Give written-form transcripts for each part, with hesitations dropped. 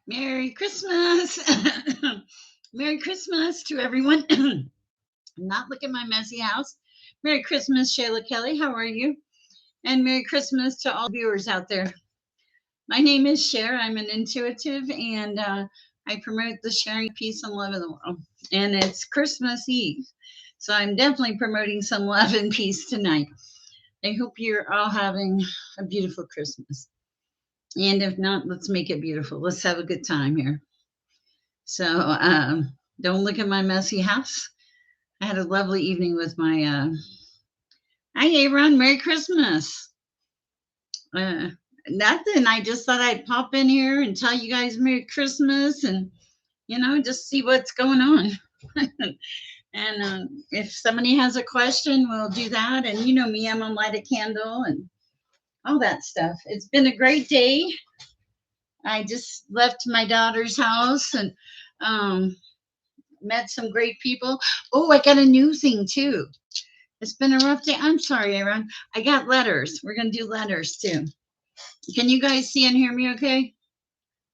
Merry Christmas. Merry Christmas to everyone. Not look at my messy house. Merry Christmas, Shayla Kelly. How are you? And Merry Christmas to all viewers out there. My name is Sher. I'm an intuitive and I promote the sharing of peace and love in the world. And it's Christmas Eve. So I'm definitely promoting some love and peace tonight. I hope you're all having a beautiful Christmas. And if not, let's make it beautiful. Let's have a good time here. So don't look at my messy house. I had a lovely evening with my. Hi, Aaron. Merry Christmas. Uh, Nothing. I just thought I'd pop in here and tell you guys Merry Christmas and, just see what's going on. And if somebody has a question, we'll do that. And you know me, I'm gonna light a candle and all that stuff. It's been a great day. I just left my daughter's house and um, met some great people. Oh, I got a new thing too. It's been a rough day. I'm sorry, Aaron. I got letters. We're gonna do letters too. Can you guys see and hear me okay?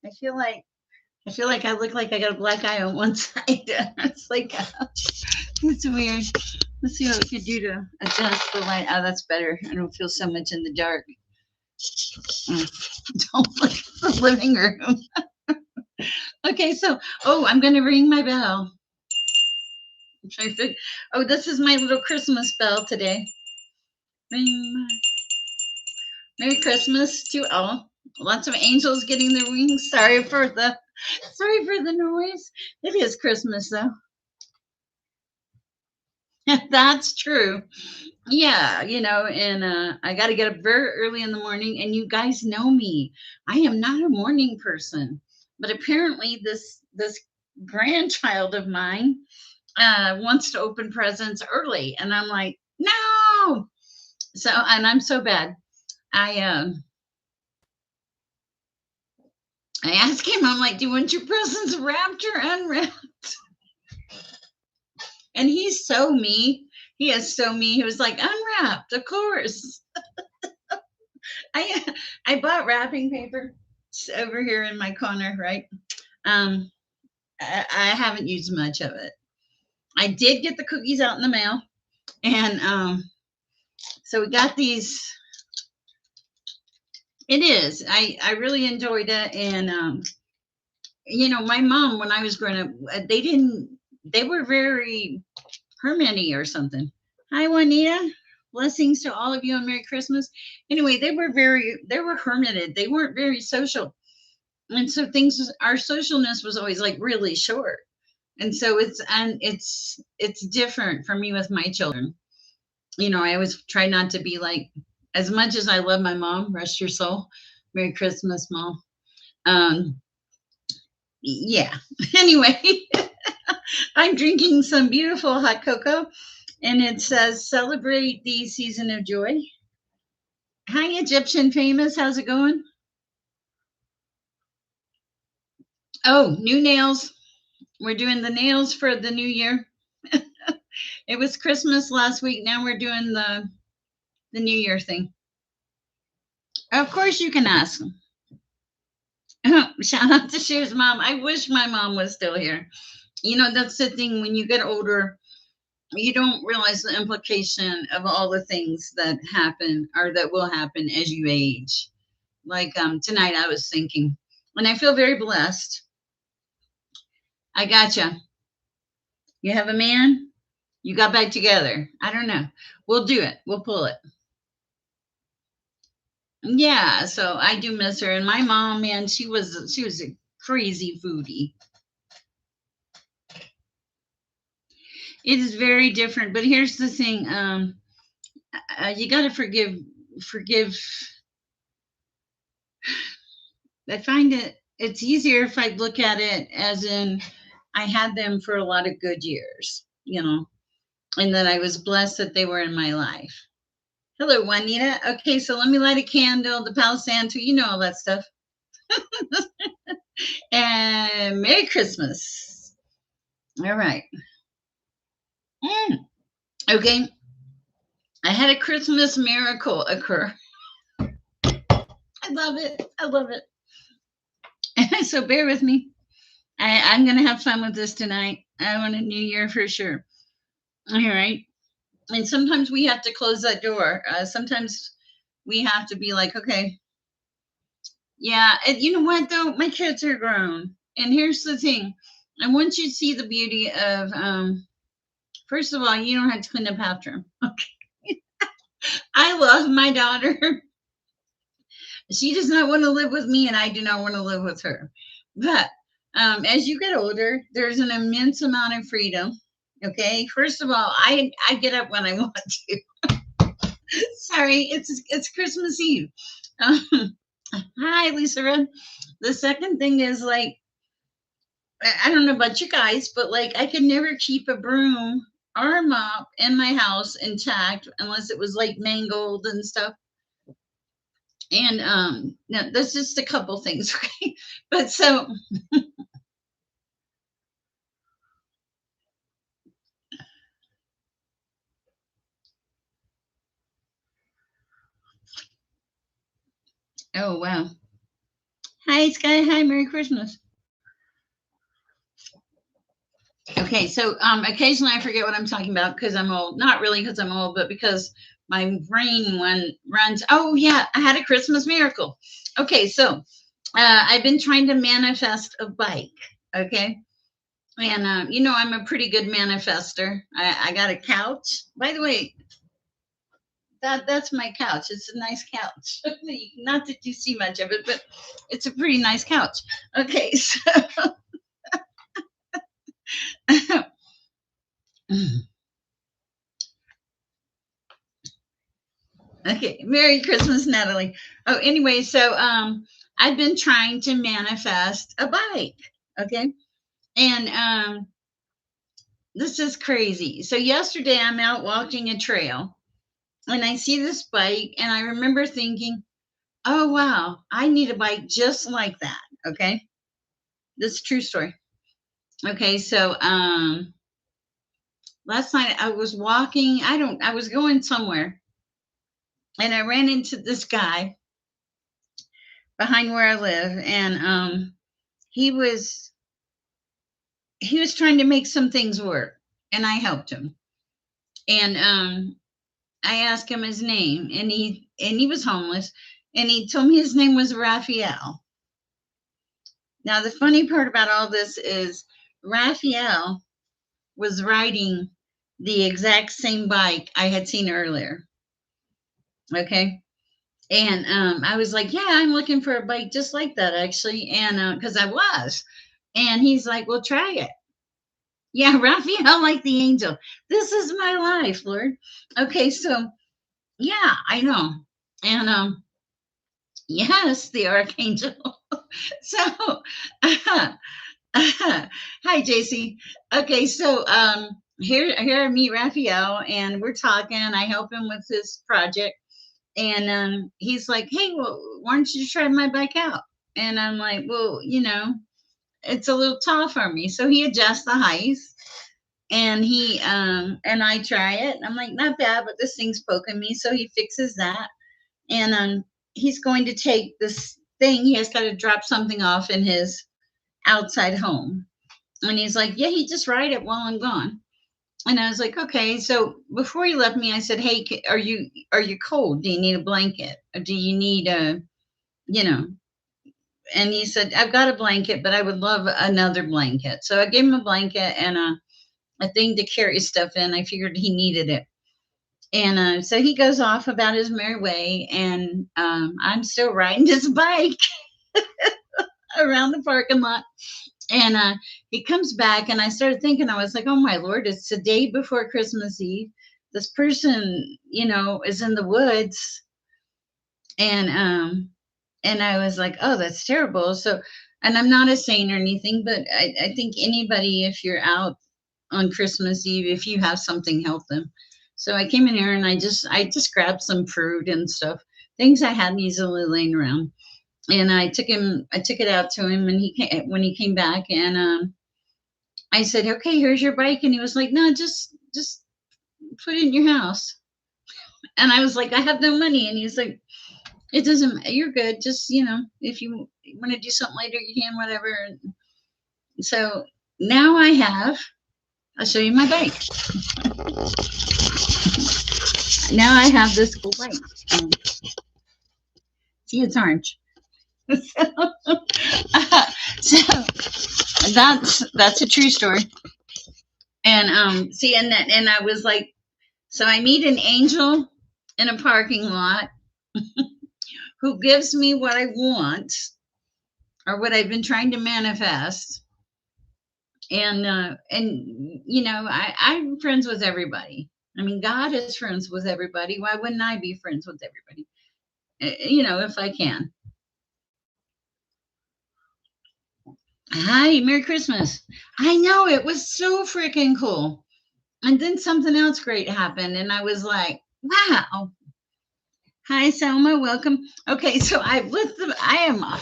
I feel like I look like I got a black eye on one side. It's like it's weird. Let's see what we could do to adjust the light. Oh, that's better. I don't feel so much in the dark. Don't look at the living room. Okay, so I'm gonna ring my bell. Oh, this is my little Christmas bell today. Ring my Merry Christmas to all. Lots of angels getting their wings. Sorry for the noise. It is Christmas though. That's true. Yeah, and I got to get up very early in the morning. And you guys know me. I am not a morning person, but apparently this grandchild of mine wants to open presents early, and I'm like, no. So, and I'm so bad. I asked him, I'm like, do you want your presents wrapped or unwrapped? And he's so me. He is so me. He was like, unwrapped, of course. I I bought wrapping paper. It's over here in my corner, right? Um, I haven't used much of it. I did get the cookies out in the mail, and so we got these. It is. I really enjoyed it, and my mom when I was growing up, they didn't. They were very hermity or something. Hi, Juanita. Blessings to all of you and Merry Christmas. Anyway, they were hermited. They weren't very social. And so our socialness was always like really short. And so it's different for me with my children. I always try not to be like, as much as I love my mom, rest your soul. Merry Christmas, Mom. Um, yeah. Anyway, I'm drinking some beautiful hot cocoa and it says celebrate the season of joy. Hi, Egyptian famous. How's it going? Oh, new nails. We're doing the nails for the new year. It was Christmas last week. Now we're doing the new year thing. Of course you can ask. Shout out to Sher's mom. I wish my mom was still here. That's the thing when you get older, you don't realize the implication of all the things that happen or that will happen as you age. Like tonight I was thinking, and I feel very blessed. I gotcha. You have a man? You got back together. I don't know. We'll do it. We'll pull it. Yeah, so I do miss her. And my mom, man, she was a crazy foodie. It is very different. But here's the thing. You got to forgive. I find it's easier if I look at it as in I had them for a lot of good years, and that I was blessed that they were in my life. Hello, Juanita. Okay, so let me light a candle, the Palo Santo, all that stuff. And Merry Christmas. All right. Okay. I had a Christmas miracle occur. I love it. I love it. So bear with me. I'm going to have fun with this tonight. I want a new year for sure. All right. And sometimes we have to close that door. Sometimes we have to be like, okay, yeah. And you know what, though? My kids are grown. And here's the thing, I want you to see the beauty of, first of all, you don't have to clean up after them. Okay. I love my daughter. She does not want to live with me, and I do not want to live with her. But as you get older, there's an immense amount of freedom. Okay. First of all, I get up when I want to. Sorry, it's Christmas Eve. Um, Hi, Lisa Red. The second thing is like, I don't know about you guys, but like I could never keep a broom or a mop in my house intact unless it was like mangled and stuff. And no, that's just a couple things, okay? But so, oh wow. Hi Sky, hi, Merry Christmas. Okay, so occasionally I forget what I'm talking about because I'm old. Not really because I'm old, but because my brain when runs. Oh yeah, I had a Christmas miracle. Okay, so I've been trying to manifest a bike. Okay, and you know I'm a pretty good manifester. I got a couch. By the way, that's my couch. It's a nice couch. Not that you see much of it, but it's a pretty nice couch. Okay, so okay, Merry Christmas, Natalie. Oh, anyway, so I've been trying to manifest a bike. Okay, and this is crazy. So yesterday I'm out walking a trail, and I see this bike, and I remember thinking, "Oh wow, I need a bike just like that." Okay, this is a true story. Okay, so last night I was walking. I was going somewhere, and I ran into this guy behind where I live, and he was he was trying to make some things work, and I helped him. And I asked him his name, and he was homeless, and he told me his name was Raphael. Now the funny part about all this is Raphael was riding the exact same bike I had seen earlier. Okay. And I was like, yeah, I'm looking for a bike just like that, actually. And because I was. And he's like, well, try it. Yeah, Raphael, like the angel. This is my life, Lord. Okay, so yeah, I know. And yes, the archangel. So hi, JC. Okay, so here I meet Raphael, and we're talking. I help him with his project, and he's like, "Hey, well, why don't you try my bike out?" And I'm like, "Well, you know, it's a little tall for me." So he adjusts the height, and he and I try it. And I'm like, "Not bad, but this thing's poking me." So he fixes that, and he's going to take this thing. He has got to drop something off in his outside home, and he's like, "Yeah, he just ride it while I'm gone." And I was like, "Okay." So before he left me, I said, "Hey, are you cold? Do you need a blanket? Or do you need a, you know?" And he said, "I've got a blanket, but I would love another blanket." So I gave him a blanket and a thing to carry stuff in. I figured he needed it. And so he goes off about his merry way, and I'm still riding his bike around the parking lot. And he comes back, and I started thinking, I was like, oh my Lord, it's the day before Christmas Eve. This person, is in the woods. And I was like, oh, that's terrible. So, and I'm not a saint or anything, but I think anybody, if you're out on Christmas Eve, if you have something, help them. So I came in here and I just grabbed some fruit and stuff, things I had easily laying around. And I took it out to him, and when he came back, and I said, okay, here's your bike. And he was like, no, just put it in your house. And I was like, I have no money. And he's like, It doesn't. You're good. Just if you want to do something later, you can. Whatever. So now I have. I'll show you my bike. Now I have this cool bike. Um, See, it's orange. So that's a true story. And see, and I was like, so I meet an angel in a parking lot who gives me what I want or what I've been trying to manifest. And I'm friends with everybody. I mean, God is friends with everybody. Why wouldn't I be friends with everybody? If I can. Hi, Merry Christmas. I know it was so freaking cool. And then something else great happened, and I was like, wow. Hi, Selma. Welcome. Okay, so I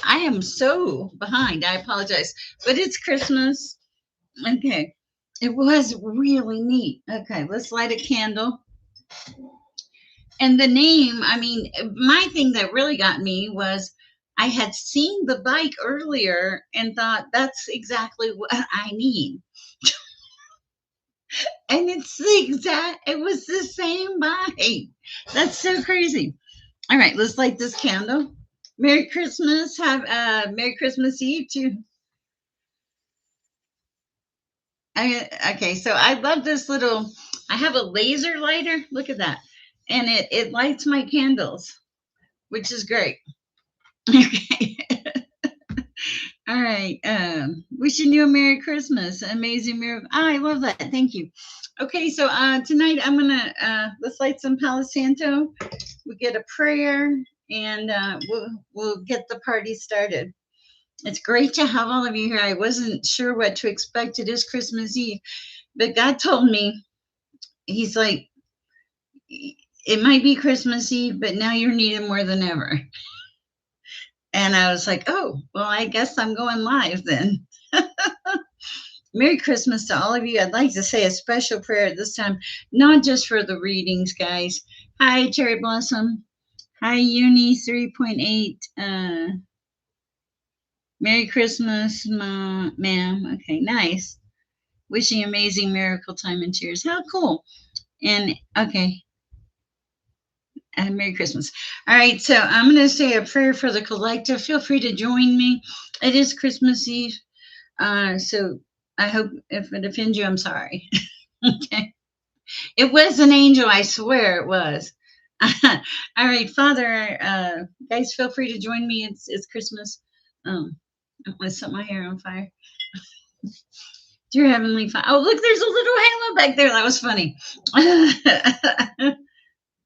am so behind. I apologize, but it's Christmas. Okay, it was really neat. Okay, let's light a candle. And the name, I mean, my thing that really got me was I had seen the bike earlier and thought that's exactly what I need. And it was the same bike. That's so crazy. All right, let's light this candle. Merry Christmas. Have Merry Christmas Eve to. Okay, so I love this little. I have a laser lighter. Look at that, and it lights my candles, which is great. Okay. All right. Wishing you a Merry Christmas. Amazing miracle. Oh, I love that. Thank you. Okay, so tonight I'm gonna let's light some Palo Santo. We get a prayer, and we'll get the party started. It's great to have all of you here. I wasn't sure what to expect. It is Christmas Eve, but God told me, He's like, it might be Christmas Eve, but now you're needed more than ever. And I was like, oh, well, I guess I'm going live then. Merry Christmas to all of you. I'd like to say a special prayer at this time, not just for the readings, guys. Hi, Cherry Blossom. Hi, Uni 3.8. Merry Christmas, ma'am. Okay, nice. Wishing amazing miracle time and cheers. How cool. And okay, Merry Christmas. All right, so I'm going to say a prayer for the collective. Feel free to join me. It is Christmas Eve. So I hope if it offends you, I'm sorry. Okay. It was an angel, I swear it was. All right, Father, guys, feel free to join me. It's Christmas. I want to set my hair on fire. Dear Heavenly Father. Oh, look, there's a little halo back there. That was funny.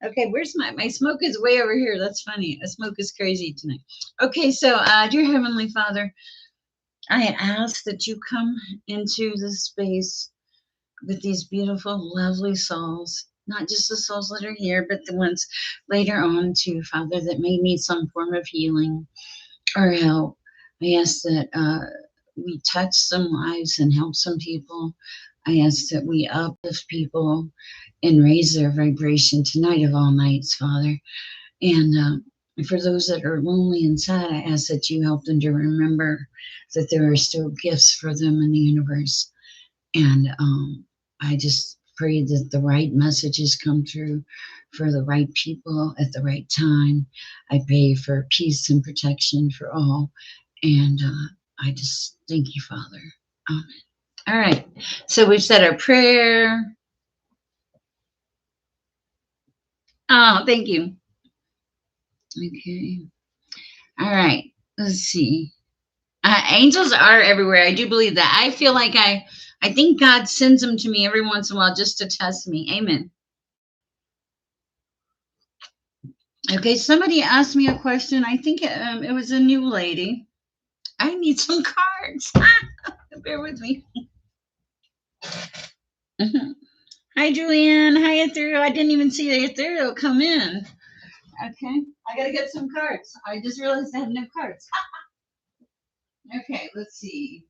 Okay, where's my smoke is way over here. That's funny. The smoke is crazy tonight. Okay, so dear Heavenly Father, I ask that you come into this space with these beautiful, lovely souls, not just the souls that are here, but the ones later on too, Father, that may need some form of healing or help. I ask that we touch some lives and help some people. I ask that we uplift people and raise their vibration tonight of all nights, Father. And for those that are lonely inside, I ask that you help them to remember that there are still gifts for them in the universe. And I just pray that the right messages come through for the right people at the right time. I pray for peace and protection for all. And I just thank you, Father. Amen. All right. So we've said our prayer. Oh, thank you. Okay. All right. Let's see. Angels are everywhere. I do believe that. I feel like I think God sends them to me every once in a while just to test me. Amen. Okay, somebody asked me a question. I think it was a new lady. I need some cards. Bear with me. Hi, Julianne. Hi, Ethereal. I didn't even see the Ethereal come in. Okay, I gotta get some cards. I just realized I have no cards. Okay, let's see.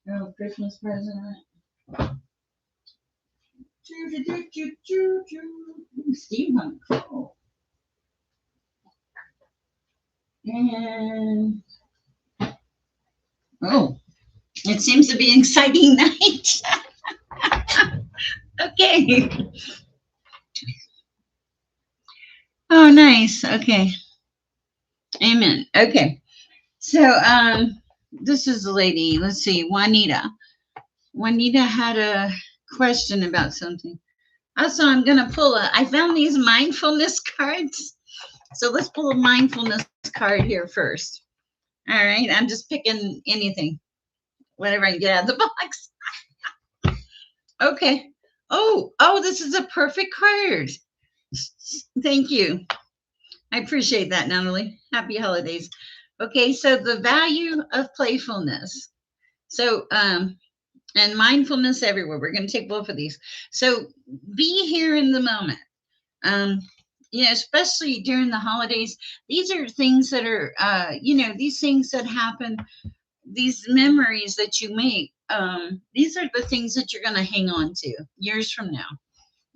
Oh, Christmas present. Steampunk. Oh. And oh, it seems to be an exciting night. Okay. Oh, nice. Okay. Amen. Okay. So, this is the lady. Let's see, Juanita. Juanita had a question about something. Also, I'm gonna pull a. I found these mindfulness cards. So let's pull a mindfulness card here first. All right. I'm just picking anything, whatever I can get out of the box. Okay. Oh, this is a perfect card. Thank you. I appreciate that, Natalie. Happy holidays. Okay, so the value of playfulness. So, and mindfulness everywhere. We're going to take both of these. So, be here in the moment. Um, especially during the holidays. These are things that are, these things that happen, these memories that you make. These are the things that you're going to hang on to years from now.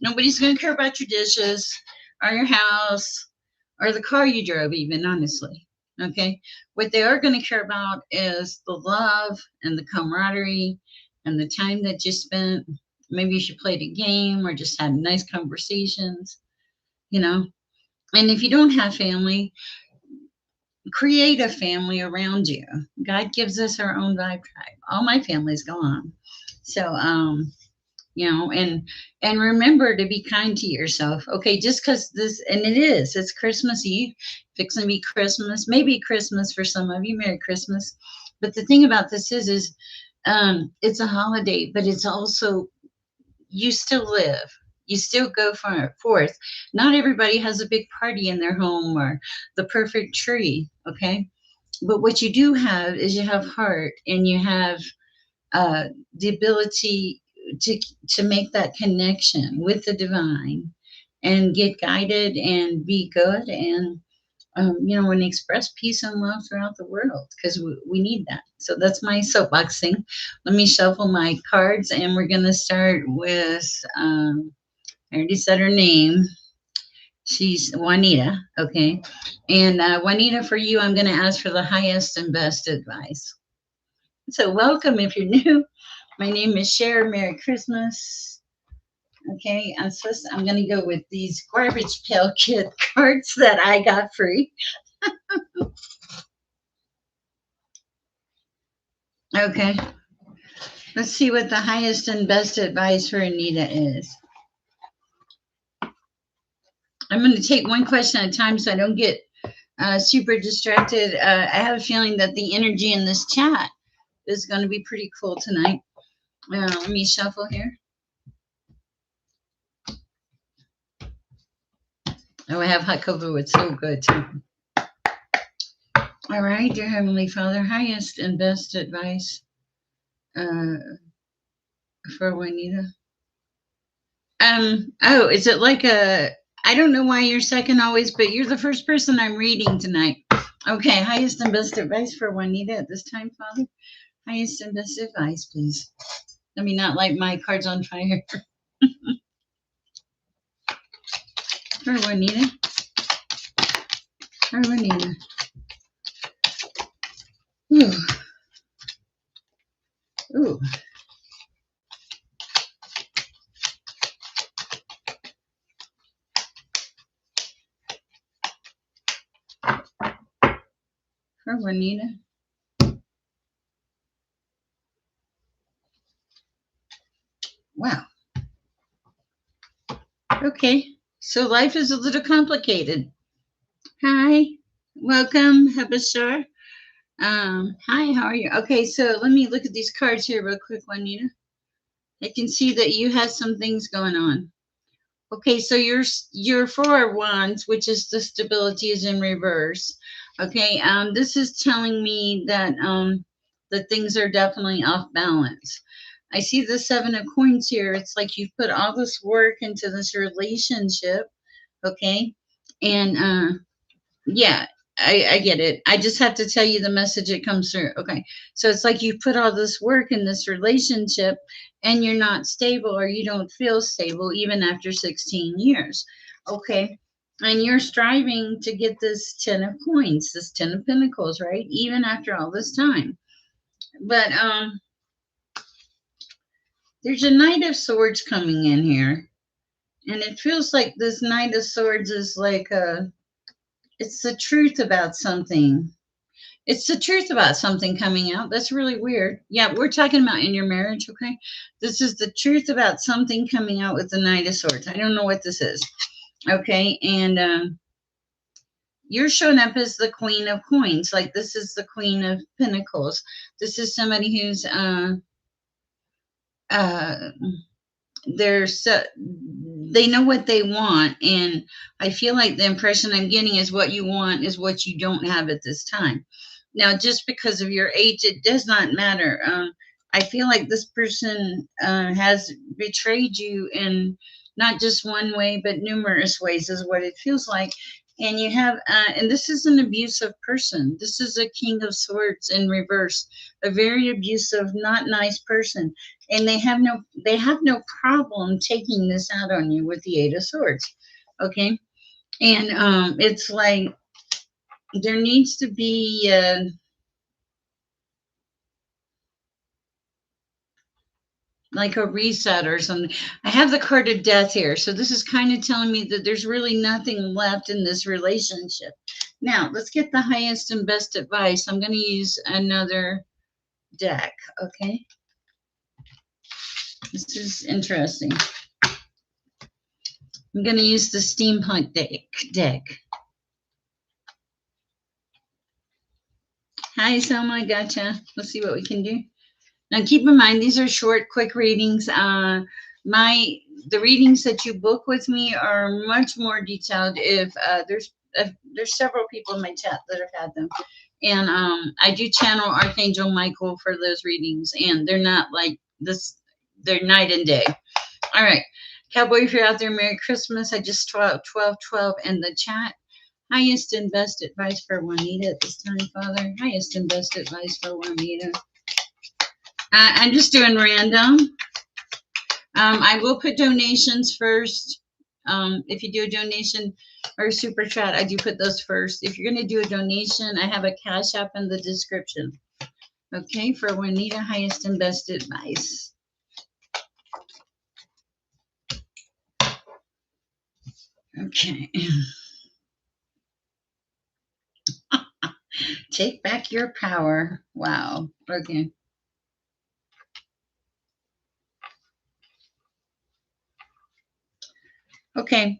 Nobody's going to care about your dishes or your house or the car you drove, even, honestly. Okay. What they are going to care about is the love and the camaraderie and the time that you spent. Maybe you should play a game or just had nice conversations, you know. And if you don't have family, create a family around you. God gives us our own vibe tribe. All my family's gone. So, and remember to be kind to yourself. Okay, just because this, and it's Christmas Eve, fixing to be Christmas, maybe Christmas for some of you, Merry Christmas. But the thing about this is it's a holiday, but it's also, you still live, you still go forth. Not everybody has a big party in their home or the perfect tree. Okay, but what you do have is you have heart, and you have uh, the ability to to make that connection with the divine and get guided and be good, and and express peace and love throughout the world, because we need that. So that's my soapbox thing. Let me shuffle my cards, and we're going to start with I already said her name. She's Juanita. Okay. And Juanita, for you, I'm going to ask for the highest and best advice. So welcome if you're new. My name is Sher. Merry Christmas. Okay, I'm gonna go with these Garbage Pail Kid cards that I got free. Okay, let's see what the highest and best advice for Anita is. I'm gonna take one question at a time so I don't get super distracted. I have a feeling that the energy in this chat is gonna be pretty cool tonight. Let me shuffle here. Oh, I have hot cocoa. It's so good too. All right, dear Heavenly Father, highest and best advice uh, for Juanita. Oh, is it like a? I don't know why you're second always, but you're the first person I'm reading tonight. Okay, highest and best advice for Juanita at this time, Father. Highest and best advice, please. Let me not light my cards on fire. For Juanita. For Juanita. Ooh. Ooh. For Juanita. Wow. Okay. So life is a little complicated. Hi. Welcome, Habashar. Hi, how are you? Okay, so let me look at these cards here real quick, Juanita. I can see that you have some things going on. Okay, so your Four of Wands, which is the stability, is in reverse. Okay, this is telling me that things are definitely off balance. I see the Seven of Coins here. It's like you've put all this work into this relationship. Okay, and yeah, I get it. I just have to tell you the message that comes through. Okay. So it's like you put all this work in this relationship, and you're not stable, or you don't feel stable even after 16 years. Okay. And you're striving to get this 10 of coins, this 10 of pentacles, right? Even after all this time. But there's a Knight of Swords coming in here. And it feels like this Knight of Swords is like it's the truth about something. It's the truth about something coming out. That's really weird. Yeah, we're talking about in your marriage, okay? This is the truth about something coming out with the Knight of Swords. I don't know what this is, okay? And you're showing up as the Queen of Coins. Like this is the Queen of Pentacles. This is somebody who's uh, they're so, they know what they want, and I feel like the impression I'm getting is what you want is what you don't have at this time. Now, just because of your age, it does not matter. I feel like this person has betrayed you in not just one way, but numerous ways, is what it feels like. And you have, and this is an abusive person. This is a King of Swords in reverse, a very abusive, not nice person, and they have no problem taking this out on you with the Eight of Swords. Okay, and it's like there needs to be like a reset or something. I have the card of death here, so this is kind of telling me that there's really nothing left in this relationship. Now let's get the highest and best advice. I'm going to use another deck. Okay, this is interesting. I'm going to use the steampunk deck. Hi, Selma. Gotcha. Let's see what we can do. Now, keep in mind, these are short, quick readings. The readings that you book with me are much more detailed. If there's several people in my chat that have had them, and I do channel Archangel Michael for those readings, and they're not like this. They're night and day. All right, Cowboy, if you're out there, Merry Christmas. I just 12 in the chat. Highest and best advice for Juanita at this time, Father. Highest and best advice for Juanita. I'm just doing random. I will put donations first. If you do a donation or a super chat, I do put those first. If you're going to do a donation, I have a Cash App in the description. Okay, for Juanita, highest and best advice. Okay. Take back your power. Wow. Okay. Okay.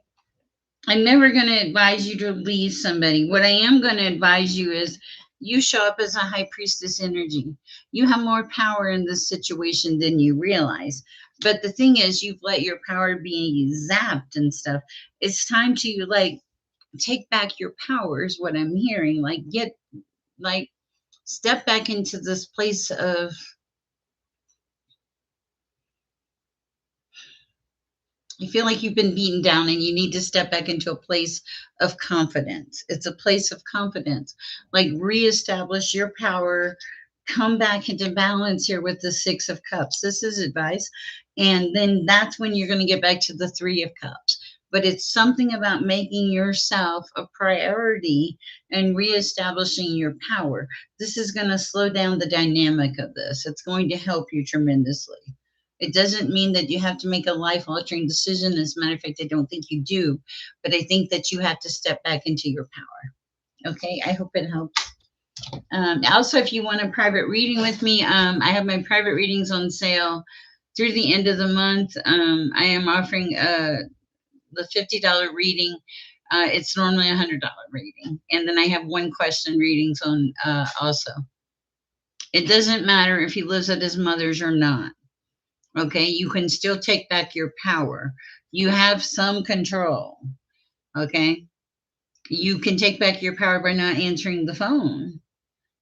I'm never going to advise you to leave somebody. What I am going to advise you is you show up as a high priestess energy. You have more power in this situation than you realize. But the thing is, you've let your power be zapped and stuff. It's time to like take back your power, is what I'm hearing. Like step back into this place of, you feel like you've been beaten down and you need to step back into a place of confidence. It's a place of confidence. Like reestablish your power, come back into balance here with the Six of Cups. This is advice. And then that's when you're going to get back to the Three of Cups. But it's something about making yourself a priority and reestablishing your power. This is going to slow down the dynamic of this. It's going to help you tremendously. It doesn't mean that you have to make a life altering decision. As a matter of fact, I don't think you do, but I think that you have to step back into your power. Okay, I hope it helps. Also, if you want a private reading with me, I have my private readings on sale through the end of the month. I am offering the $50 reading. It's normally a $100 reading. And then I have one question readings on also. It doesn't matter if he lives at his mother's or not. Okay, you can still take back your power. You have some control. Okay, you can take back your power by not answering the phone.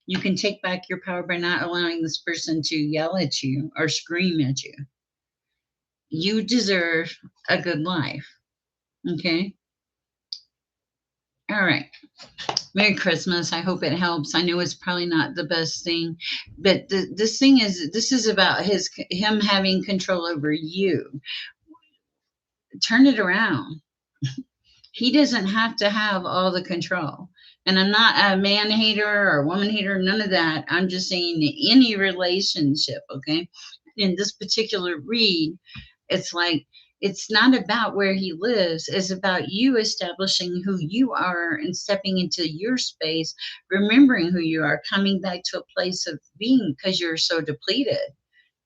You can take back your power by not allowing this person to yell at you or scream at you. You deserve a good life. Okay, all right. Merry Christmas. I hope it helps. I know it's probably not the best thing, but this is about him having control over you. Turn it around. He doesn't have to have all the control. And I'm not a man hater or a woman hater, none of that. I'm just saying any relationship, okay? In this particular read, it's like it's not about where he lives, it's about you establishing who you are and stepping into your space, remembering who you are, coming back to a place of being because you're so depleted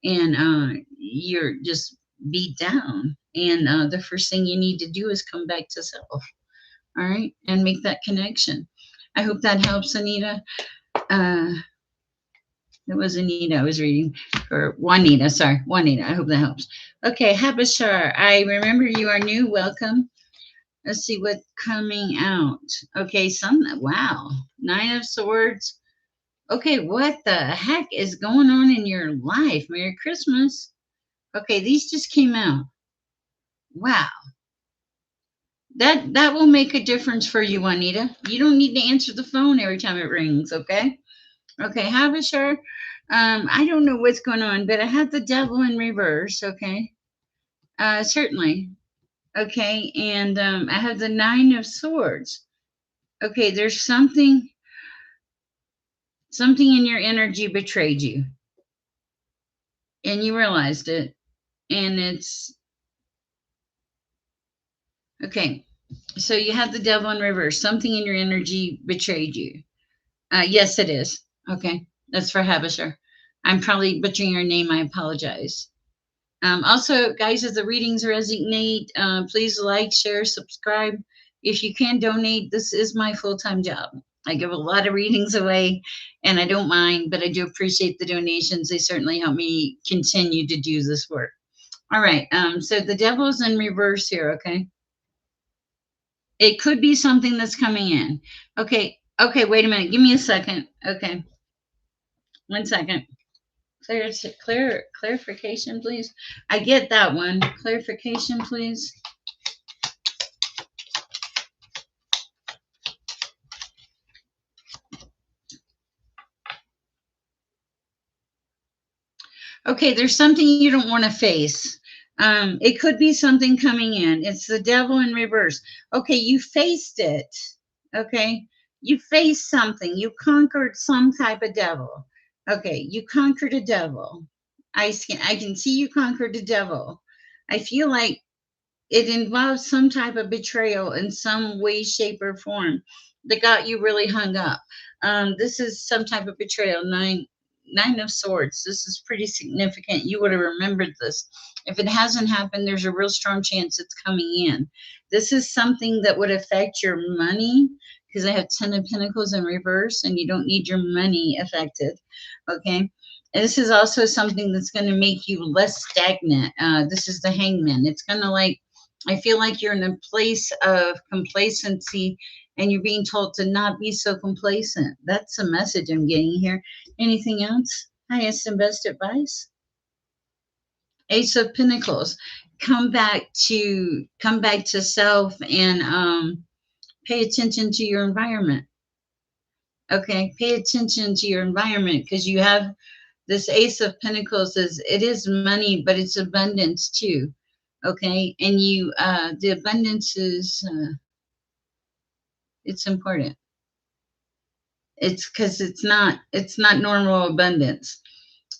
and you're just beat down. And the first thing you need to do is come back to self, all right, and make that connection. I hope that helps, Anita. Uh, it was Anita I was reading, or Juanita, sorry, Juanita. I hope that helps. Okay, Habashar, I remember you are new. Welcome. Let's see what's coming out. Okay, wow, Nine of Swords. Okay, what the heck is going on in your life? Merry Christmas. Okay, these just came out. Wow. That will make a difference for you, Juanita. You don't need to answer the phone every time it rings, okay? Okay, Havishar. I don't know what's going on, but I have the devil in reverse, okay? Certainly. Okay, and I have the Nine of Swords. Okay, there's something in your energy betrayed you. And you realized it. And it's okay. So you have the devil in reverse. Something in your energy betrayed you. Yes, it is. Okay, that's for Habisher. I'm probably butchering your name. I apologize. Also, guys, as the readings resonate, please like, share, subscribe. If you can donate, this is my full-time job. I give a lot of readings away, and I don't mind, but I do appreciate the donations. They certainly help me continue to do this work. All right, so the devil's in reverse here, okay? It could be something that's coming in. Okay, wait a minute. Give me a second. Okay, 1 second. Clarification, please. I get that one. Clarification, please. Okay, there's something you don't want to face. It could be something coming in. It's the devil in reverse. Okay, you faced it. Okay, you faced something. You conquered some type of devil. Okay, you conquered a devil. I can see you conquered a devil. I feel like it involves some type of betrayal in some way, shape, or form that got you really hung up. This is some type of betrayal. Nine of Swords. This is pretty significant. You would have remembered this. If it hasn't happened, there's a real strong chance it's coming in. This is something that would affect your money because I have Ten of Pentacles in reverse, and you don't need your money affected. Okay. And this is also something that's going to make you less stagnant. This is the Hangman. It's going to I feel like you're in a place of complacency and you're being told to not be so complacent. That's a message I'm getting here. Anything else? Highest and best advice? Ace of Pentacles. Come back to self and pay attention to your environment. Okay, pay attention to your environment because you have this Ace of Pentacles. It is money, but it's abundance too. Okay, and the abundance is it's important. It's because it's not normal abundance.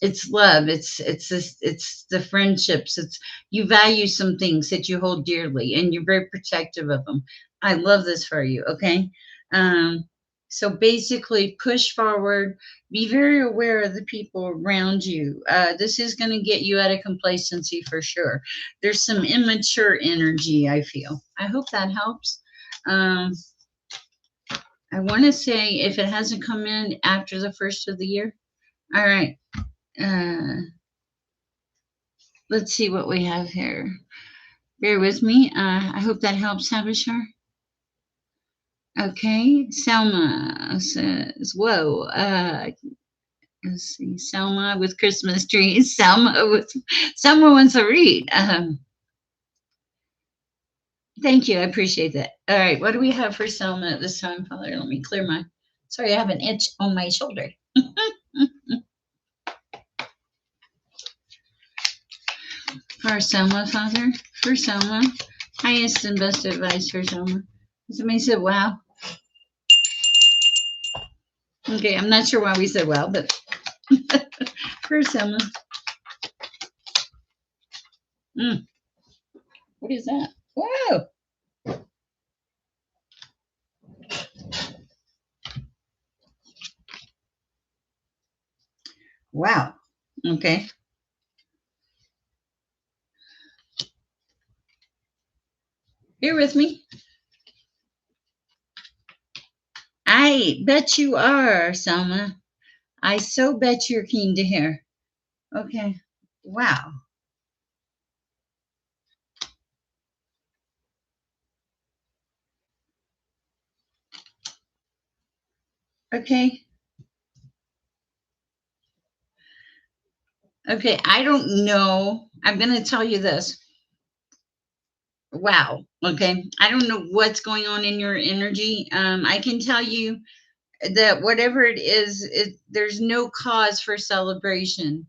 It's love. It's the friendships. It's you value some things that you hold dearly, and you're very protective of them. I love this for you. Okay, um, so basically, push forward. Be very aware of the people around you. This is going to get you out of complacency for sure. There's some immature energy. I feel. I hope that helps. I want to say if it hasn't come in after the first of the year. All right. Uh, let's see what we have here. Bear with me. I hope that helps, Habishar. Okay. Selma says, whoa. Let's see. Selma with Christmas trees. Selma wants to read. Thank you. I appreciate that. All right. What do we have for Selma at this time, Father? Let me clear my. Sorry, I have an itch on my shoulder. For Selma, Father. For Selma. Highest and best advice for Selma. Somebody said, wow. Okay, I'm not sure why we said wow, but for someone. Mm, what is that? Whoa. Wow. Okay. Here with me. I bet you are, Selma. I so bet you're keen to hear. Okay. Wow. Okay. Okay. I don't know. I'm going to tell you this. Wow. Okay. I don't know what's going on in your energy. I can tell you that whatever it is, there's no cause for celebration.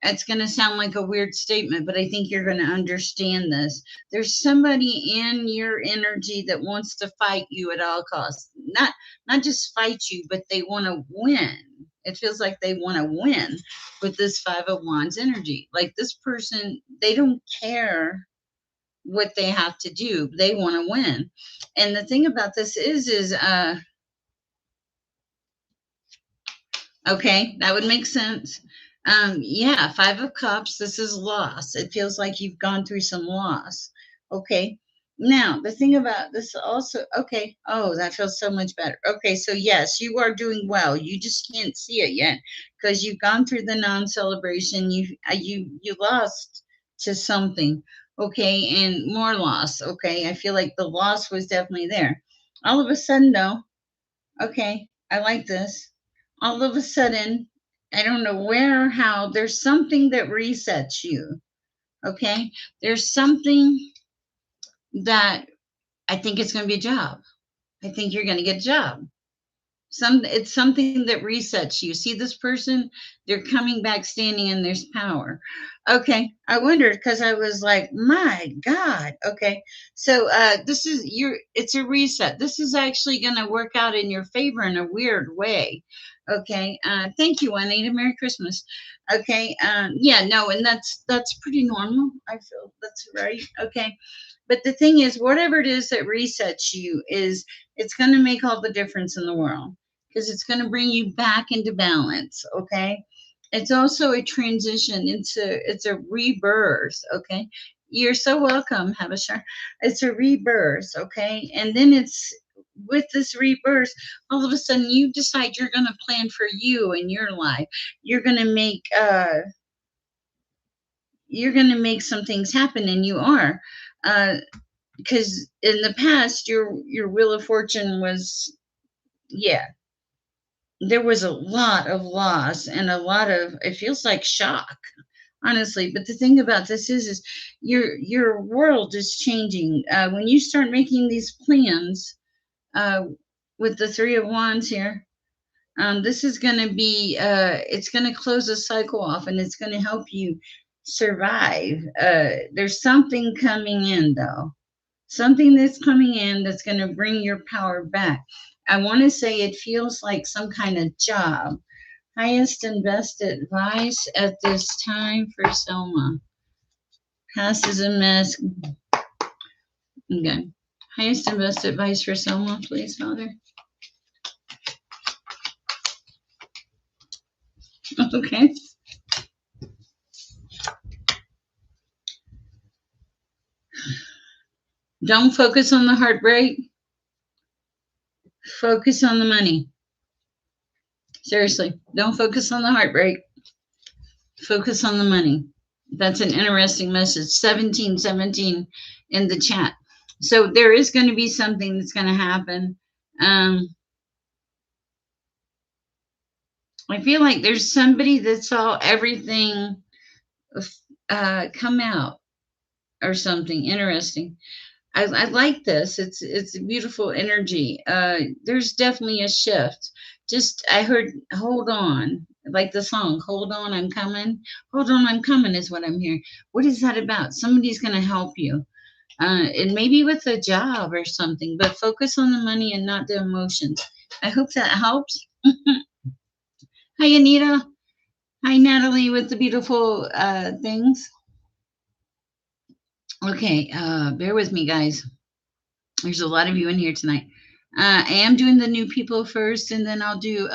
It's going to sound like a weird statement, but I think you're going to understand this. There's somebody in your energy that wants to fight you at all costs. Not just fight you, but they want to win. It feels like they want to win with this 5 of Wands energy. Like this person, they don't care what they have to do. They want to win. And the thing about this is okay, that would make sense. Yeah, 5 of Cups. This is loss. It feels like you've gone through some loss. Okay. Now, the thing about this also, okay. Oh, that feels so much better. Okay, so yes, you are doing well. You just can't see it yet because you've gone through the non-celebration. You lost to something. Okay, and more loss. Okay, I feel like the loss was definitely there. All of a sudden, though, okay, I like this. All of a sudden, I don't know where or how, there's something that resets you. Okay. There's something that I think it's going to be a job. I think you're going to get a job. It's something that resets you. See this person, they're coming back standing and there's power. Okay, I wondered because I was like, my God. Okay, so this is your, it's a reset. This is actually going to work out in your favor in a weird way. Okay, thank you, Juanita. Merry Christmas. Okay, yeah, no, and that's pretty normal. I feel that's right. Okay, but the thing is, whatever it is that resets you is, it's going to make all the difference in the world because it's going to bring you back into balance. Okay, it's also a transition into, it's a rebirth. Okay, you're so welcome. Have a share. It's a rebirth. Okay, and then it's, with this rebirth, all of a sudden you decide you're going to plan for you in your life. You're going to make some things happen, and you are. Because in the past, your wheel of fortune was, yeah, there was a lot of loss and a lot of, it feels like shock, honestly. But the thing about this is your world is changing when you start making these plans uh, with the 3 of Wands here. This is going to be it's going to close a cycle off, and it's going to help you survive. There's something coming in, though, something that's coming in that's going to bring your power back. I want to say it feels like some kind of job. Highest and best advice at this time for Selma. Passes a mess. Okay. Highest and best advice for Selma, please, Father. Okay. Don't focus on the heartbreak. Focus on the money. Seriously, don't focus on the heartbreak. Focus on the money. That's an interesting message. 1717 in the chat. So there is going to be something that's going to happen. I feel like there's somebody that saw everything come out or something interesting. I like this. It's a beautiful energy. There's definitely a shift. Just I heard, hold on, like the song, hold on, I'm coming. Hold on, I'm coming is what I'm hearing. What is that about? Somebody's going to help you. And maybe with a job or something, but focus on the money and not the emotions. I hope that helps. Hi, Anita. Hi, Natalie, with the beautiful things. Okay, bear with me, guys. There's a lot of you in here tonight. I am doing the new people first, and then I'll do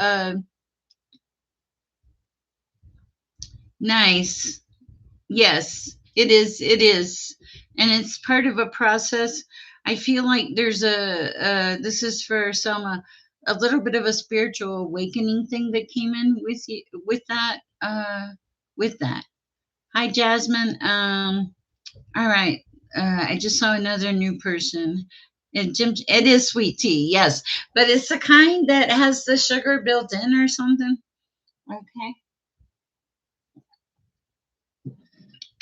nice. Yes, it is. It is, and it's part of a process. I feel like there's this is for Selma, a little bit of a spiritual awakening thing that came in with you with that. With that. Hi, Jasmine. All right. I just saw another new person. And Jim, it is sweet tea, yes, but it's the kind that has the sugar built in or something. Okay.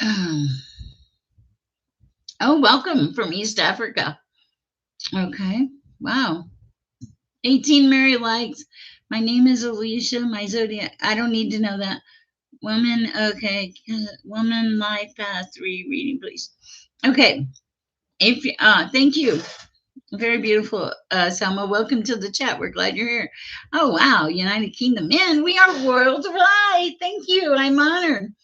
Um, oh, welcome from East Africa. Okay. Wow. 18 Mary likes. My name is Alicia. My zodiac. I don't need to know that. Woman. Okay. Woman life path 3 reading, please. Okay. If thank you. Very beautiful, Selma. Welcome to the chat. We're glad you're here. Oh wow, United Kingdom. Man, we are worldwide. Thank you. I'm honored.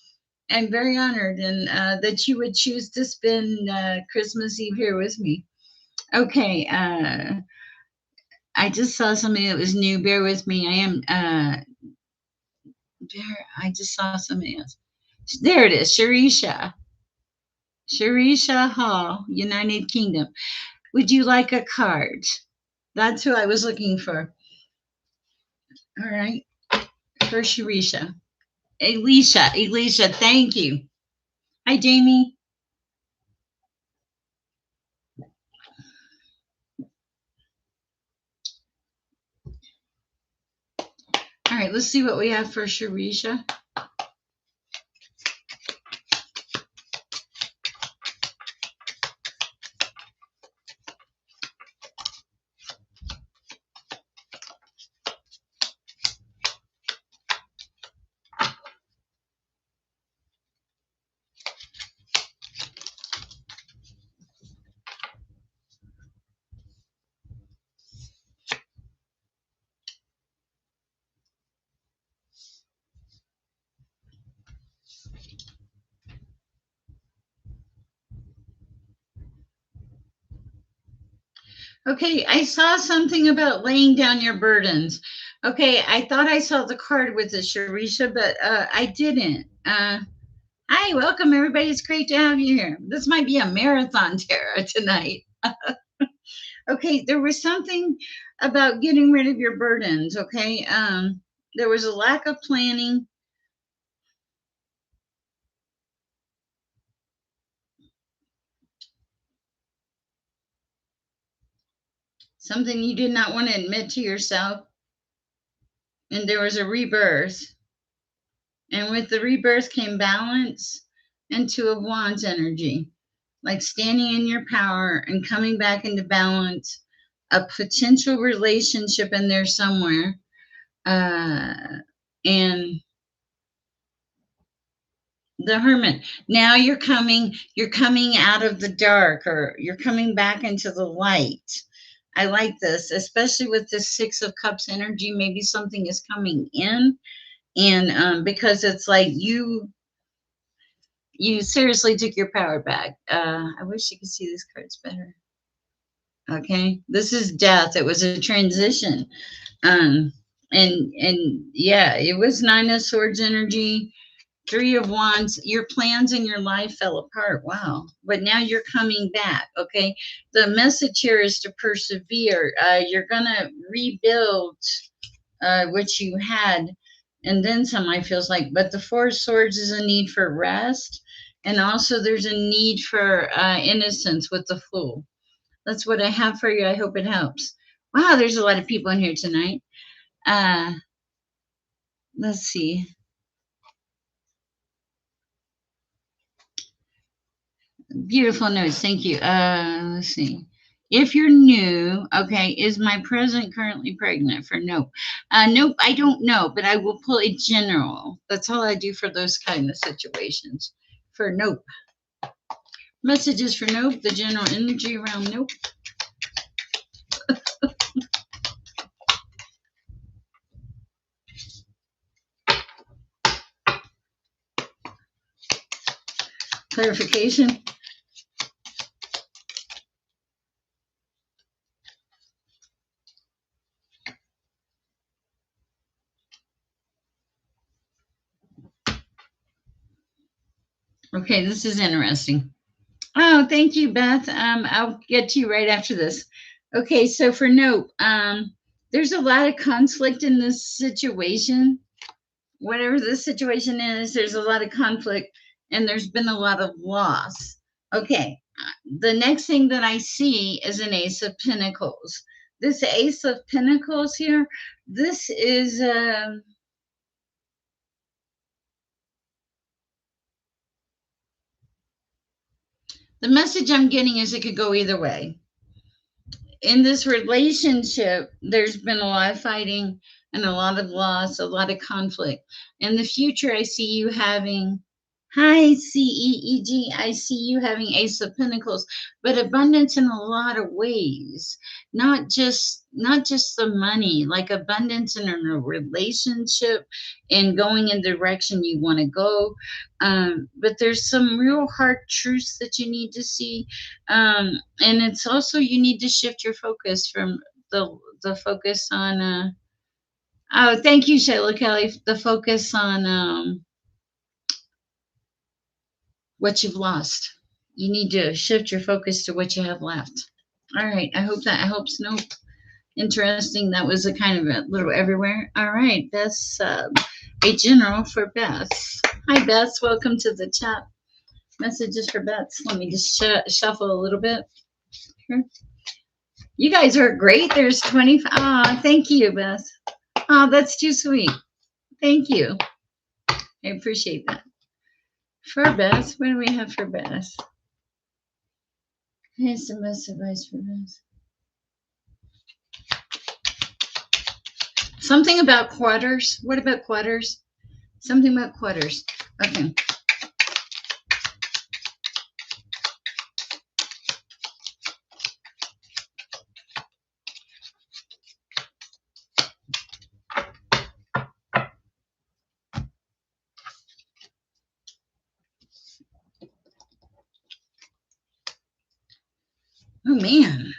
I'm very honored, and that you would choose to spend Christmas Eve here with me. Okay. I just saw something that was new. Bear with me. I am. I just saw something else. There it is. Sharisha. Sharisha Hall, United Kingdom. Would you like a card? That's who I was looking for. All right. For Sharisha. Alicia, thank you. Hi, Jamie. All right, let's see what we have for Sharisha. Okay, I saw something about laying down your burdens. Okay, I thought I saw the card with the Sharisha, but I didn't. Hi, welcome everybody. It's great to have you here. This might be a marathon, Tara, tonight. Okay, there was something about getting rid of your burdens. Okay, there was a lack of planning. Something you did not want to admit to yourself, and there was a rebirth. And with the rebirth came balance and Two of Wands energy, like standing in your power and coming back into balance, a potential relationship in there somewhere. Uh, and the Hermit. Now you're coming out of the dark, or you're coming back into the light. I like this, especially with the Six of Cups energy. Maybe something is coming in, and because it's like you seriously took your power back. I wish you could see these cards better. Okay, this is death. It was a transition, um, and yeah, it was Nine of Swords energy. Three of Wands, your plans in your life fell apart. Wow. But now you're coming back. Okay. The message here is to persevere. You're going to rebuild what you had. And then some, I feels like. But the Four of Swords is a need for rest. And also, there's a need for innocence with the Fool. That's what I have for you. I hope it helps. Wow, there's a lot of people in here tonight. Uh, let's see. Beautiful notes. Thank you. Let's see. If you're new, okay, is my present currently pregnant? For nope. Nope, I don't know, but I will pull a general. That's all I do for those kind of situations. For nope. Messages for Nope, the general energy around Nope. Clarification. Okay, this is interesting. Oh, thank you, Beth. I'll get to you right after this. Okay, so for Nope, there's a lot of conflict in this situation. Whatever the situation is, there's a lot of conflict and there's been a lot of loss. Okay, the next thing that I see is an Ace of Pentacles. This Ace of Pentacles here, this is the message I'm getting is it could go either way. In this relationship, there's been a lot of fighting and a lot of loss, a lot of conflict. In the future, I see you having, hi, CEEG, I see you having Ace of Pentacles, but abundance in a lot of ways, not just the money, like abundance in a relationship and going in the direction you want to go. But there's some real hard truths that you need to see, and it's also you need to shift your focus from the focus on. Oh, thank you, Shayla Kelly. The focus on what you've lost. You need to shift your focus to what you have left. All right. I hope that helps. Nope. Interesting. That was a kind of a little everywhere. All right. That's a general for Beth. Hi, Beth. Welcome to the chat. Messages for Beth. Let me just shuffle a little bit. Here. You guys are great. There's 25. Oh, thank you, Beth. Oh, that's too sweet. Thank you. I appreciate that. For Beth, what do we have for Beth? Here's the best advice for Beth. Something about quarters. What about quarters? Something about quarters. Okay. Oh, man.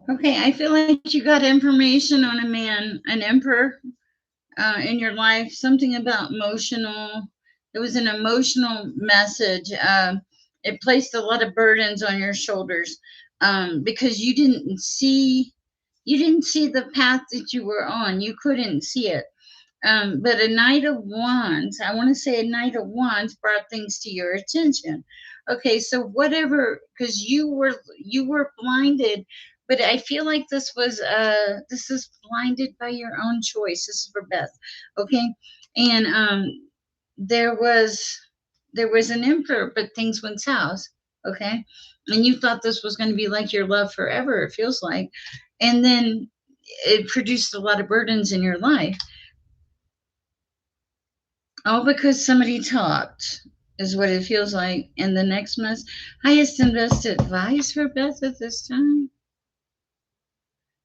Okay, I feel like you got information on a man, an emperor in your life, something about emotional. It was an emotional message. It placed a lot of burdens on your shoulders because you didn't see the path that you were on. You couldn't see it. But a Knight of Wands, I want to say a Knight of Wands brought things to your attention. Okay, so whatever, because you were blinded, but I feel like this is blinded by your own choice. This is for Beth, okay? And there was an emperor, but things went south, okay? And you thought this was going to be like your love forever. It feels like, and then it produced a lot of burdens in your life. All because somebody talked is what it feels like. And the next month's highest and best advice for Beth at this time.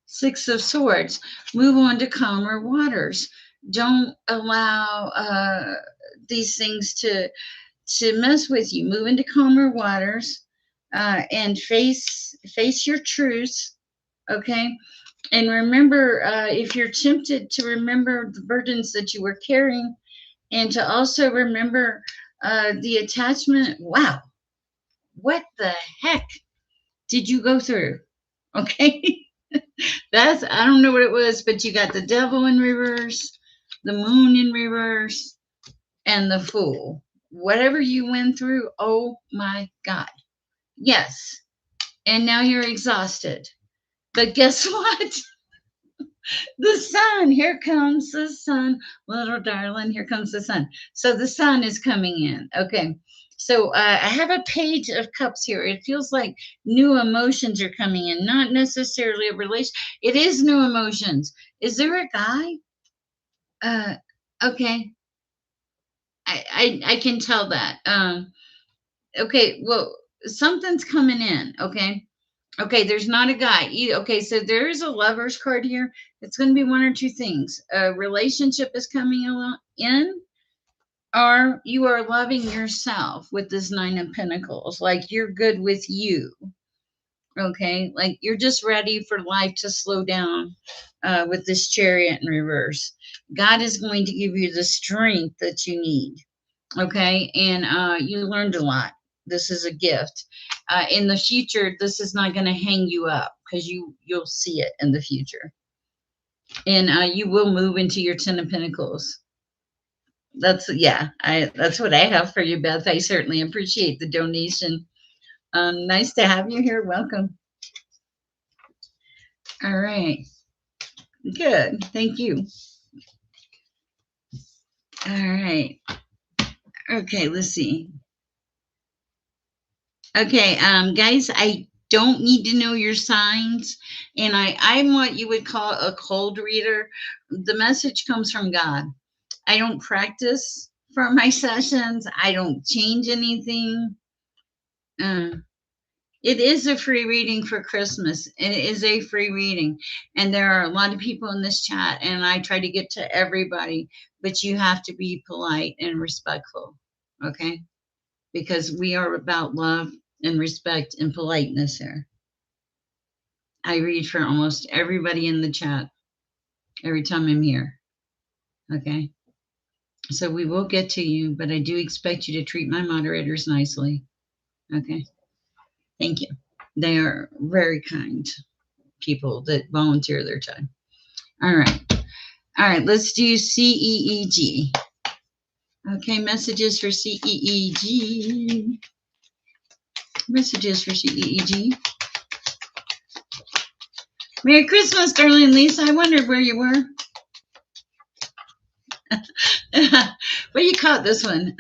Six of Swords. Move on to calmer waters. Don't allow these things to mess with you. Move into calmer waters and face your truths. Okay. And remember, if you're tempted to remember the burdens that you were carrying, and to also remember the attachment. Wow, what the heck did you go through? Okay, I don't know what it was, but you got the devil in reverse, the moon in reverse, and the fool. Whatever you went through, oh my God. Yes, and now you're exhausted. But guess what? The sun, here comes the sun, little darling, here comes the sun. So the sun is coming in. Okay. So I have a page of cups here. It feels like new emotions are coming in, not necessarily a relation. It is new emotions. Is there a guy? Uh, okay. I can tell that. Okay. Well, something's coming in. Okay. Okay, there's not a guy. Okay, so there is a lover's card here. It's going to be one or two things. A relationship is coming in, or you are loving yourself with this Nine of Pentacles. Like you're good with you. Okay, like you're just ready for life to slow down with this Chariot in reverse. God is going to give you the strength that you need. Okay, and you learned a lot. This is a gift. In the future, this is not going to hang you up because you'll see it in the future, and you will move into your Ten of Pentacles. That's yeah, I that's what I have for you, Beth. I certainly appreciate the donation. Nice to have you here. Welcome. All right, good. Thank you. All right. Okay, let's see. Okay, guys, I don't need to know your signs, and I'm what you would call a cold reader. The message comes from God. I don't practice for my sessions. I don't change anything. Uh, it is a free reading for Christmas. It is a free reading, and there are a lot of people in this chat, and I try to get to everybody, but you have to be polite and respectful, okay? Because we are about love and respect and politeness here. I read for almost everybody in the chat every time I'm here. Okay. So we will get to you, but I do expect you to treat my moderators nicely. Okay. Thank you. They are very kind people that volunteer their time. All right. All right. Let's do CEEG. Okay. Messages for CEEG. Messages for CEEG. Merry Christmas, darling Lisa. I wondered where you were. What do you call this one?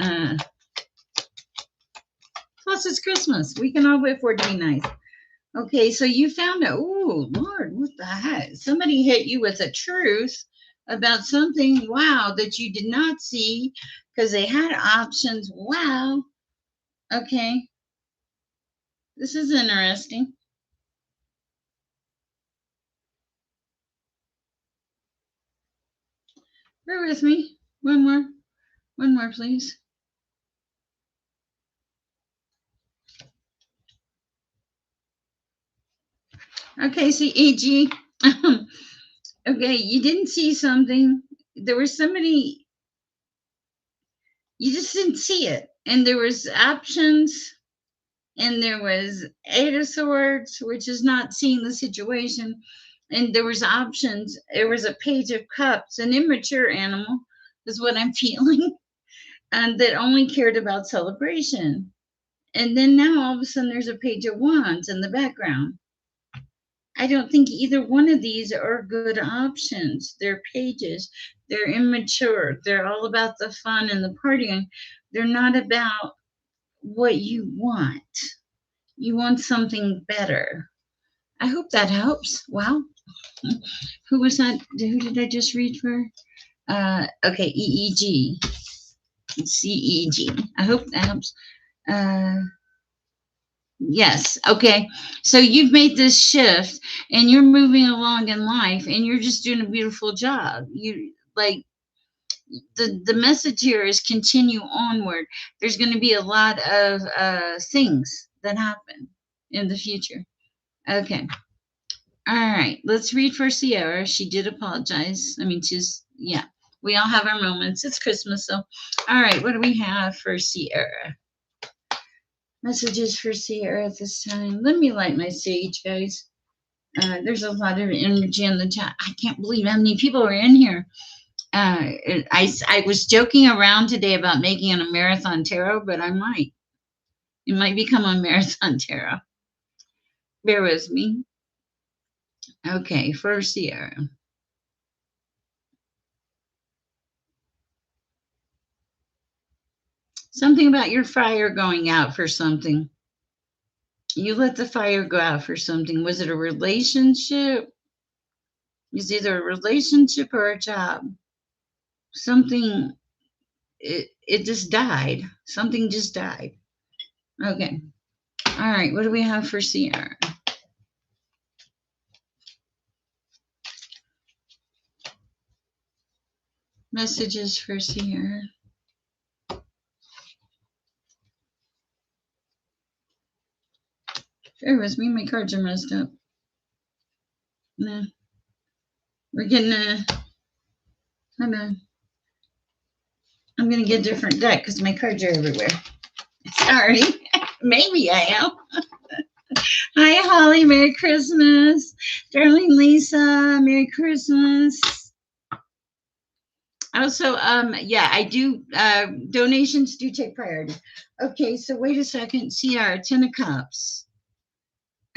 Plus, it's Christmas. We can all wait for it to be nice. Okay, so you found out. Oh, Lord, what the heck? Somebody hit you with a truth about something, wow, that you did not see because they had options. Wow. Okay, this is interesting. Bear with me. One more, please. Okay, see, AG. Okay, you didn't see something. There was somebody, you just didn't see it. And there was options, and there was Eight of Swords, which is not seeing the situation. And there was options. There was a Page of Cups, an immature animal is what I'm feeling, and that only cared about celebration. And then now all of a sudden there's a Page of Wands in the background. I don't think either one of these are good options. They're pages. They're immature. They're all about the fun and the partying. They're not about what you want. You want something better. I hope that helps. Wow. Who was that? Who did I just read for? Okay, EEG. CEG. I hope that helps. Yes. Okay. So you've made this shift and you're moving along in life and you're just doing a beautiful job. You like the message here is continue onward. There's going to be a lot of things that happen in the future. Okay. All right. Let's read for Sierra. She did apologize. I mean, yeah, we all have our moments. It's Christmas. So, all right. What do we have for Sierra? Messages for Sierra at this time. Let me light my sage, guys. There's a lot of energy in the chat. I can't believe how many people are in here. I was joking around today about making it a marathon tarot, but I might. It might become a marathon tarot. Bear with me. Okay, for Sierra. Something about your fire going out for something. You let the fire go out for something. Was it a relationship? It's either a relationship or a job. Something, it just died. Something just died. Okay. All right. What do we have for Sierra? Messages for Sierra. Bear with me. My cards are messed up. No. We're getting a. Hold on. I'm going to get a different deck because my cards are everywhere. Sorry. Maybe I am. Hi, Holly. Merry Christmas. Darling Lisa, Merry Christmas. Also, yeah, I do, donations do take priority. Okay, so wait a second. CR, 10 of Cups.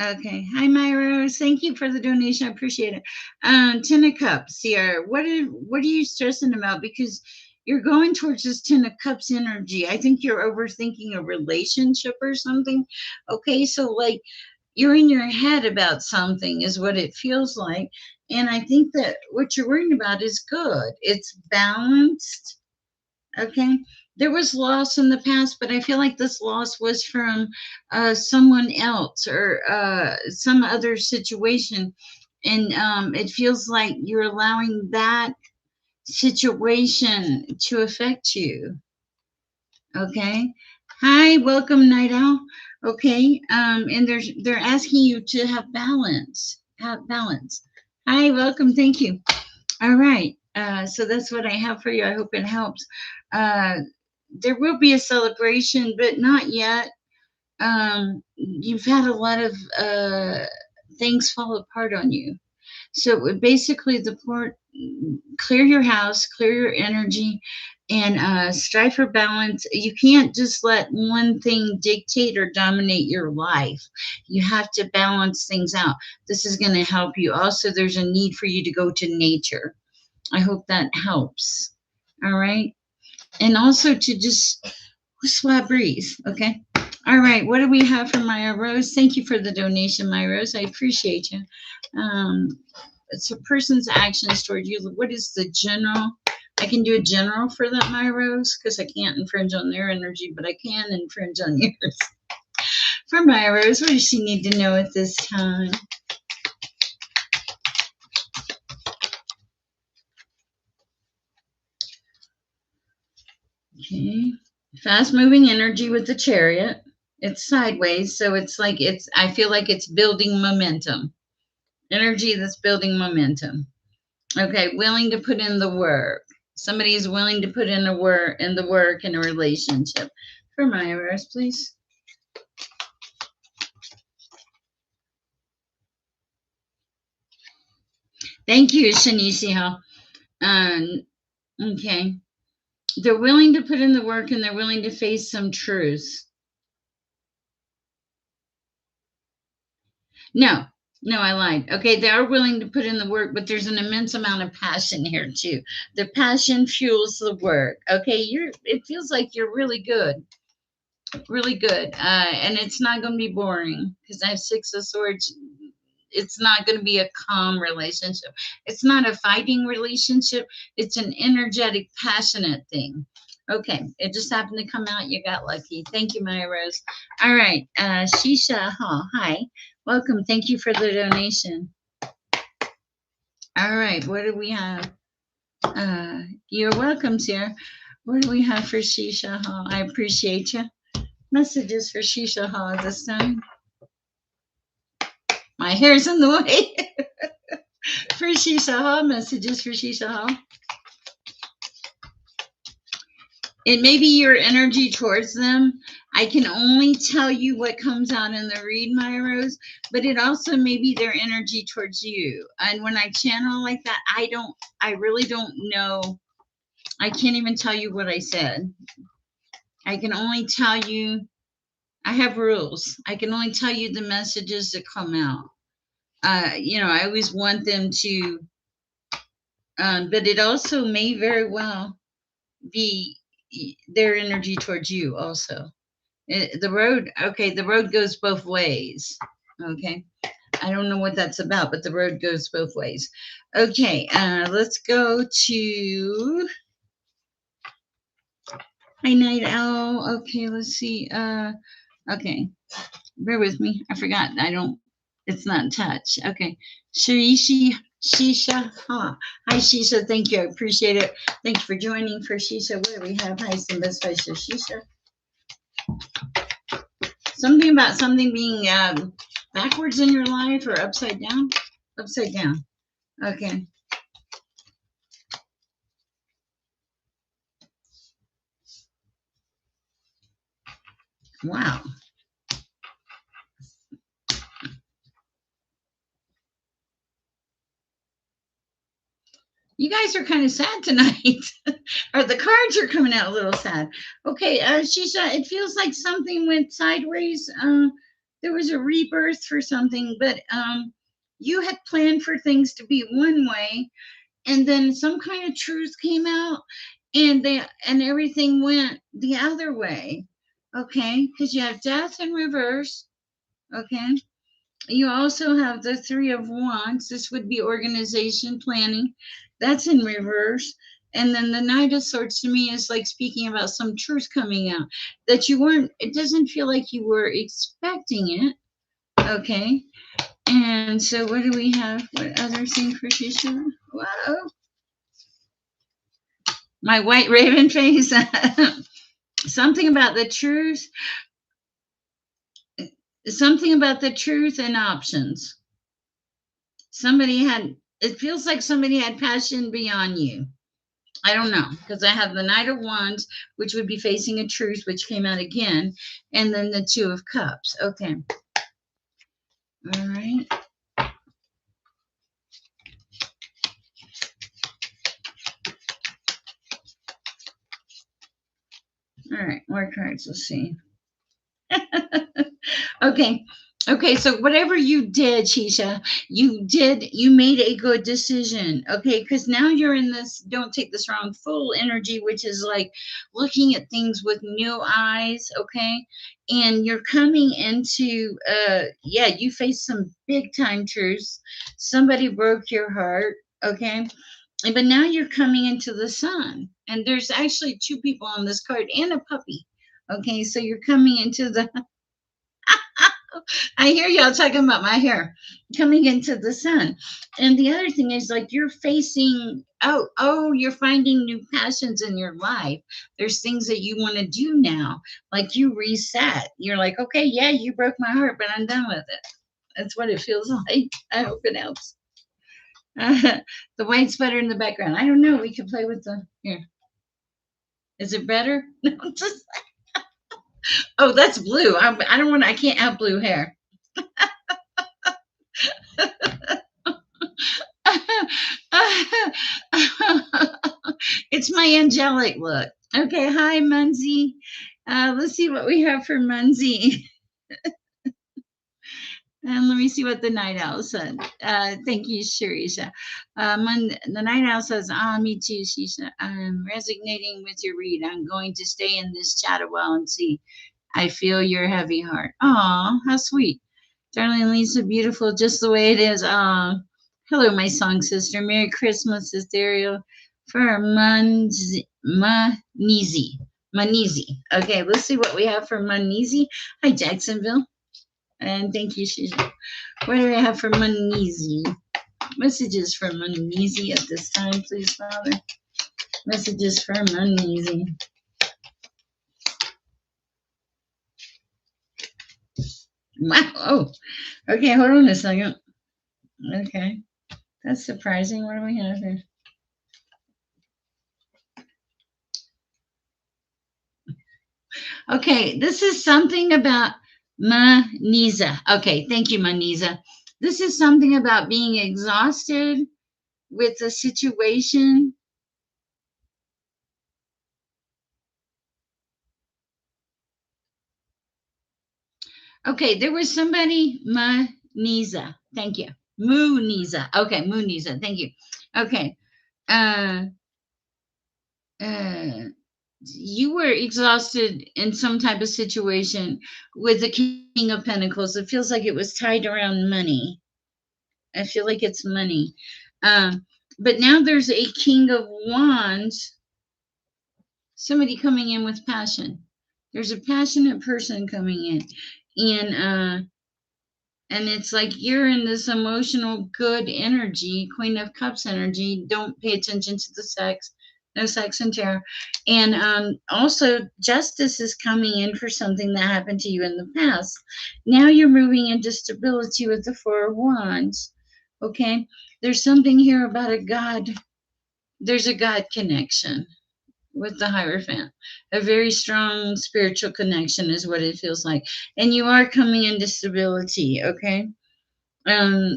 Okay. Hi, Myros. Thank you for the donation. I appreciate it. 10 of Cups, CR. What are you stressing about? Because you're going towards this 10 of Cups energy. I think you're overthinking a relationship or something. Okay, so like you're in your head about something is what it feels like. And I think that what you're worrying about is good. It's balanced. Okay. There was loss in the past, but I feel like this loss was from someone else or some other situation. And it feels like you're allowing that situation to affect you. Okay. Hi, welcome, Night Owl. Okay. And they're asking you to have balance. Have balance. Hi, welcome. Thank you. All right. So that's what I have for you. I hope it helps. There will be a celebration, but not yet. You've had a lot of things fall apart on you. So basically, the port, clear your house, clear your energy, and strive for balance. You can't just let one thing dictate or dominate your life. You have to balance things out. This is going to help you. Also, there's a need for you to go to nature. I hope that helps. All right. And also to just swab breathe. Okay. All right. What do we have for Maya Rose? Thank you for the donation, Maya Rose. I appreciate you. Um, it's a person's actions toward you. What is the general? I can do a general for that, Maya Rose, because I can't infringe on their energy, but I can infringe on yours. For Maya Rose, what does she need to know at this time? Okay. Fast moving energy with the chariot. It's sideways, so it's like I feel like it's building momentum. Energy that's building momentum. Okay, willing to put in the work. Somebody is willing to put in the work in a relationship. For my Iris, please. Thank you, Shanicia. Okay. They're willing to put in the work and they're willing to face some truths. No, no, I lied. Okay, they are willing to put in the work, but there's an immense amount of passion here too. The passion fuels the work. Okay, it feels like you're really good, and it's not going to be boring because I have 6 of Swords. It's not going to be a calm relationship. It's not a fighting relationship. It's an energetic, passionate thing. Okay, it just happened to come out. You got lucky. Thank you, Maya Rose. All right, Shisha Hall. Hi, welcome. Thank you for the donation. All right, what do we have? You're welcome, Sierra. What do we have for Shisha Hall? I appreciate you. Messages for Shisha Hall this time. My hair's in the way. For Shisha Hall, messages for Shisha Hall. It may be your energy towards them. I can only tell you what comes out in the read, my Rose, but it also may be their energy towards you. And when I channel like that, I really don't know. I can't even tell you what I said. I can only tell you, I have rules. I can only tell you the messages that come out. I always want them to, but it also may very well be their energy towards you also. The road, okay, the road goes both ways. Okay. I don't know what that's about, but the road goes both ways. Okay, let's go to Hi Night Owl. Okay, let's see. Okay, bear with me. I forgot. I don't. It's not touch. Okay, Shirishi Shisha. Ha. Hi Shisha. Thank you. I appreciate it. Thank you for joining for Shisha. What do we have? Hi Simba Spicer Shisha. Something about something being backwards in your life or upside down. Upside down. Okay. Wow. You guys are kind of sad tonight, or the cards are coming out a little sad. Okay, Shisha, it feels like something went sideways. There was a rebirth for something, but you had planned for things to be one way, and then some kind of truth came out, and everything went the other way. Okay, because you have death in reverse. Okay, you also have the Three of Wands. This would be organization, planning. That's in reverse. And then the Knight of Swords to me is like speaking about some truth coming out that you weren't, it doesn't feel like you were expecting it. Okay. And so what do we have? What other thing for Shisha? Whoa. My white raven face. Something about the truth. Something about the truth and options. Somebody had, it feels like somebody had passion beyond you. I don't know, because I have the Knight of Wands, which would be facing a truth, which came out again, and then the Two of Cups. Okay. All right. All right. More cards. Let's see. Okay. Okay, so whatever you did, Shisha, you made a good decision. Okay, because now you're in this, don't take this wrong, full energy, which is like looking at things with new eyes. Okay, and you're coming into, yeah, you faced some big time truths. Somebody broke your heart. Okay, but now you're coming into the sun, and there's actually two people on this card and a puppy. Okay, so you're coming into the I hear y'all talking about my hair coming into the sun. And the other thing is like you're facing, you're finding new passions in your life. There's things that you want to do now. Like you reset. You're like, okay, yeah, you broke my heart, but I'm done with it. That's what it feels like. I hope it helps. The white's better in the background. I don't know. We could play with the here. Is it better? No, just, oh, that's blue. I don't want. I can't have blue hair. It's my angelic look. Okay, hi Munzie. Let's see what we have for Munzie. And let me see what the night owl said. Thank you, Sharisha. The night owl says, me too, Shisha. I'm resonating with your read. I'm going to stay in this chat a while and see. I feel your heavy heart. Aw, how sweet. Darling Lisa, beautiful, just the way it is. Hello, my song sister. Merry Christmas, Ethereal, for Manizi. Manizi. Okay, let's see what we have for Manizi. Hi, Jacksonville. And thank you, Shisha. What do we have for Manizi? Messages for Manizi at this time, please, Father. Messages for Manizi. Wow. Oh, okay. Hold on a second. Okay. That's surprising. What do we have here? Okay. This is something about Maniza. Okay. Thank you, Maniza. This is something about being exhausted with a situation. Okay. There was somebody, Maniza. Thank you. Mooniza. Okay. Mooniza. Thank you. Okay. Uh, uh, you were exhausted in some type of situation with the King of Pentacles. It feels like it was tied around money. I feel like it's money. Um, but now there's a King of Wands, somebody coming in with passion. There's a passionate person coming in. And it's like you're in this emotional good energy, Queen of Cups energy. Don't pay attention to the sex. No sex and terror. And also, justice is coming in for something that happened to you in the past. Now you're moving into stability with the Four of Wands. Okay? There's something here about a God. There's a God connection with the Hierophant. A very strong spiritual connection is what it feels like. And you are coming into stability, okay?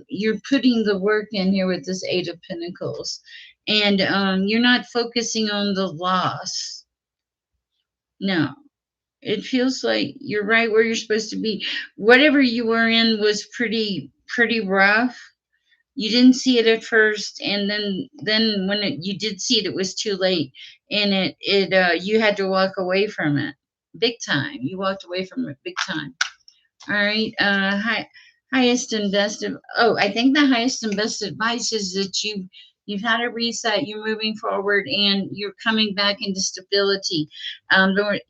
You're putting the work in here with this Eight of Pentacles. And you're not focusing on the loss. No. It feels like you're right where you're supposed to be. Whatever you were in was pretty rough. You didn't see it at first, and then when you did see it, it was too late, and you had to walk away from it big time. You walked away from it big time. All right. Highest and best of. Oh, I think the highest and best advice is that you've had a reset. You're moving forward, and you're coming back into stability.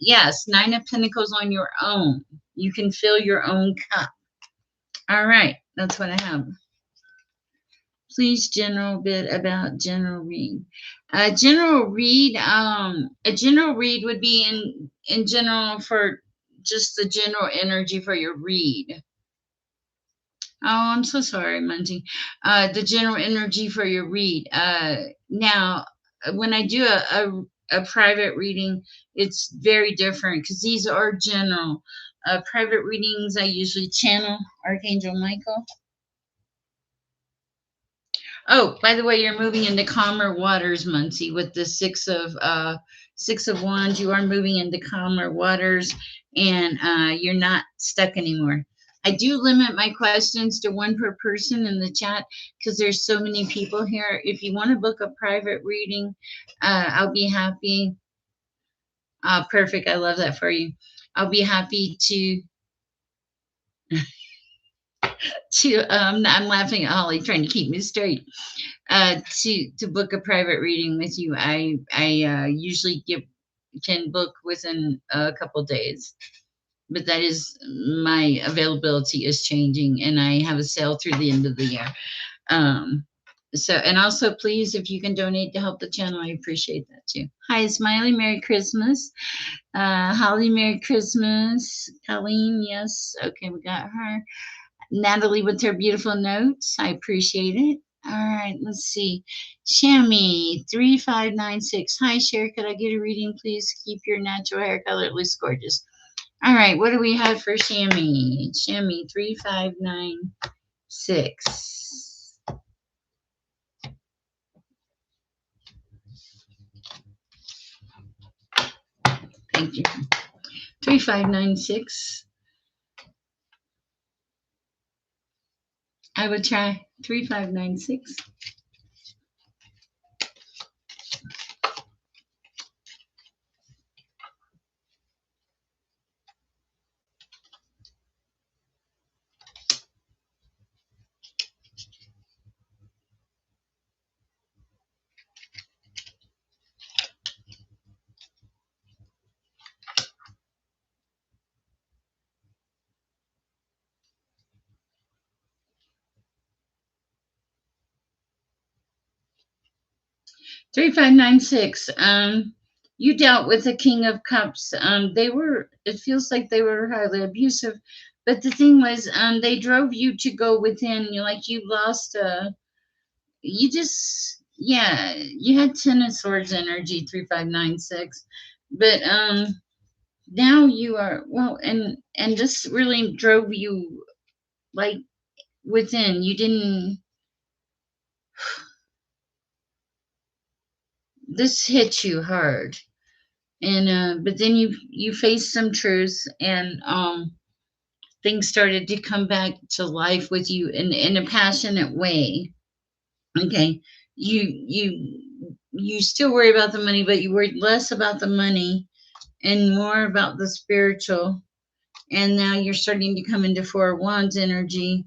Yes, Nine of Pentacles on your own. You can fill your own cup. All right, that's what I have. Please, general bit about general read. A general read would be in general for just the general energy for your read. Oh, I'm so sorry, Mungie. The general energy for your read. Now, when I do a private reading, it's very different because these are general. Private readings, I usually channel Archangel Michael. Oh, by the way, you're moving into calmer waters, Muncie, with the Six of Wands. You are moving into calmer waters, and you're not stuck anymore. I do limit my questions to one per person in the chat because there's so many people here. If you want to book a private reading, I'll be happy. Perfect. I love that for you. I'll be happy I'm laughing at Holly trying to keep me straight. To book a private reading with you, I usually can book within a couple days, but that is my availability is changing, and I have a sale through the end of the year. Um, so, and also, please, if you can donate to help the channel, I appreciate that too. Hi, Smiley, Merry Christmas. Holly, Merry Christmas. Colleen, yes, okay, we got her. Natalie with her beautiful notes. I appreciate it. All right, let's see. Shammy 3596. Hi, Sher. Could I get a reading, please? Keep your natural hair color. It looks gorgeous. All right, what do we have for Shammy? Shammy 3596. Thank you. 3596. I would try 3596. 3596. You dealt with the King of Cups. It feels like they were highly abusive. But the thing was, they drove you to go within. You lost you had Ten of Swords energy, 3596. But now you are, well, and this really drove you like within. You didn't, this hit you hard. And but then you faced some truths, and things started to come back to life with you in a passionate way. Okay, you you still worry about the money, but you worry less about the money and more about the spiritual. And now you're starting to come into Four of Wands energy,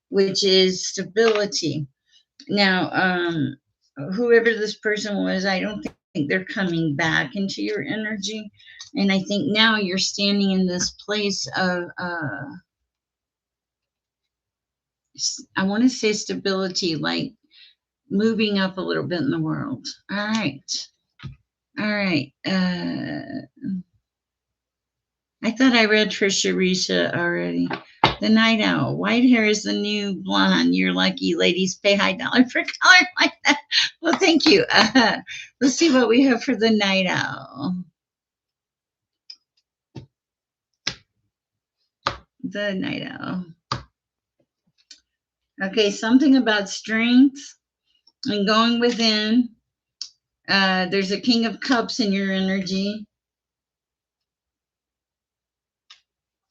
which is stability. Now, whoever this person was, I don't think they're coming back into your energy. And I think now you're standing in this place of, I want to say stability, like moving up a little bit in the world. All right. All right. I thought I read for Sharisha already. The Night Owl. White hair is the new blonde. You're lucky. Ladies pay high dollar for color like that. Well, thank you. Let's see what we have for the Night Owl. The Night Owl. Okay, something about strength and going within. There's a King of Cups in your energy.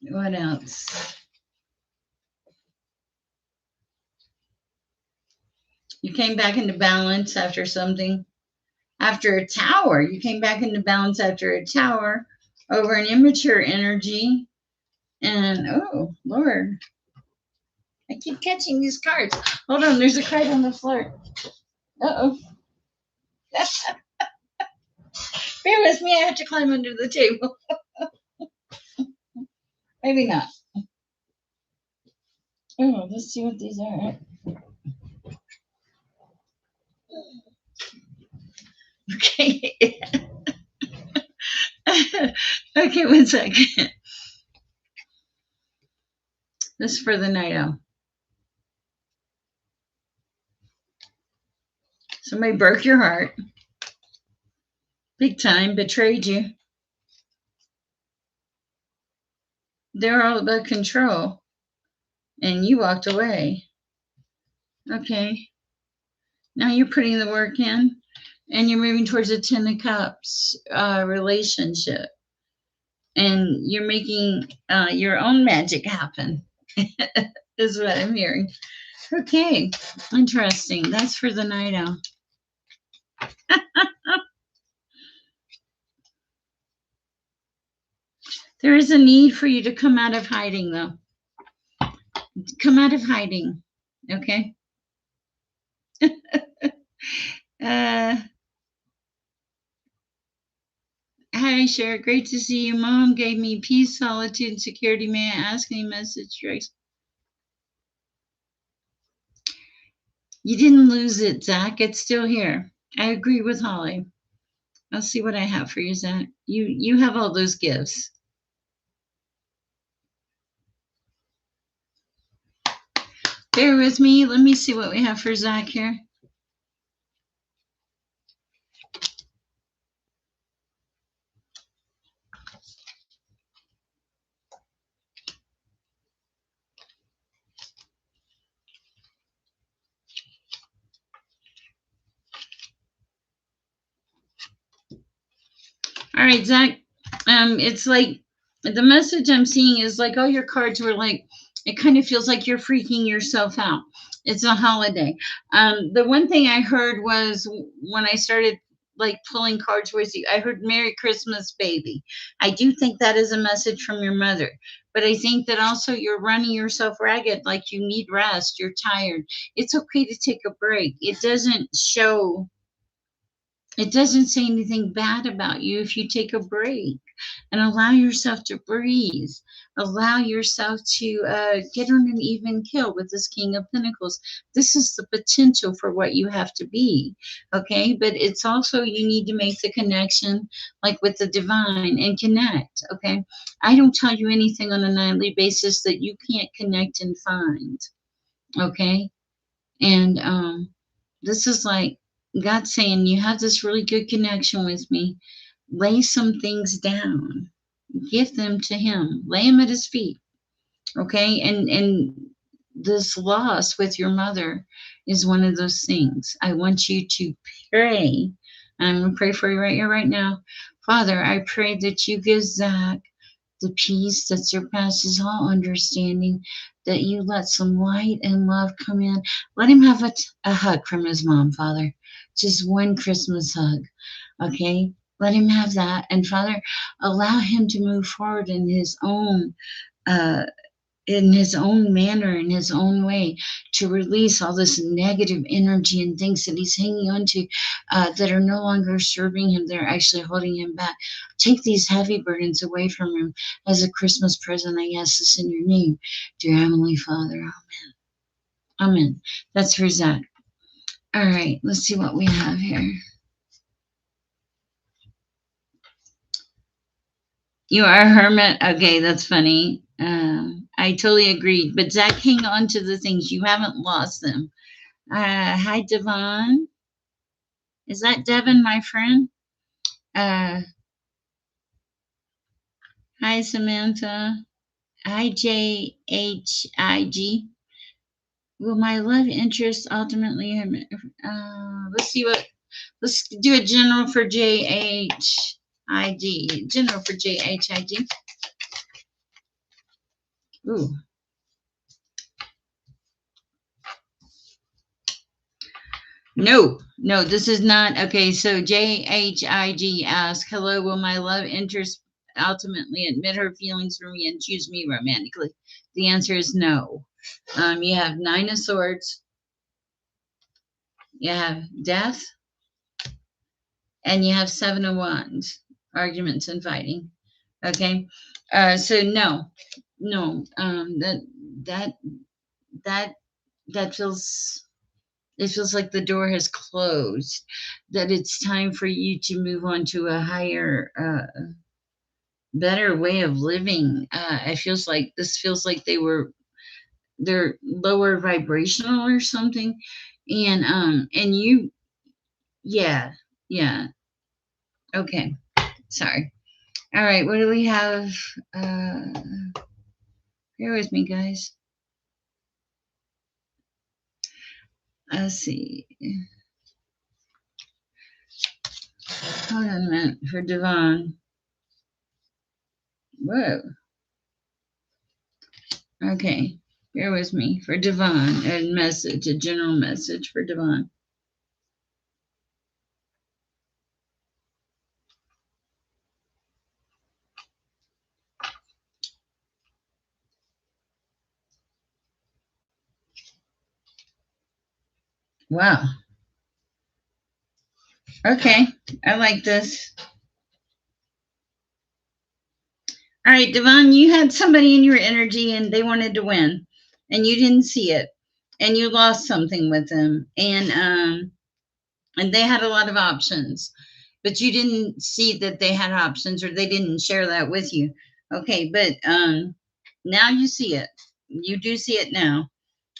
What else? You came back into balance after something. After a tower. You came back into balance after a tower over an immature energy. And oh, Lord. I keep catching these cards. Hold on, there's a card on the floor. Uh-oh. Bear with me, I have to climb under the table. Maybe not. Oh, let's see what these are. Okay. Okay, one second. This is for the Night Owl. Somebody broke your heart. Big time, betrayed you. They're all about control. And you walked away. Okay. Now you're putting the work in and you're moving towards a Ten of Cups relationship. And you're making your own magic happen, is what I'm hearing. Okay. Interesting. That's for the Night Owl. There is a need for you to come out of hiding, though. Come out of hiding. Okay. Hi, Sher. Great to see you. Mom gave me peace, solitude, and security. May I ask any message, Grace? You didn't lose it, Zach. It's still here. I agree with Holly. I'll see what I have for you, Zach. You have all those gifts. Bear with me. Let me see what we have for Zach here. All right, Zach. It's like the message I'm seeing is like all your cards were like, it kind of feels like you're freaking yourself out. It's a holiday. The one thing I heard was when I started like pulling cards with you, I heard Merry Christmas, baby. I do think that is a message from your mother. But I think that also you're running yourself ragged, like you need rest, you're tired. It's okay to take a break. It doesn't say anything bad about you if you take a break and allow yourself to breathe. Allow yourself to get on an even keel with this King of Pentacles. This is the potential for what you have to be, okay? But it's also you need to make the connection like with the divine and connect, okay? I don't tell you anything on a nightly basis that you can't connect and find, okay? And this is like God saying, you have this really good connection with me. Lay some things down. Give them to him. Lay them at his feet. Okay? And this loss with your mother is one of those things. I want you to pray. I'm going to pray for you right here, right now. Father, I pray that you give Zach the peace that surpasses all understanding, that you let some light and love come in. Let him have a hug from his mom, Father. just one Christmas hug. Okay, let him have that, and Father, allow him to move forward uh, in his own manner, in his own way, to release all this negative energy and things that he's hanging on to that are no longer serving him. They're actually holding him back. Take these heavy burdens away from him as a Christmas present. I ask this in your name, dear Heavenly Father. Amen. That's for Zach. All right, let's see what we have here. You are a hermit. Okay, that's funny. I totally agree. But Zach, hang on to the things. You haven't lost them. Hi, Devon. Is that Devon, my friend? Uh, Hi, Samantha. Hi, JHIG. Will my love interest ultimately? Let's see what. Let's do a general for JHIG. General for JHIG. Ooh. No, this is not. Okay, so JHIG asks, hello, will my love interest ultimately admit her feelings for me and choose me romantically? The answer is no. You have Nine of Swords, you have Death, and you have Seven of Wands, arguments and fighting. Okay, so no, that that that feels it feels like the door has closed, that it's time for you to move on to a higher, better way of living. It feels like this feels like they're lower vibrational or something, and you, yeah, yeah, okay, sorry. All right, what do we have? Uh, Bear with me, guys. Let's see. Hold on a minute for Devon. Whoa. Okay. Bear with me for Devon. A general message for Devon. Wow. Okay. I like this. All right, Devon, you had somebody in your energy and they wanted to win and you didn't see it and you lost something with them and they had a lot of options, but you didn't see that they had options or they didn't share that with you. Okay, but now you see it. You do see it now.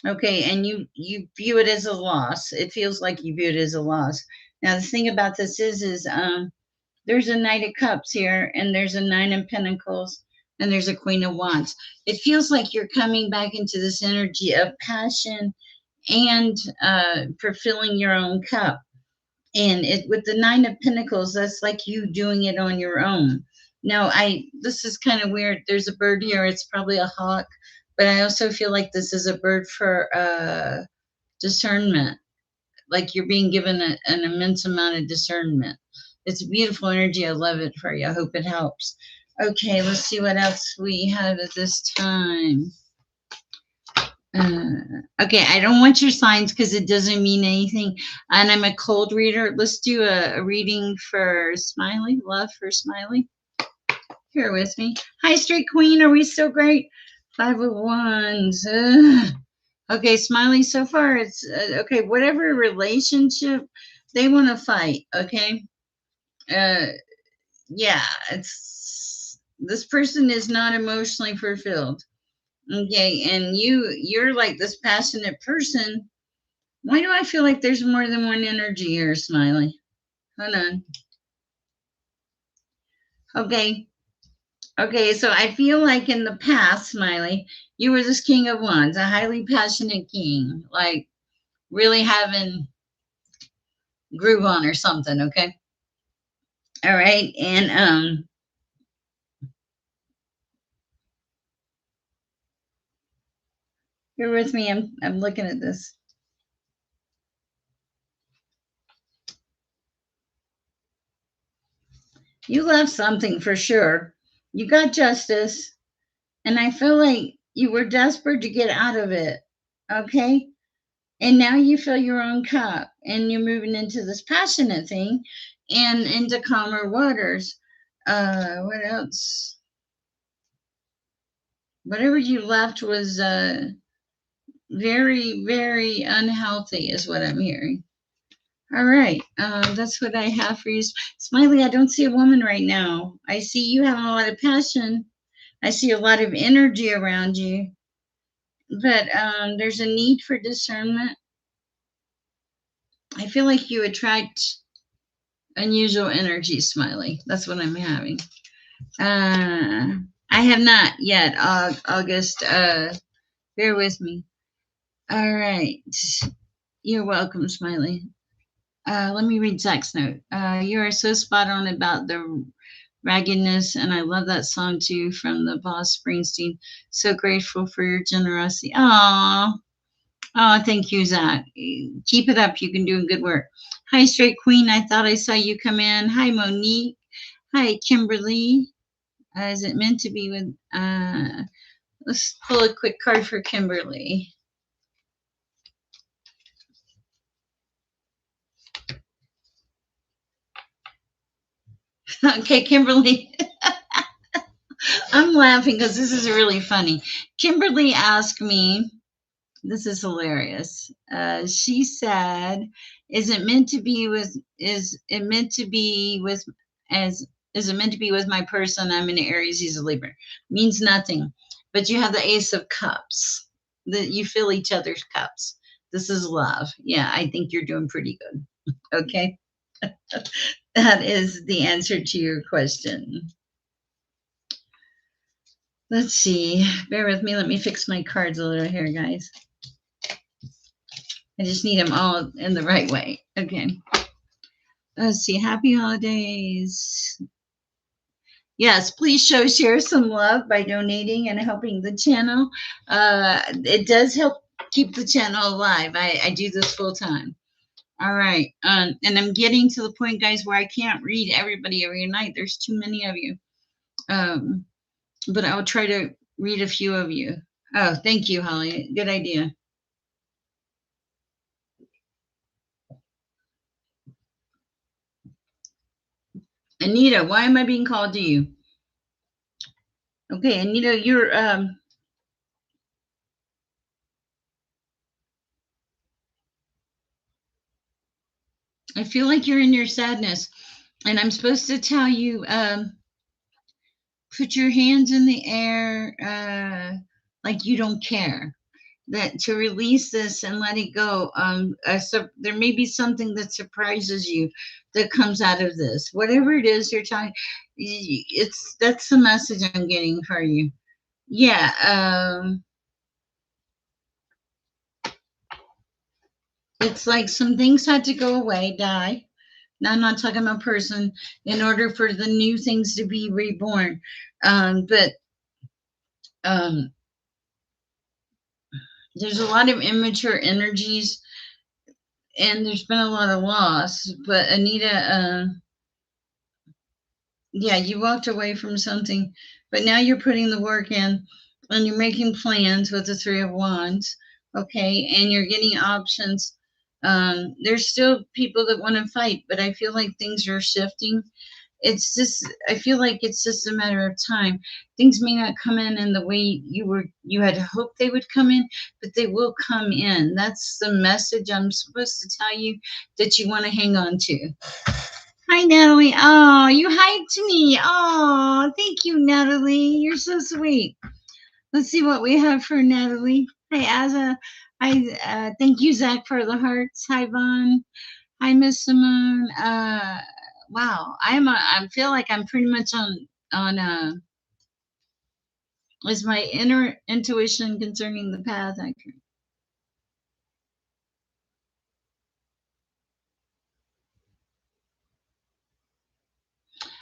Okay, and you view it as a loss. It feels like you view it as a loss. Now the thing about this is there's a Knight of Cups here, and there's a Nine of Pentacles, and there's a Queen of Wands. It feels like you're coming back into this energy of passion and fulfilling your own cup. And it with the Nine of Pentacles, that's like you doing it on your own. Now, this is kind of weird. There's a bird here. It's probably a hawk, but I also feel like this is a bird for discernment. Like you're being given an immense amount of discernment. It's a beautiful energy. I love it for you. I hope it helps. Okay, let's see what else we have at this time. Okay, I don't want your signs because it doesn't mean anything. And I'm a cold reader. Let's do a reading for Smiley. Love for Smiley. Here with me. Hi, Street Queen. Are we still great? Five of Wands. Okay, Smiley, so far it's okay. Whatever relationship they want to fight, okay? Uh, yeah, it's this person is not emotionally fulfilled. Okay, and you're like this passionate person. Why do I feel like there's more than one energy here, Smiley? Hold on. Okay. Okay, so I feel like in the past, Smiley, you were this King of Wands, a highly passionate king, like really having groove on or something, okay? All right, and you're with me. I'm looking at this. You left something for sure. You got justice, and I feel like you were desperate to get out of it. Okay? And now you fill your own cup and you're moving into this passionate thing and into calmer waters. What else? Whatever you left was very, very unhealthy, is what I'm hearing. All right, that's what I have for you. Smiley, I don't see a woman right now. I see you having a lot of passion. I see a lot of energy around you, but there's a need for discernment. I feel like you attract unusual energy, Smiley. That's what I'm having. Uh, I have not yet, August. Bear with me. All right. You're welcome, Smiley. Let me read Zach's note. You are so spot on about the raggedness, and I love that song too from the Boss Springsteen. So grateful for your generosity. Aww. Oh, thank you, Zach. Keep it up. You can do good work. Hi, Straight Queen. I thought I saw you come in. Hi, Monique. Hi, Kimberly. Is it meant to be with? Let's pull a quick card for Kimberly. Okay, Kimberly. I'm laughing because this is really funny. Kimberly asked me, this is hilarious. She said, "Is it meant to be with? Is it meant to be with? As is it meant to be with my person? I'm an Aries. He's a Libra. Means nothing. But you have the Ace of Cups. That you fill each other's cups. This is love. Yeah, I think you're doing pretty good. Okay, that is the answer to your question. Let's see. Bear with me. Let me fix my cards a little here, guys. I just need them all in the right way. Okay. Let's see. Happy holidays. Yes, please share some love by donating and helping the channel. It does help keep the channel alive. I do this full time. All right. And I'm getting to the point, guys, where I can't read everybody every night. There's too many of you. Um, but I'll try to read a few of you. Oh, thank you, Holly. Good idea. Anita, why am I being called to you? Okay, Anita, you're I feel like you're in your sadness, and I'm supposed to tell you, put your hands in the air, like you don't care. That to release this and let it go. So there may be something that surprises you that comes out of this. Whatever it is you're talking, it's that's the message I'm getting for you. Yeah. It's like some things had to go away, die. Now, I'm not talking about person in order for the new things to be reborn. But um, there's a lot of immature energies and there's been a lot of loss. But Anita, yeah, you walked away from something, but now you're putting the work in and you're making plans with the Three of Wands, okay, and you're getting options. There's still people that want to fight, but I feel like things are shifting. It's just, I feel like it's just a matter of time. Things may not come in the way you had hoped they would come in, but they will come in. That's the message I'm supposed to tell you that you want to hang on to. Hi, Natalie. Oh, you hyped me. Oh, thank you, Natalie. You're so sweet. Let's see what we have for Natalie. Hi, Azza. Hi, thank you, Zach, for the hearts. Hi, Vaughn. Hi, Miss Simone. Wow, I feel like I'm pretty much on. Is my inner intuition concerning the path?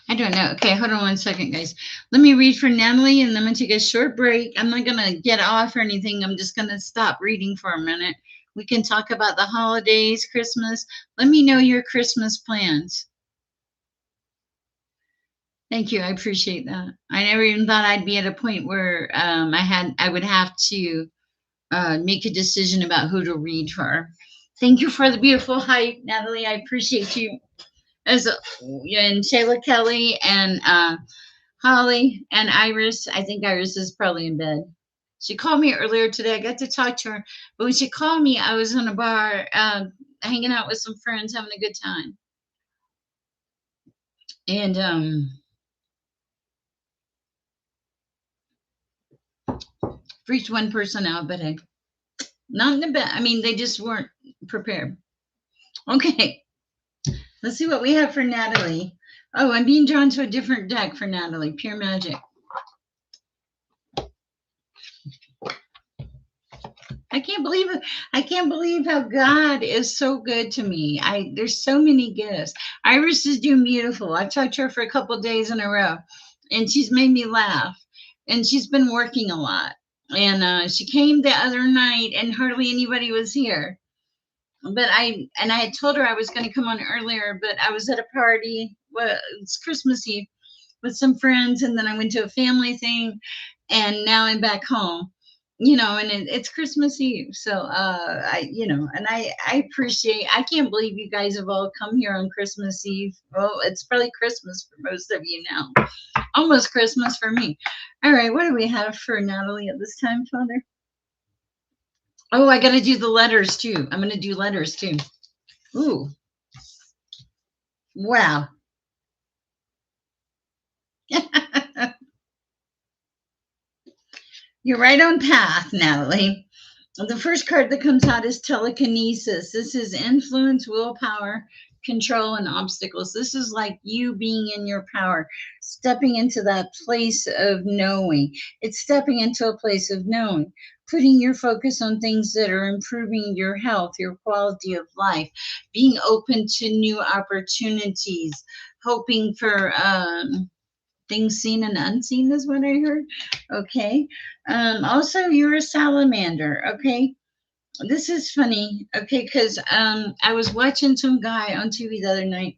I don't know. Okay, hold on one second, guys. Let me read for Natalie, and then I'm gonna take a short break. I'm not gonna get off or anything. I'm just gonna stop reading for a minute. We can talk about the holidays, Christmas. Let me know your Christmas plans. Thank you. I appreciate that. I never even thought I'd be at a point where I would have to make a decision about who to read for. Thank you for the beautiful hype, Natalie. I appreciate you as and Shayla Kelly and Holly and Iris. I think Iris is probably in bed. She called me earlier today. I got to talk to her, but when she called me, I was in a bar, hanging out with some friends, having a good time, and freaked one person out. But hey, not in the bed. I mean, they just weren't prepared. Okay, let's see what we have for Natalie. Oh, I'm being drawn to a different deck for Natalie. Pure magic. I can't believe it. I can't believe how God is so good to me. There's so many gifts. Iris is doing beautiful. I've talked to her for a couple of days in a row, and she's made me laugh. And she's been working a lot. And she came the other night, and hardly anybody was here. But I had told her I was going to come on earlier, but I was at a party. Well, it's Christmas Eve with some friends, and then I went to a family thing, and now I'm back home. And it's Christmas Eve, so I appreciate. I can't believe you guys have all come here on Christmas Eve. Well, it's probably Christmas for most of you now, almost Christmas for me. All right, what do we have for Natalie at this time, Father? Oh, I got to do the letters too. I'm going to do letters too. Ooh, wow. You're right on path, Natalie. The first card that comes out is telekinesis. This is influence, willpower, control, and obstacles. This is like you being in your power, stepping into that place of knowing. It's stepping into a place of knowing, putting your focus on things that are improving your health, your quality of life, being open to new opportunities, hoping for things seen and unseen is what I heard. Okay. Also, you're a salamander. Okay. This is funny. Okay. Because I was watching some guy on TV the other night,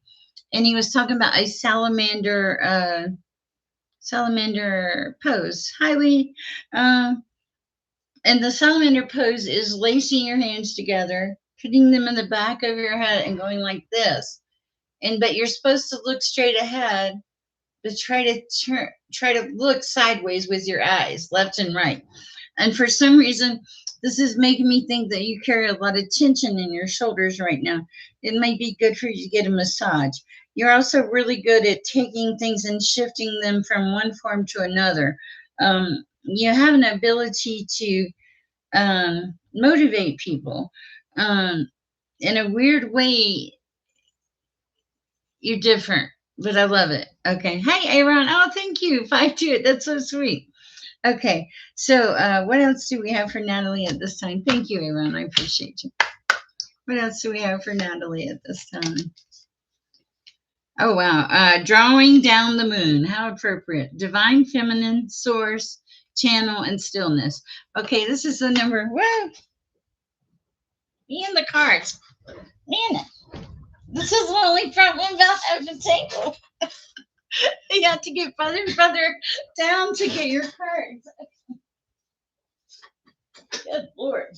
and he was talking about a salamander pose. Highly. And the salamander pose is lacing your hands together, putting them in the back of your head, and going like this. But you're supposed to look straight ahead, but try to look sideways with your eyes, left and right. And for some reason, this is making me think that you carry a lot of tension in your shoulders right now. It might be good for you to get a massage. You're also really good at taking things and shifting them from one form to another. You have an ability to motivate people. In a weird way, you're different, but I love it. Okay. Hi, Aaron. Oh, thank you. 5-2. That's so sweet. Okay. So, what else do we have for Natalie at this time? Thank you, Aaron. I appreciate you. What else do we have for Natalie at this time? Oh, wow. Drawing down the moon. How appropriate. Divine feminine source, channel, and stillness. Okay. This is the number. Whoa. Me and the cards. Man, this is the only problem about having a table. You have to get further and further down to get your cards. Good Lord.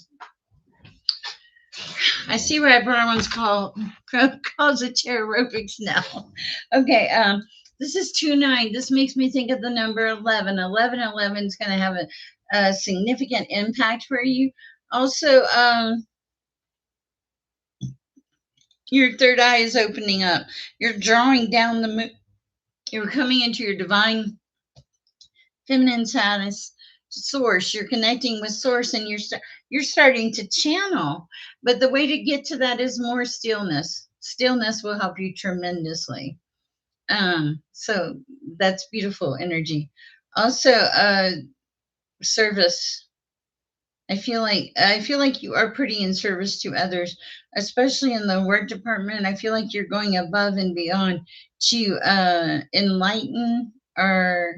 I see what everyone's calls it chair aerobics now. Okay, this is 2-9. This makes me think of the number 11. 11 is going to have a significant impact for you. Also, your third eye is opening up. You're drawing down the moon. You're coming into your divine feminine sadness source. You're connecting with source, and you're starting to channel. But the way to get to that is more stillness. Stillness will help you tremendously. So that's beautiful energy. Also, service. I feel like you are pretty in service to others, especially in the work department. I feel like you're going above and beyond to enlighten or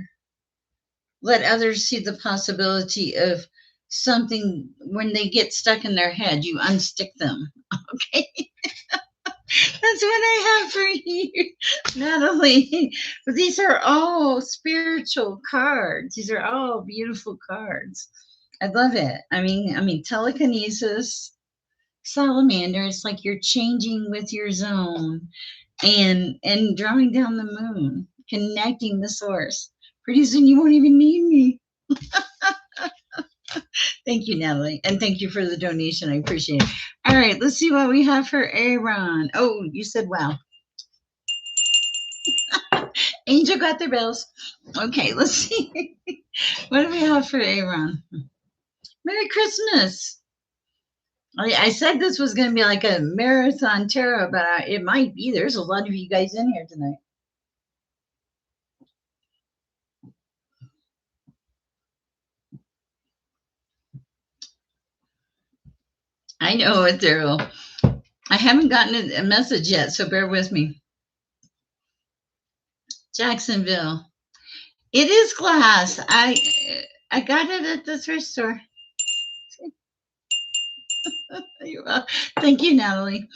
let others see the possibility of something when they get stuck in their head. You unstick them. Okay. That's what I have for you, Natalie. But these are all spiritual cards. These are all beautiful cards. I love it. I mean, telekinesis, salamander. It's like you're changing with your zone, and drawing down the moon, connecting the source. Pretty soon you won't even need me. Thank you, Natalie, and thank you for the donation. I appreciate it. All right, let's see what we have for Aaron. Oh, you said wow. Angel got their bells. Okay, let's see. What do we have for Aaron? Merry Christmas. I said this was going to be like a marathon tarot, but it might be. There's a lot of you guys in here tonight. I know it, Daryl. I haven't gotten a message yet, so bear with me. Jacksonville. It is glass. I got it at the thrift store. Thank you, Natalie.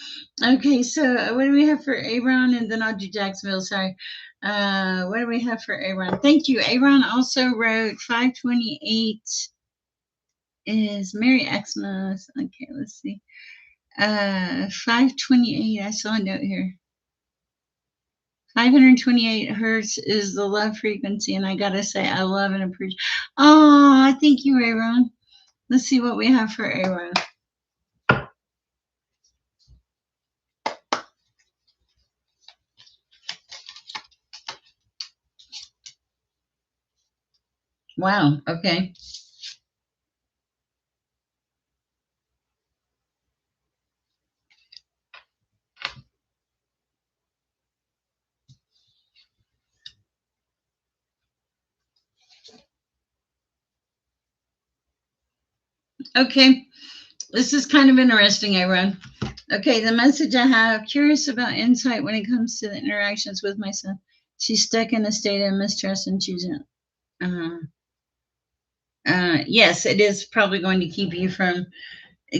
Okay, so what do we have for Aaron? And then I'll do Jacksonville. Sorry. What do we have for Aaron? Thank you. Aaron also wrote 528 is Merry Xmas. Okay, let's see. 528. I saw a note here. 528 hertz is the love frequency, and I gotta say, I love and appreciate. Oh, thank you, Aaron. Let's see what we have for Aaron. Wow. Okay. Okay. This is kind of interesting, Aaron. Okay, the message I have, curious about insight when it comes to the interactions with my son. She's stuck in a state of mistrust and choosing. Uh, yes, it is probably going to keep you from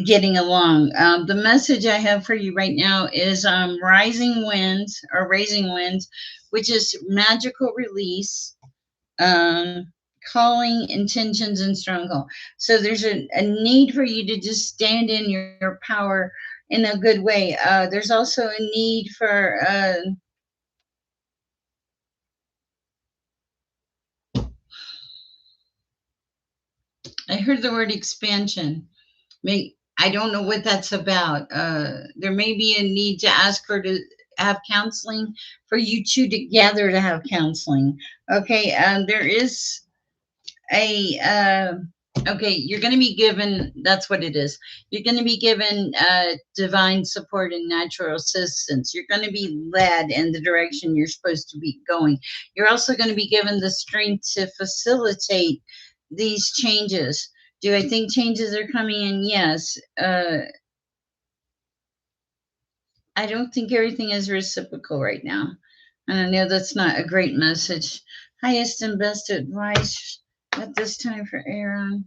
getting along. The message I have for you right now is rising winds or raising winds, which is magical release, um, calling, intentions, and stronghold. So there's a need for you to just stand in your power in a good way. There's also a need for, I heard the word expansion. I don't know what that's about. There may be a need to ask her to have counseling for you two together to have counseling. Okay, there is a okay, you're going to be given, that's what it is, you're going to be given divine support and natural assistance. You're going to be led in the direction you're supposed to be going. You're also going to be given the strength to facilitate these changes. Do I think changes are coming in? Yes. I don't think everything is reciprocal right now, and I know that's not a great message. Highest and best advice at this time for Aaron.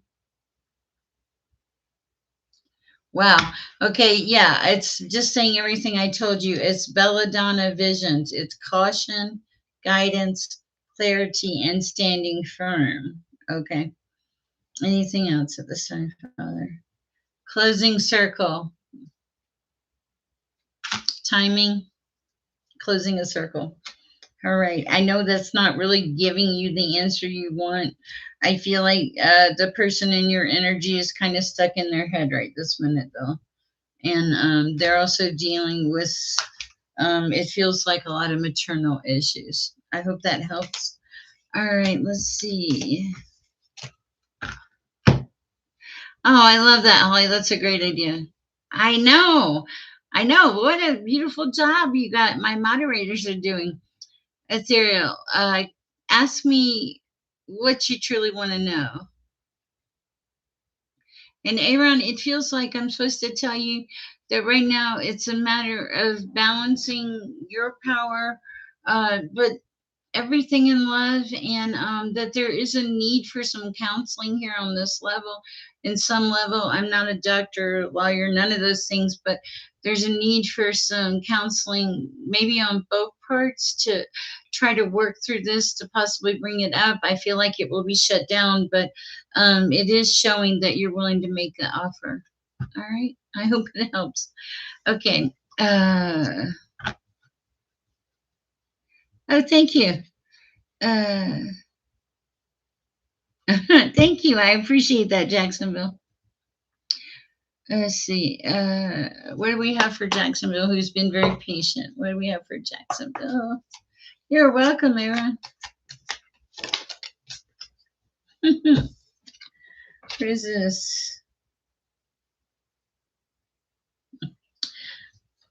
Wow. Okay. Yeah. It's just saying everything I told you. It's Belladonna visions. It's caution, guidance, clarity, and standing firm. Okay. Anything else at this time, Father? Closing circle. Timing. Closing a circle. All right. I know that's not really giving you the answer you want. I feel like the person in your energy is kind of stuck in their head right this minute, though. And they're also dealing with, it feels like a lot of maternal issues. I hope that helps. All right, let's see. Oh, I love that, Holly. That's a great idea. I know. I know. What a beautiful job you got. My moderators are doing. Ethereal, ask me what you truly want to know. And Aaron, it feels like I'm supposed to tell you that right now it's a matter of balancing your power, but everything in love, and that there is a need for some counseling here on this level. In some level, I'm not a doctor, lawyer, none of those things, but there's a need for some counseling, maybe on both parts, to try to work through this to possibly bring it up. I feel like it will be shut down, but it is showing that you're willing to make the offer. All right. I hope it helps. Okay. Oh, thank you. Uh, thank you. I appreciate that, Jacksonville. Let's see. What do we have for Jacksonville, who's been very patient? What do we have for Jacksonville? You're welcome, Aaron. What is this?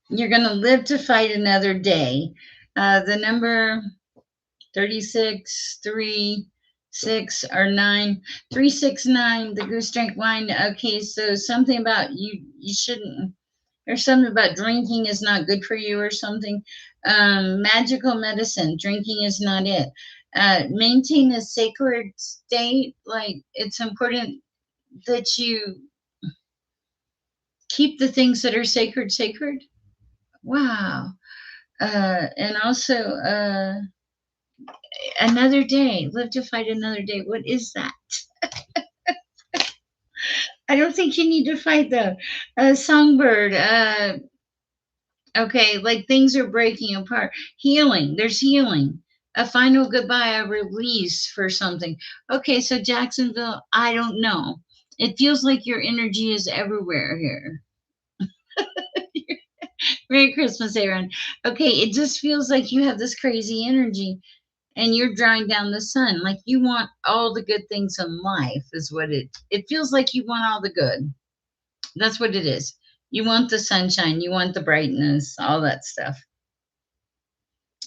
You're going to live to fight another day. The number 36, 3, 6, or 9. 369, the goose drank wine. Okay, so something about you shouldn't, there's something about drinking is not good for you or something. Magical medicine, drinking is not it. Maintain a sacred state. Like, it's important that you keep the things that are sacred sacred. Wow. And also, another day, live to fight another day. What is that? I don't think you need to fight the songbird. Okay, like things are breaking apart. Healing, there's healing. A final goodbye, a release for something. Okay, so Jacksonville, I don't know. It feels like your energy is everywhere here. Merry Christmas, Aaron. Okay, it just feels like you have this crazy energy and you're drawing down the sun. Like you want all the good things in life, is what it feels like. You want all the good. That's what it is. You want the sunshine, you want the brightness, all that stuff.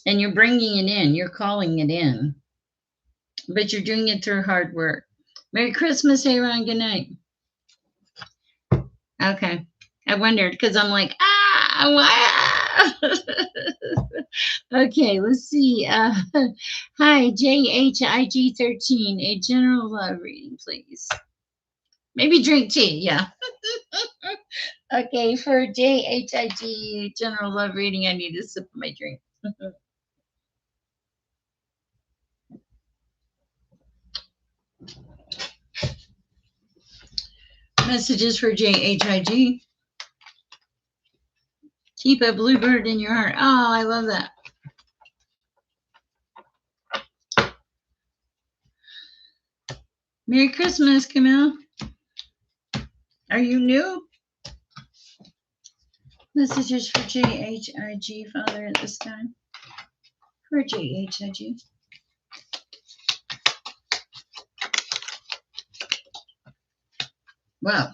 And you're bringing it in, you're calling it in, but you're doing it through hard work. Merry Christmas, Aaron. Good night. Okay. I wondered because I'm like, okay, let's see. Hi, JHIG13, a general love reading, please. Maybe drink tea, yeah. Okay, for JHIG general love reading, I need to sip my drink. Messages for JHIG. Keep a bluebird in your heart. Oh, I love that. Merry Christmas, Camille. Are you new? Messages for JHIG, Father, at this time. For JHIG. Wow.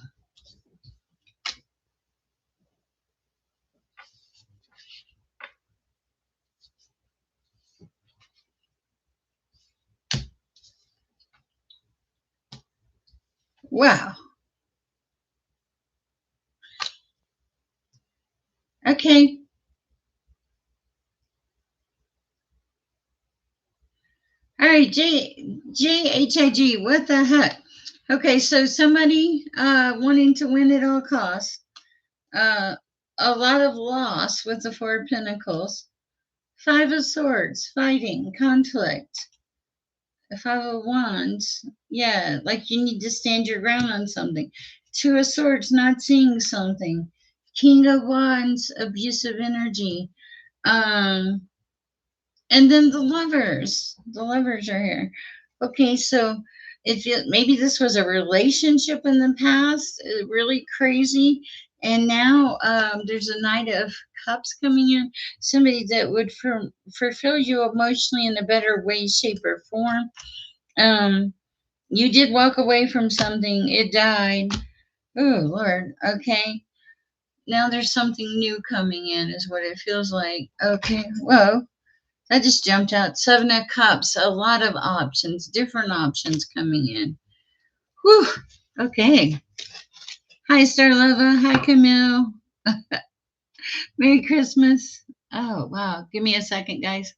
Wow. Okay. All right, JHIG, what the heck? Okay, so somebody wanting to win at all costs. Uh, a lot of loss with the Four of Pentacles. Five of Swords, fighting, conflict. The Five of Wands, yeah, like you need to stand your ground on something. Two of Swords, not seeing something. King of Wands, abusive energy. Um, and then the lovers are here. Okay, so if you, maybe this was a relationship in the past, really crazy, and now there's a Knight of Cups coming in, somebody that would fulfill you emotionally in a better way, shape, or form. um you did walk away from something, it died. Oh Lord. Okay, now there's something new coming in, is what it feels like. Okay, whoa, that just jumped out. Seven of Cups, a lot of options, different options coming in. Whew. Okay. Hi, Starlova. Hi, Camille. Merry Christmas. Oh, wow. Give me a second, guys.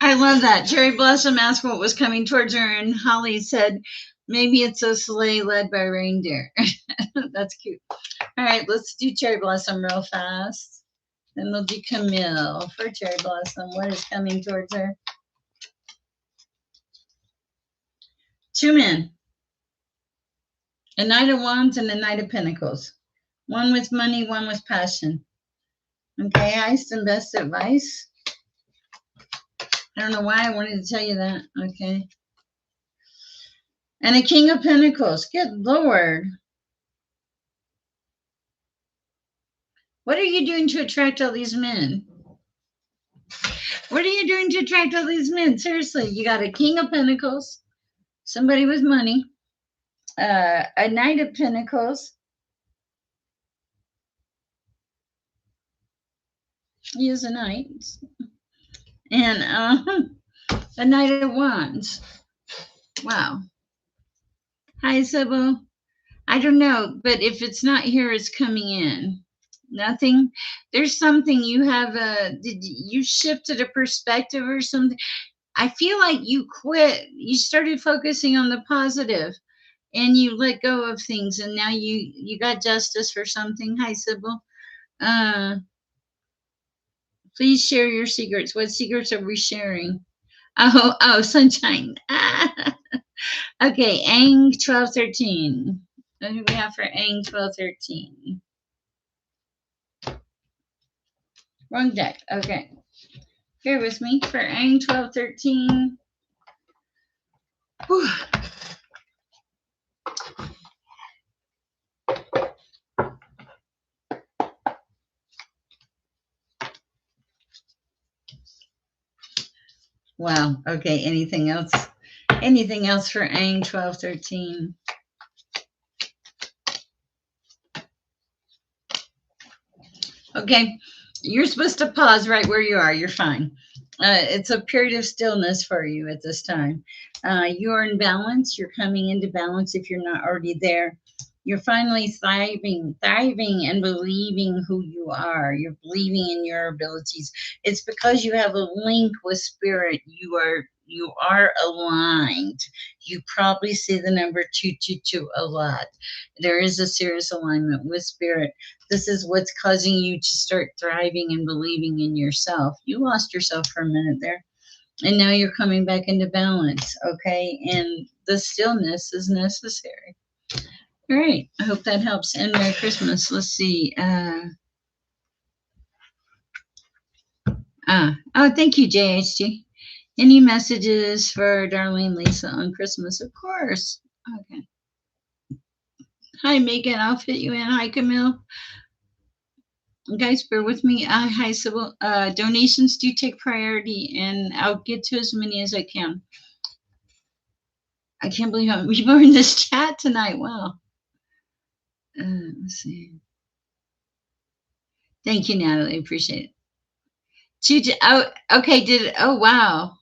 I love that. Cherry Blossom asked what was coming towards her, and Holly said, maybe it's a sleigh led by reindeer. That's cute. All right, let's do Cherry Blossom real fast. Then we'll do Camille for Cherry Blossom. What is coming towards her? Two men, a Knight of Wands and a Knight of Pentacles. One with money, one with passion. Okay, highest and best advice. I don't know why I wanted to tell you that. Okay. And a King of Pentacles. Good Lord. What are you doing to attract all these men? What are you doing to attract all these men? Seriously, you got a King of Pentacles, somebody with money, a Knight of Pentacles. He is a knight. And a Knight of Wands. Wow. Hi, Sybil. I don't know, but if it's not here, it's coming in. Nothing. There's something you have. Did you shifted a perspective or something? I feel like you quit. You started focusing on the positive, and you let go of things, and now you got justice for something. Hi, Sybil. Please share your secrets. What secrets are we sharing? Oh, sunshine. Okay, Ang 1213. What do we have for Ang 1213? Wrong deck. Okay. Bear with me for Ang 1213. Whew. Wow. Okay. Anything else? Anything else for Ang 1213? Okay. You're supposed to pause right where you are. You're fine. It's a period of stillness for you at this time. You're in balance. You're coming into balance if you're not already there. You're finally thriving and believing who you are. You're believing in your abilities. It's because you have a link with spirit. You are aligned. You probably see the number 222 a lot. There is a serious alignment with spirit. This is what's causing you to start thriving and believing in yourself. You lost yourself for a minute there, and now you're coming back into balance, okay? And the stillness is necessary. All right, I hope that helps. And Merry Christmas. Let's see. Thank you, JHG. Any messages for Darlene Lisa on Christmas? Of course. Okay. Hi, Megan. I'll fit you in. Hi, Camille. Guys, bear with me. Hi, Sybil. Donations do take priority, and I'll get to as many as I can. I can't believe how many people are in this chat tonight. Wow. Let's see. Thank you, Natalie. Appreciate it. Okay. Oh, wow.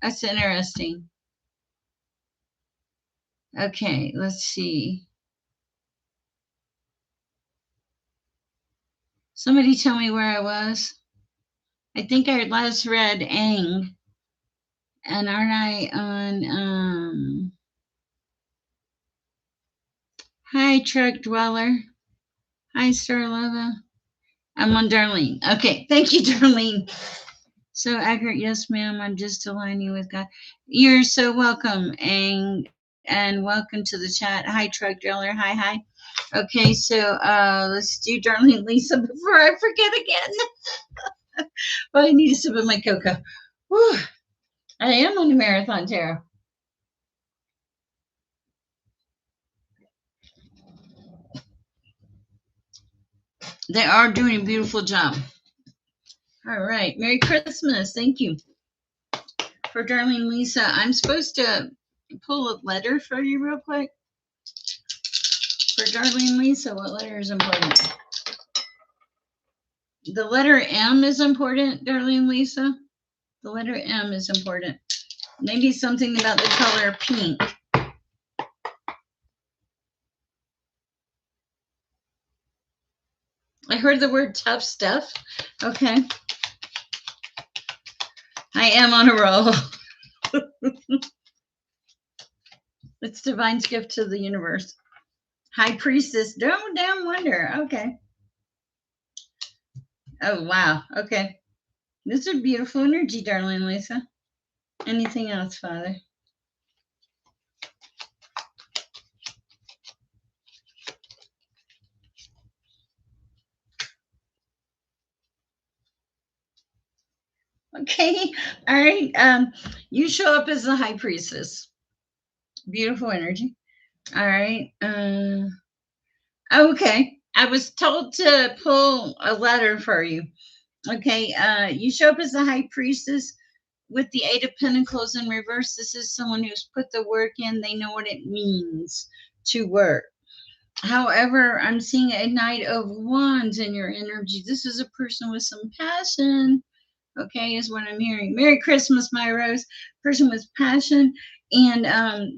That's interesting. Okay, let's see. Somebody tell me where I was. I think I last read Ang. And aren't I on Hi, Truck Dweller. Hi, Starlova. I'm on Darlene. Okay, thank you, Darlene. So accurate, yes, ma'am. I'm just aligning with God. You're so welcome, and welcome to the chat. Hi, Truck Driller. Hi. Okay, so let's do Darlene Lisa before I forget again. Well, I need a sip of my cocoa. Whew. I am on a marathon, Tara. They are doing a beautiful job. All right. Merry Christmas. Thank you for Darlene Lisa. I'm supposed to pull a letter for you real quick. For Darlene Lisa, what letter is important? The letter M is important, Darlene Lisa. The letter M is important. Maybe something about the color pink. I heard the word tough stuff. Okay. I am on a roll. It's divine's gift to the universe. High priestess. Don't damn wonder. Okay. Oh, wow. Okay. This is a beautiful energy, darling Lisa. Anything else, Father? Okay. All right. You show up as the high priestess. Beautiful energy. All right. Okay. I was told to pull a letter for you. Okay. You show up as the high priestess with the Eight of Pentacles in reverse. This is someone who's put the work in. They know what it means to work. However, I'm seeing a Knight of Wands in your energy. This is a person with some passion. Okay, is what I'm hearing. Merry Christmas, my rose. Person with passion. And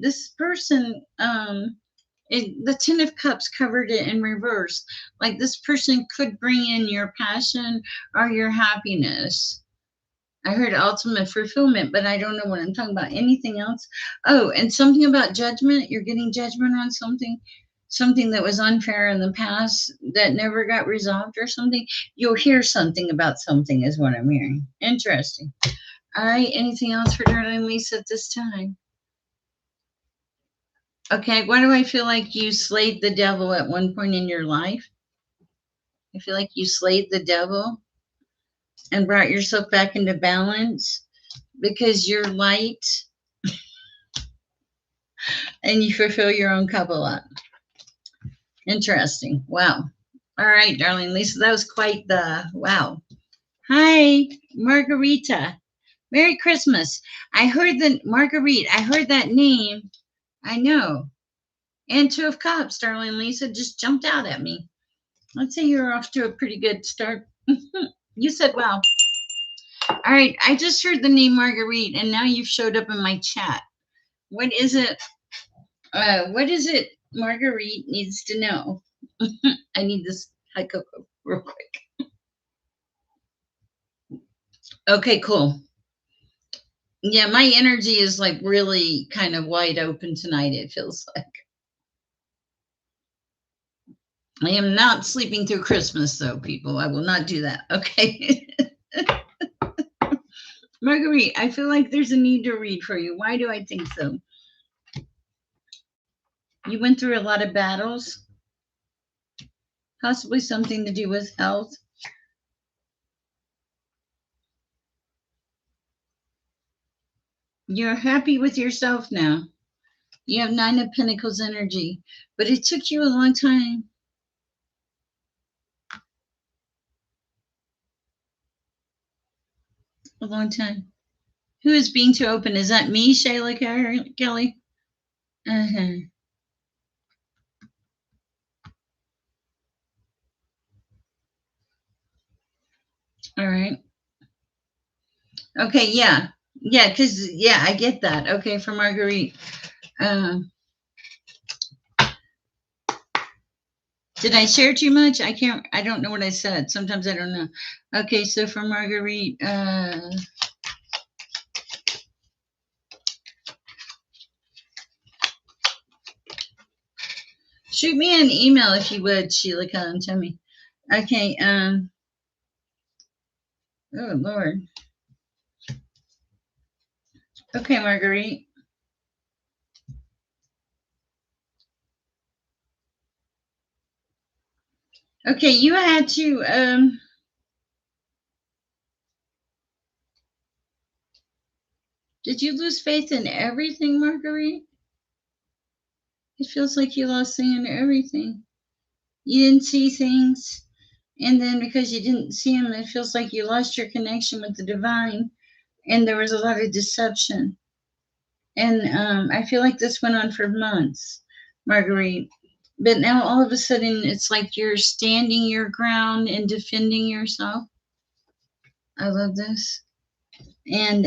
this person, the Ten of Cups covered it in reverse. Like this person could bring in your passion or your happiness. I heard ultimate fulfillment, but I don't know what I'm talking about. Anything else? Oh, and something about judgment. You're getting judgment on something that was unfair in the past that never got resolved or something. You'll hear something about something is what I'm hearing. Interesting. All right. Anything else for darling Lisa at this time? Okay. Why do I feel like you slayed the devil at one point in your life? I feel like you slayed the devil and brought yourself back into balance because you're light and you fulfill your own Kabbalah. Interesting. Wow. All right, darling Lisa, that was quite the wow. Hi, Margarita. Merry Christmas. I heard the Marguerite. I heard that name. I know. And Two of Cups, darling Lisa, just jumped out at me. Let's say you're off to a pretty good start. You said wow. All right, I just heard the name Marguerite, and now you've showed up in my chat. What is it? What is it Marguerite needs to know? I need this hot cocoa real quick. Okay, cool. Yeah, my energy is like really kind of wide open tonight, it feels like. I am not sleeping through Christmas, though, people. I will not do that. Okay. Marguerite, I feel like there's a need to read for you. Why do I think so? You went through a lot of battles, possibly something to do with health. You're happy with yourself now. You have Nine of Pentacles energy, but it took you a long time. A long time. Who is being too open? Is that me, Shayla Kelly? Uh-huh. All right. Okay, yeah. Yeah, because, yeah, I get that. Okay, for Marguerite. Did I share too much? I don't know what I said. Sometimes I don't know. Okay, so for Marguerite, shoot me an email if you would, Sheila, and tell me. Okay, oh Lord. Okay, Marguerite. Okay, you had to did you lose faith in everything, Marguerite? It feels like you lost faith in everything. You didn't see things, and then because you didn't see them, it feels like you lost your connection with the divine, and there was a lot of deception. And I feel like this went on for months, Marguerite. But now all of a sudden, it's like you're standing your ground and defending yourself. I love this. And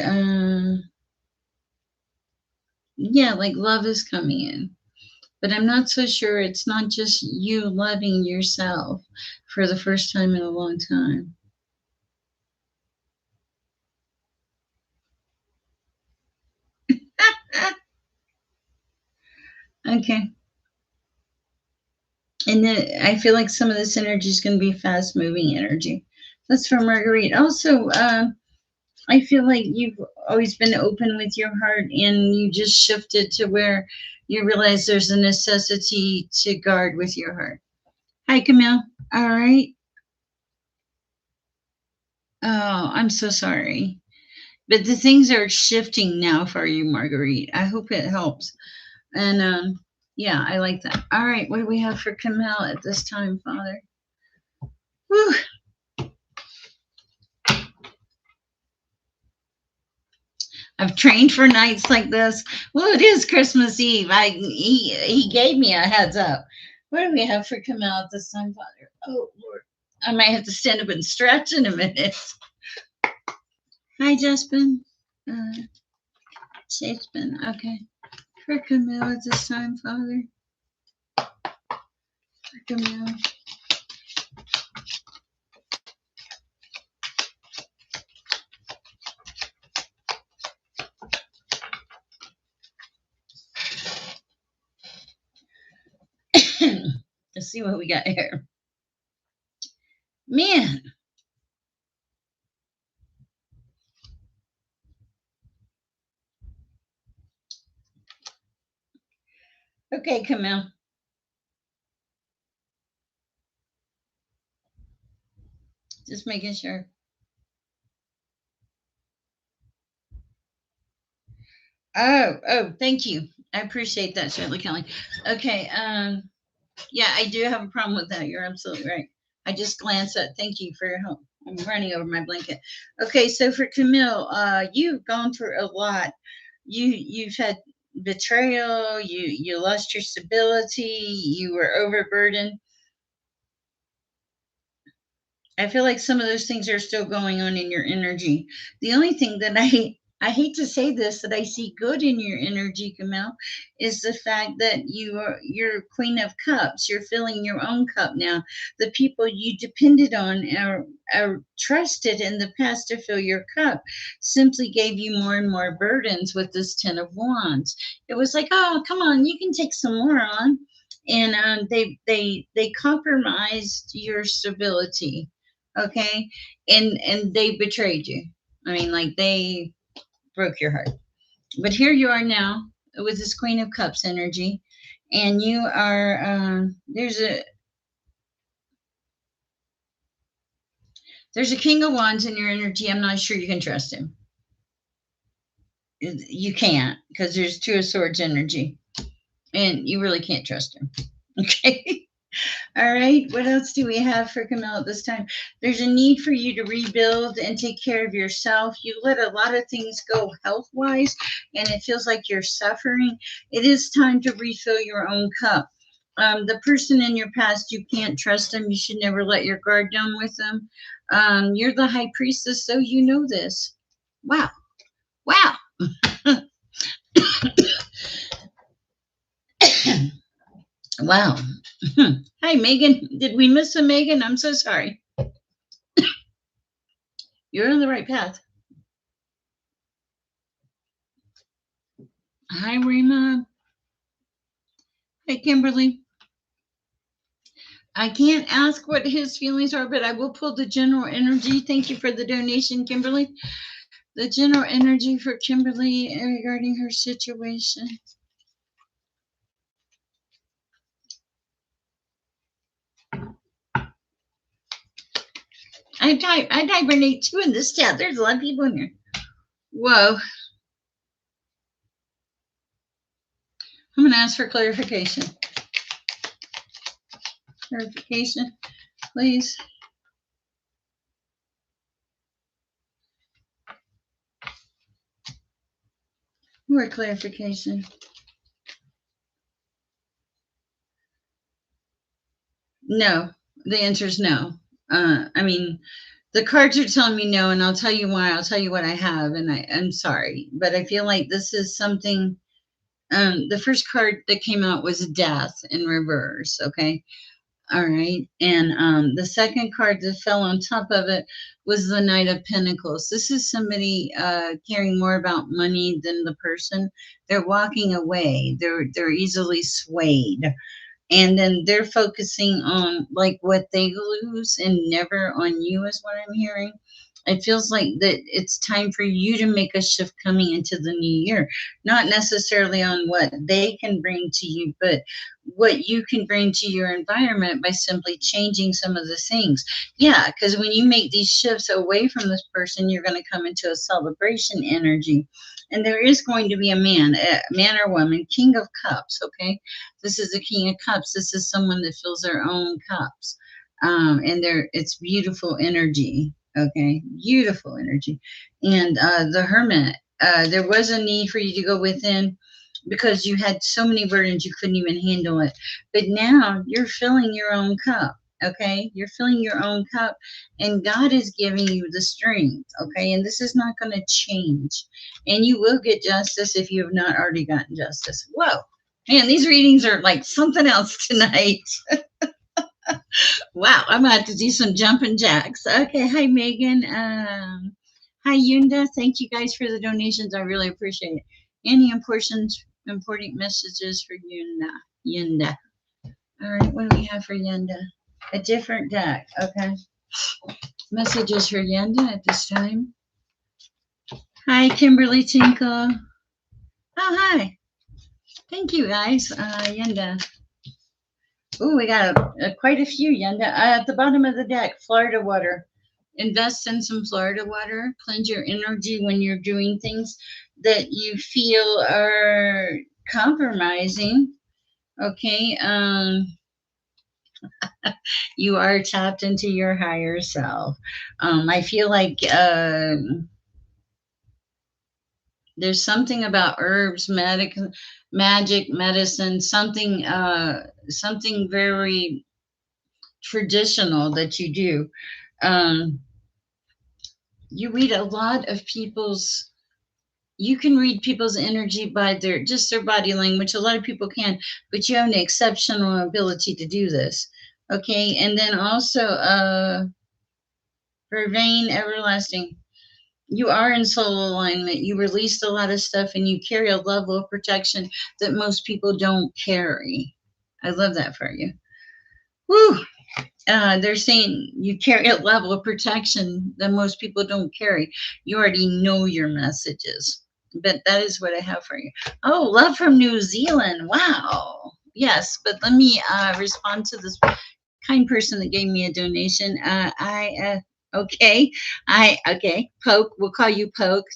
yeah, like love is coming in. But I'm not so sure it's not just you loving yourself for the first time in a long time. Okay. And then I feel like some of this energy is going to be fast moving energy. That's from Marguerite. Also, I feel like you've always been open with your heart and you just shifted to where you realize there's a necessity to guard with your heart. Hi, Camille. All right. Oh, I'm so sorry. But the things are shifting now for you, Marguerite. I hope it helps. And yeah, I like that. All right. What do we have for Camille at this time, Father? Whew. I've trained for nights like this. Well, it is Christmas Eve. He gave me a heads up. What do we have for Camille at this time, Father? Oh Lord, I might have to stand up and stretch in a minute. Hi, Jasmine. Uh, Jasmine. Okay. For Camille at this time, Father. For Camille. Let's see what we got here. Man. Okay, Camille. Just making sure. Oh, thank you. I appreciate that, Shirley Kelly. Okay, yeah, I do have a problem with that. You're absolutely right. I just glanced at. Thank you for your help. I'm running over my blanket. Okay, so for Camille, you've gone through a lot. You've had betrayal. You lost your stability. You were overburdened. I feel like some of those things are still going on in your energy. The only thing that I hate to say this that I see good in your energy, Camille, is the fact that you're Queen of Cups. You're filling your own cup now. The people you depended on are trusted in the past to fill your cup simply gave you more and more burdens with this Ten of Wands. It was like, oh, come on, you can take some more on. And they compromised your stability, okay, and they betrayed you. I mean, like, they broke your heart. But here you are now with this Queen of Cups energy, and you are there's a King of Wands in your energy. I'm not sure you can trust him. You can't, because there's Two of Swords energy, and you really can't trust him. Okay. All right. What else do we have for Camille at this time? There's a need for you to rebuild and take care of yourself. You let a lot of things go health wise, and it feels like you're suffering. It is time to refill your own cup. The person in your past, you can't trust them. You should never let your guard down with them. You're the high priestess, so you know this. Wow. Wow. Wow. Hi, Megan. Did we miss a Megan? I'm so sorry. You're on the right path. Hi, Rima. Hey, Kimberly. I can't ask what his feelings are, but I will pull the general energy. Thank you for the donation, Kimberly. The general energy for Kimberly regarding her situation. I hibernate too in this chat. There's a lot of people in here. Whoa. I'm going to ask for clarification. Clarification, please. More clarification. No. The answer is no. I mean, the cards are telling me no, and I'll tell you why. I'll tell you what I have, and I'm sorry, but I feel like this is something. The first card that came out was death in reverse. Okay, All right. And the second card that fell on top of it was the Knight of Pentacles. This is somebody caring more about money than the person. They're walking away. They're easily swayed. And then they're focusing on like what they lose and never on you is what I'm hearing. It feels like that it's time for you to make a shift coming into the new year, not necessarily on what they can bring to you, but what you can bring to your environment by simply changing some of the things. Yeah, because when you make these shifts away from this person, you're going to come into a celebration energy. And there is going to be a man or woman, King of Cups, okay? This is the King of Cups. This is someone that fills their own cups. And it's beautiful energy. Okay, beautiful energy. And the Hermit, there was a need for you to go within because you had so many burdens you couldn't even handle it. But now you're filling your own cup. Okay, you're filling your own cup, and God is giving you the strength. Okay, and this is not going to change. And you will get justice if you have not already gotten justice. Whoa. Man, these readings are like something else tonight. Wow, I'm about to do some jumping jacks. Okay, hi Megan. Hi Yunda. Thank you guys for the donations. I really appreciate it. Any important messages for Yunda? Yunda. All right, what do we have for Yunda? A different deck. Okay. Messages for Yunda at this time. Hi, Kimberly Tinkle. Oh, hi. Thank you, guys. Yunda. Oh, we got quite a few, Yenda. At the bottom of the deck, Florida water. Invest in some Florida water. Cleanse your energy when you're doing things that you feel are compromising. Okay. You are tapped into your higher self. I feel like there's something about herbs, magic, medicine, something very traditional that you do. Um, you read a lot of people's. You can read people's energy by their body language. A lot of people can, but you have an exceptional ability to do this. Okay, and then also for vain everlasting. You are in soul alignment. You released a lot of stuff, and you carry a level of protection that most people don't carry. I love that for you. Woo! They're saying you carry a level of protection that most people don't carry. You already know your messages, but that is what I have for you. Oh, love from New Zealand. Wow. Yes, but let me respond to this kind person that gave me a donation. Okay. Okay. Poke. We'll call you Poke.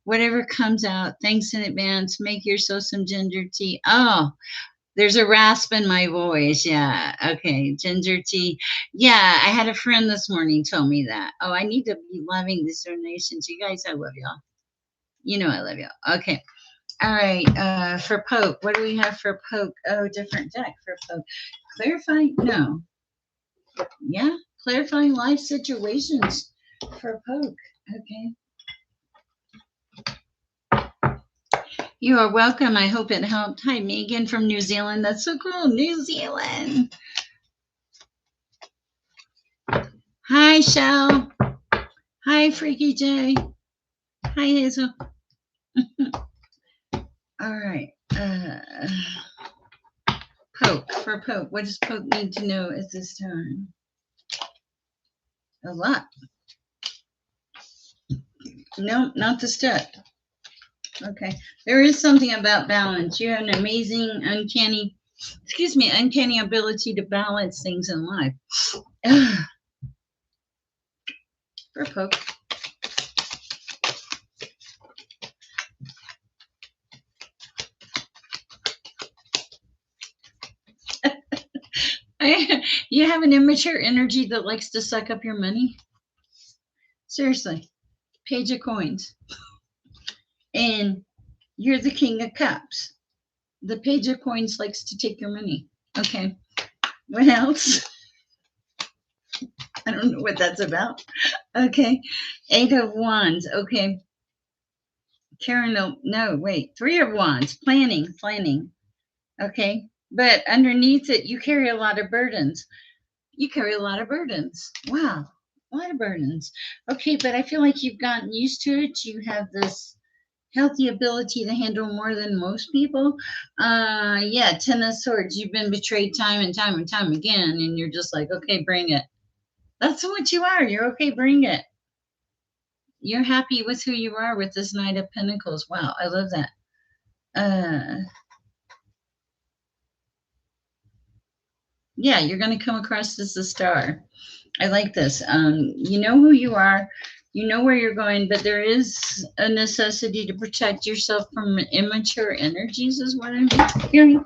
Whatever comes out, thanks in advance. Make yourself some ginger tea. Oh, there's a rasp in my voice. Yeah. Okay. Ginger tea. Yeah. I had a friend this morning tell me that. Oh, I need to be loving these donations. You guys, I love y'all. You know I love y'all. Okay. All right. For Poke, what do we have for Poke? Oh, different deck for Poke. Clarifying? No. Yeah. Clarifying life situations for Poke. Okay. You are welcome. I hope it helped. Hi, Megan from New Zealand. That's so cool. New Zealand. Hi, Shell. Hi, Freaky J. Hi, Hazel. All right. Poke. For Poke. What does Poke need to know at this time? A lot. No, not the step. Okay. There is something about balance. You have an amazing, uncanny ability to balance things in life. For Poke. You have an immature energy that likes to suck up your money. Seriously. Page of Coins. And you're the King of Cups. The Page of Coins likes to take your money. Okay. What else? I don't know what that's about. Okay. Eight of Wands. Okay. Karen, no, wait. Three of Wands. Planning. Okay. But underneath it, you carry a lot of burdens. You carry a lot of burdens. Wow, a lot of burdens. Okay, but I feel like you've gotten used to it. You have this healthy ability to handle more than most people. Yeah, Ten of Swords. You've been betrayed time and time and time again, and you're just like, okay, bring it. That's what you are. You're okay, bring it. You're happy with who you are with this Knight of Pentacles. Wow, I love that. Uh, yeah, you're going to come across as a star. I like this. You know who you are, you know where you're going, but there is a necessity to protect yourself from immature energies, is what I'm hearing.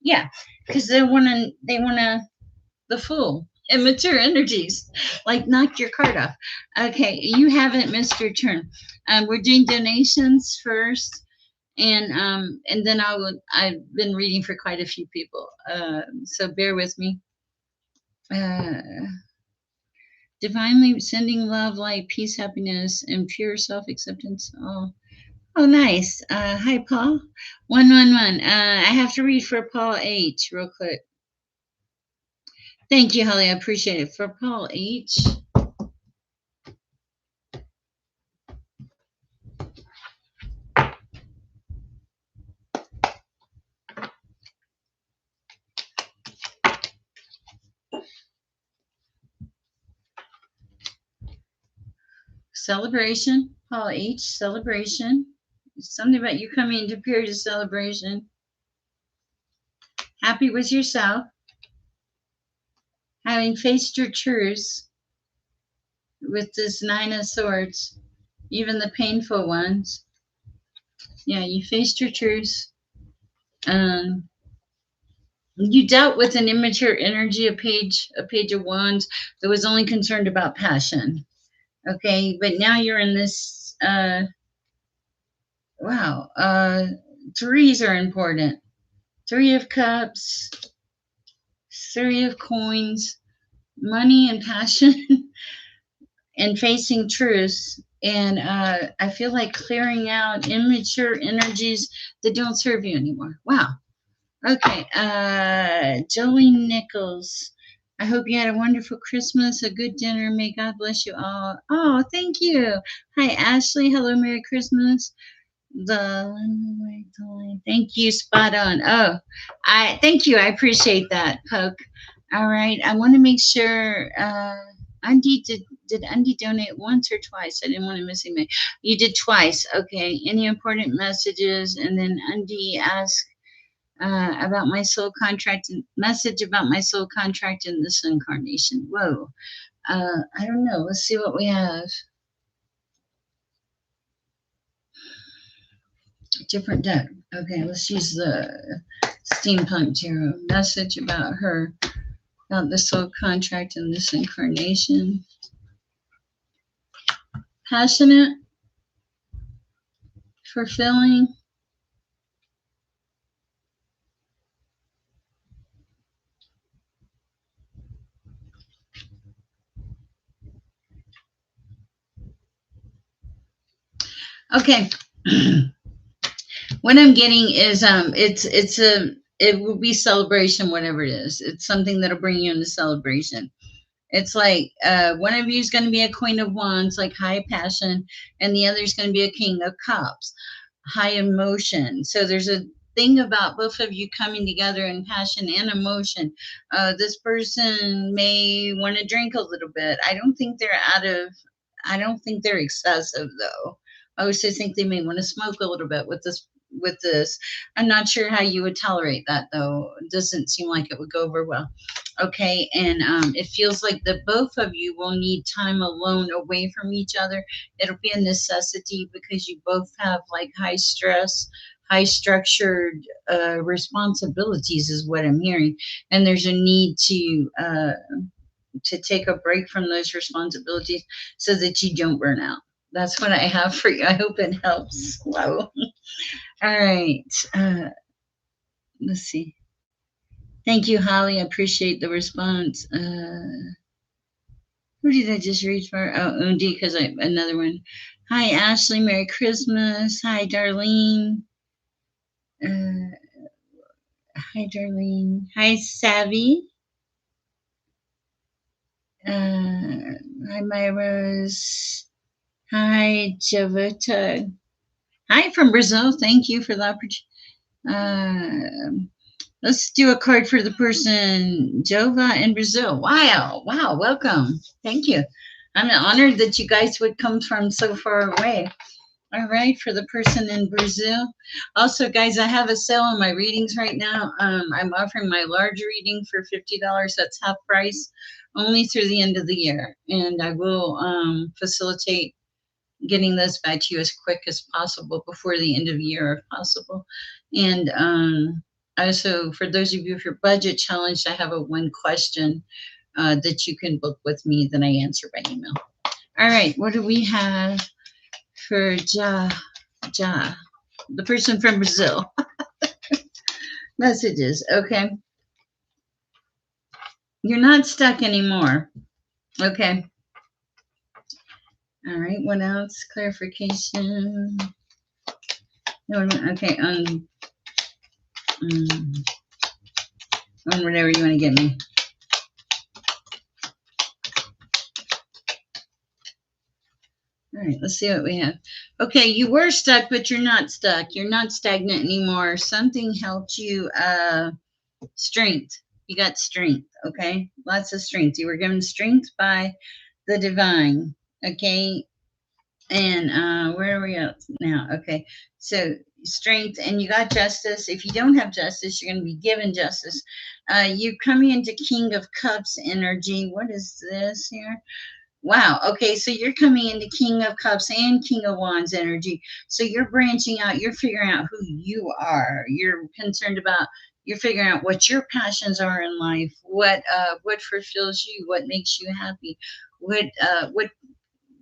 Yeah, because they want to, the fool, immature energies, like knock your card off. Okay, you haven't missed your turn. We're doing donations first, and then I've been reading for quite a few people, so bear with me. Uh, Divinely sending love, light, peace, happiness, and pure self acceptance. Oh, nice. Hi, Paul. 111. I have to read for Paul H. real quick. Thank you, Holly. I appreciate it. For Paul H. Celebration. Paul H. Celebration. Something about you coming into a period of celebration. Happy with yourself. Having faced your truths with this Nine of Swords, even the painful ones. Yeah, you faced your truths. Um, you dealt with an immature energy, a page of wands that was only concerned about passion. Okay, but now you're in this. Wow, threes are important. Three of Cups, Three of Coins, money and passion, and facing truths. And I feel like clearing out immature energies that don't serve you anymore. Wow. Okay, Jolene Nichols. I hope you had a wonderful Christmas, a good dinner. May God bless you all. Oh, thank you. Hi, Ashley. Hello, Merry Christmas. Thank you. Spot on. Oh, I thank you. I appreciate that, Poke. All right. I want to make sure. Undy did Undy donate once or twice? I didn't want to miss him. You did twice. Okay. Any important messages? And then Undy asked about my soul contract and message about my soul contract in this incarnation. Whoa. I don't know. Let's see what we have. Different deck. Okay, let's use the steampunk tarot. Message about her, about the soul contract in this incarnation. Passionate, fulfilling. Okay. What I'm getting is it will be celebration, whatever it is. It's something that'll bring you into celebration. It's like one of you is going to be a queen of wands, like high passion, and the other is going to be a king of cups, high emotion. So there's a thing about both of you coming together in passion and emotion. This person may want to drink a little bit. I don't think they're excessive though. I also think they may want to smoke a little bit with this. I'm not sure how you would tolerate that though. It doesn't seem like it would go over well. Okay, and it feels like the both of you will need time alone away from each other. It'll be a necessity because you both have like high stress, high structured responsibilities is what I'm hearing, and there's a need to take a break from those responsibilities so that you don't burn out. That's what I have for you. I hope it helps. Wow. All right. Let's see. Thank you, Holly. I appreciate the response. Who did I just read for? Oh, Undi, because another one. Hi, Ashley. Merry Christmas. Hi, Darlene. Uh, hi, Darlene. Hi, Savvy. Hi, my Rose. Hi, Javota. Hi from Brazil. Thank you for the opportunity. Let's do a card for the person, Jova in Brazil. Wow. Wow. Welcome. Thank you. I'm honored that you guys would come from so far away. All right, for the person in Brazil. Also, guys, I have a sale on my readings right now. I'm offering my large reading for $50. That's half price, only through the end of the year. And I will facilitate getting this back to you as quick as possible before the end of the year, if possible. And also, for those of you if you're budget challenged, I have a one question that you can book with me that I answer by email. All right, what do we have for Ja, the person from Brazil? Messages. Okay. You're not stuck anymore. Okay. All right. What else? Clarification. No, okay. On whatever you want to get me. All right, let's see what we have. Okay, you were stuck, but you're not stuck. You're not stagnant anymore. Something helped you strength. You got strength, okay? Lots of strength. You were given strength by the divine, okay? And where are we at now? Okay, so strength, and you got justice. If you don't have justice, you're going to be given justice. You're coming into King of Cups energy. What is this here? Wow. Okay. So you're coming into King of Cups and King of Wands energy. So you're branching out. You're figuring out who you are. You're concerned about. You're figuring out what your passions are in life. What fulfills you. What makes you happy. What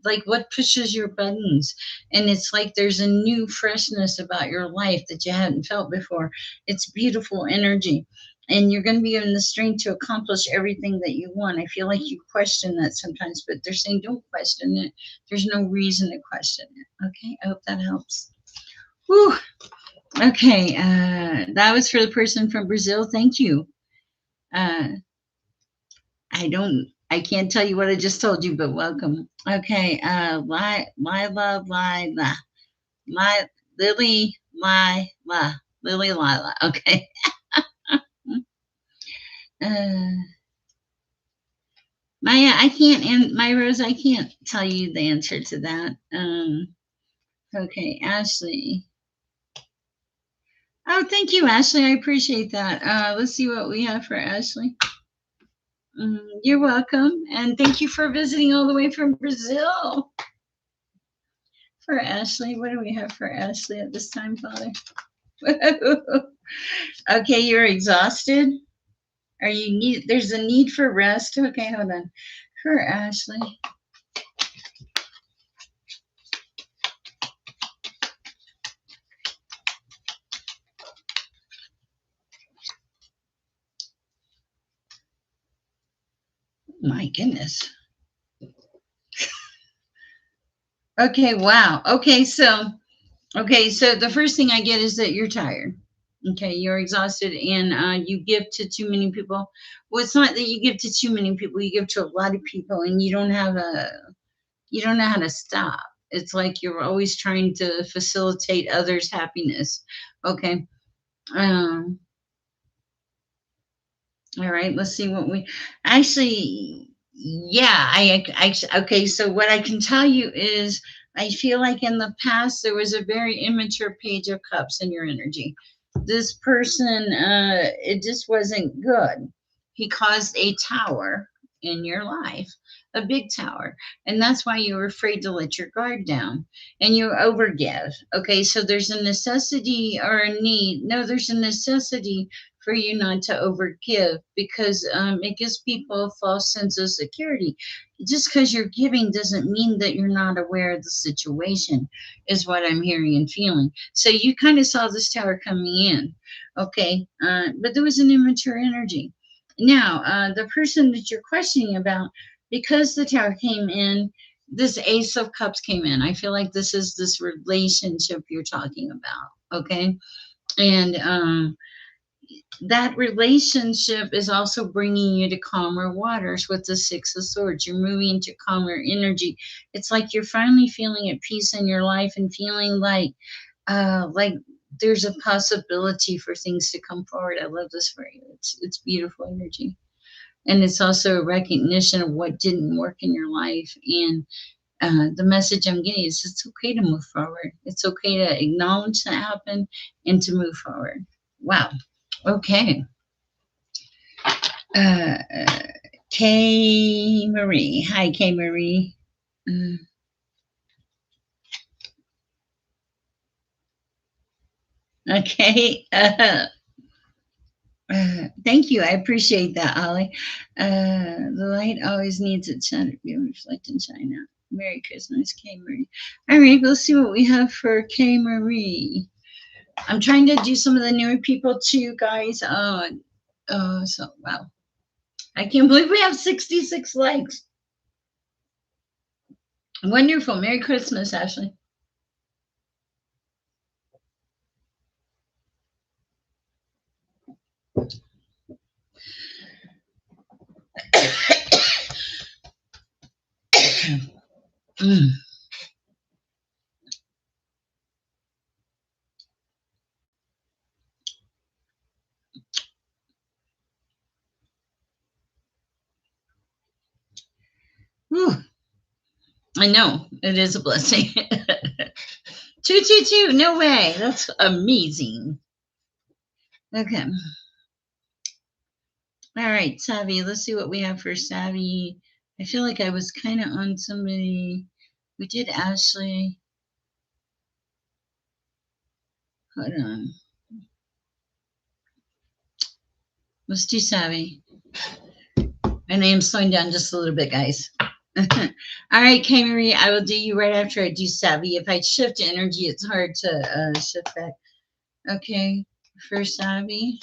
like what pushes your buttons. And it's like there's a new freshness about your life that you hadn't felt before. It's beautiful energy, and you're going to be given the strength to accomplish everything that you want. I feel like you question that sometimes, but they're saying don't question it. There's no reason to question it. Okay, I hope that helps. Whew. Okay, that was for the person from Brazil. Thank you. uh, I can't tell you what I just told you, but welcome. Okay, Li, Lily, Lily, Lila. Okay. Uh, Maya, I can't, and my Rose, I can't tell you the answer to that. Okay, Ashley. Oh, thank you, Ashley. I appreciate that. Let's see what we have for Ashley. You're welcome, and thank you for visiting all the way from Brazil. For Ashley, what do we have for Ashley at this time, Father? Okay, you're exhausted. Are you need? There's a need for rest. Okay, hold on. For Ashley. My goodness. Okay, wow. Okay, so the first thing I get is that you're tired. Okay, you're exhausted, and you give to too many people. Well, it's not that you give to too many people. You give to a lot of people, and you don't know how to stop. It's like you're always trying to facilitate others' happiness. Okay. Um, all right, let's see what we actually, yeah, okay, so what I can tell you is I feel like in the past there was a very immature page of cups in your energy. This person, it just wasn't good. He caused a tower in your life, a big tower. And that's why you were afraid to let your guard down and you overgive. Okay, so there's a necessity or a need. No, there's a necessity for you not to overgive because it gives people a false sense of security. Just because you're giving doesn't mean that you're not aware of the situation, is what I'm hearing and feeling. So you kind of saw this tower coming in, okay? But there was an immature energy. Now, the person that you're questioning about, because the tower came in, this Ace of Cups came in. I feel like this is this relationship you're talking about, okay? And that relationship is also bringing you to calmer waters with the Six of Swords. You're moving into calmer energy. It's like you're finally feeling at peace in your life and feeling like there's a possibility for things to come forward. I love this for you. It's beautiful energy. And it's also a recognition of what didn't work in your life. And the message I'm getting is it's okay to move forward. It's okay to acknowledge that happened and to move forward. Wow. Okay. Uh, K Marie. Hi, K Marie. Mm, okay. Thank you. I appreciate that, Ollie. The light always needs its shine to be reflected and shine out. Merry Christmas, K Marie. All right, let's see what we have for K Marie. I'm trying to do some of the newer people too, guys. So wow, I can't believe we have 66 likes. Wonderful. Merry Christmas, Ashley. Mm. Whew. I know it is a blessing. 222. No way. That's amazing. Okay. All right, Savvy. Let's see what we have for Savvy. I feel like I was kind of on somebody. We did Ashley. Hold on. Let's do Savvy. My name's slowing down just a little bit, guys. All right, K Marie, I will do you right after I do Savvy. If I shift energy, it's hard to shift back. Okay, for Savvy.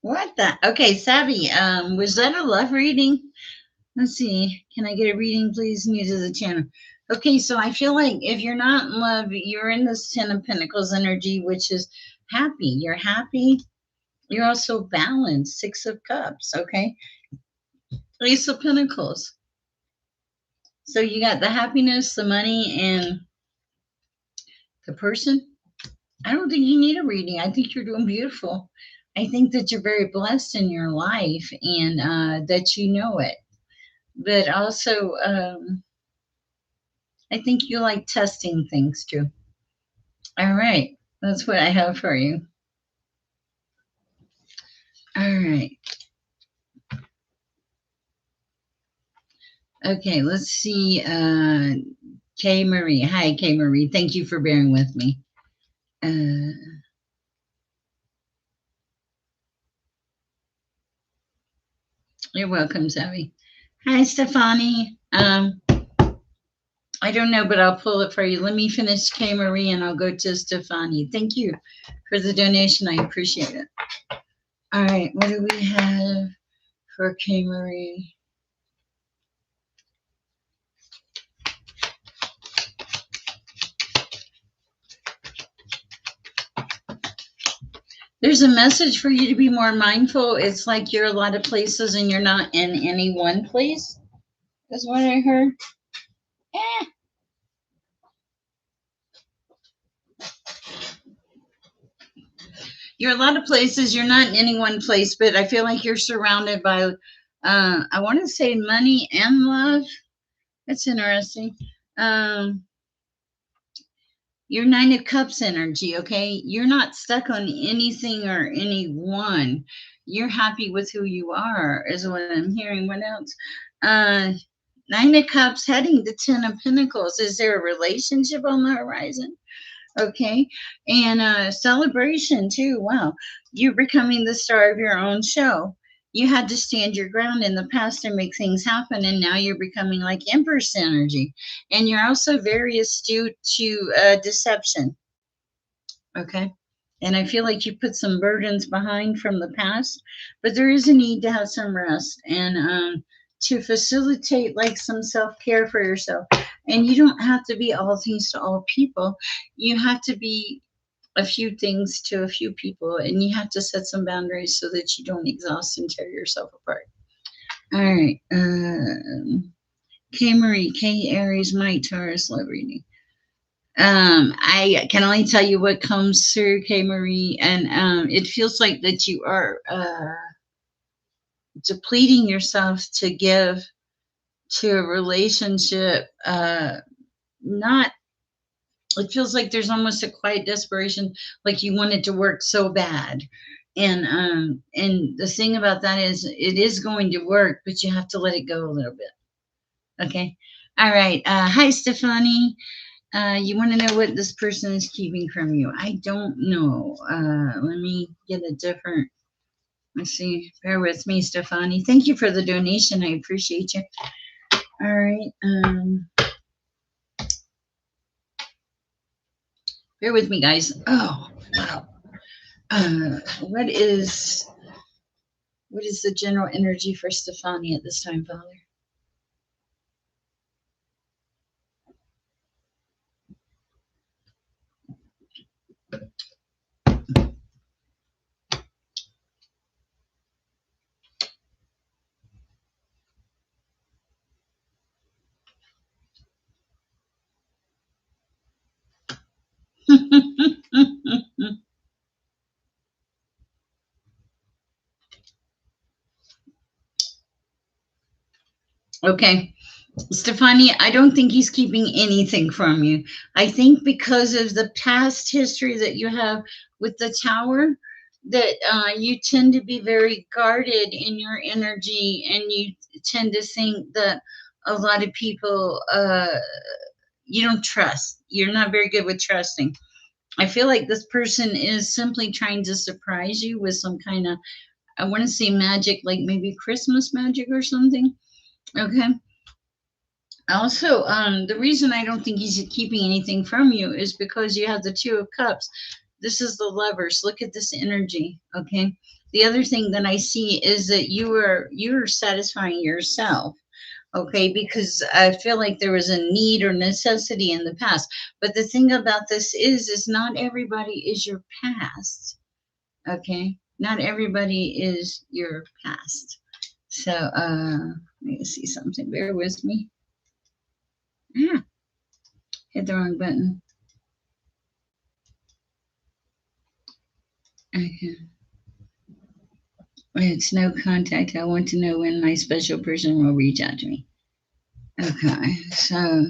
What the? Okay, Savvy. Was that a love reading? Let's see. Can I get a reading, please? New to the channel. Okay, so I feel like if you're not in love, you're in this Ten of Pentacles energy, which is happy. You're happy. You're also balanced. Six of Cups. Okay. Ace of Pentacles. So you got the happiness, the money, and the person. I don't think you need a reading. I think you're doing beautiful. I think that you're very blessed in your life and that you know it. But also, I think you like testing things too. All right. That's what I have for you. All right. Okay. Let's see. Kay Marie. Hi, Kay Marie. Thank you for bearing with me. You're welcome, Zoe. Hi, Stefani. I don't know, but I'll pull it for you. Let me finish K Marie and I'll go to Stefani. Thank you for the donation. I appreciate it. All right, what do we have for K Marie? There's a message for you to be more mindful. It's like you're a lot of places and you're not in any one place. That's what I heard. Eh. You're a lot of places. You're not in any one place, but I feel like you're surrounded by, I want to say money and love. That's interesting. Your Nine of Cups energy, okay? You're not stuck on anything or anyone. You're happy with who you are, is what I'm hearing. What else? Nine of Cups heading to Ten of Pentacles. Is there a relationship on the horizon? Okay. And celebration too. Wow. You're becoming the star of your own show. You had to stand your ground in the past and make things happen, and now you're becoming like Empress energy. And you're also very astute to deception. Okay. And I feel like you put some burdens behind from the past, but there is a need to have some rest and to facilitate like some self care for yourself. And you don't have to be all things to all people. You have to be a few things to a few people, and you have to set some boundaries so that you don't exhaust and tear yourself apart. All right. K Marie, K Aries, Mike Taurus, love reading. I can only tell you what comes through, K Marie, and it feels like that you are depleting yourself to give to a relationship. Not It feels like there's almost a quiet desperation, like you want it to work so bad. And the thing about that is it is going to work, but you have to let it go a little bit. Okay. All right. Hi, Stefani. You want to know what this person is keeping from you? I don't know. Let me get a different. Let's see. Bear with me, Stefani. Thank you for the donation. I appreciate you. All right. Bear with me, guys. Oh, wow. What is the general energy for Stefani at this time, Father? Okay. Stefani, I don't think he's keeping anything from you. I think because of the past history that you have with the tower, that you tend to be very guarded in your energy, and you tend to think that a lot of people you don't trust. You're not very good with trusting. I feel like this person is simply trying to surprise you with some kind of, I want to say magic, like maybe Christmas magic or something. Okay. Also, the reason I don't think he's keeping anything from you is because you have the Two of Cups. This is the Lovers. Look at this energy. Okay. The other thing that I see is that you're satisfying yourself. Okay, because I feel like there was a need or necessity in the past. But the thing about this is not everybody is your past. Okay, not everybody is your past. So, let me see something. Bear with me. Ah, hit the wrong button. Okay. It's no contact. I want to know when my special person will reach out to me. Okay, so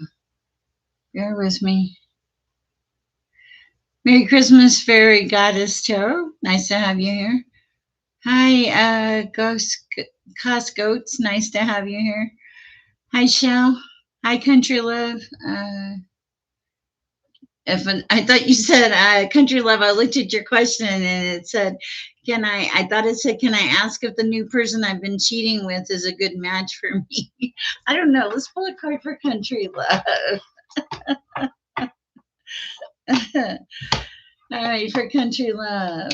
bear with me. Merry Christmas, Fairy Goddess Tarot. Nice to have you here. Hi, Cost Goats. Nice to have you here. Hi, Shell. Hi, Country Love. If I thought you said Country Love, I looked at your question and it said, "Can I?" I thought it said, "Can I ask if the new person I've been cheating with is a good match for me?" I don't know. Let's pull a card for Country Love. All right, for Country Love,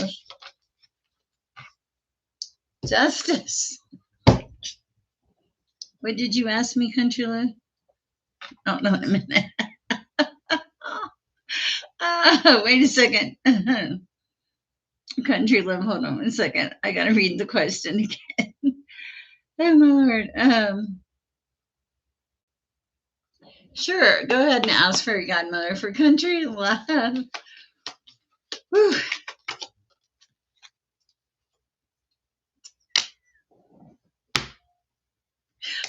Justice. What did you ask me, Country Love? Oh, no, a minute. Wait a second. Country Love, hold on a second. I got to read the question again. Oh, my Lord. Sure, go ahead and ask for a godmother for Country Love. Whew.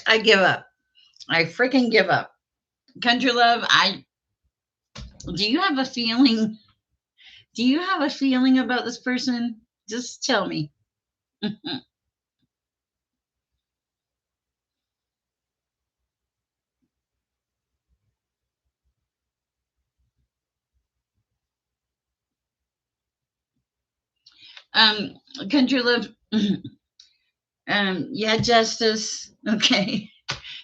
I give up. I freaking give up. Country Love, do you have a feeling? Do you have a feeling about this person? Just tell me. um, Country Love, yeah, Justice. Okay.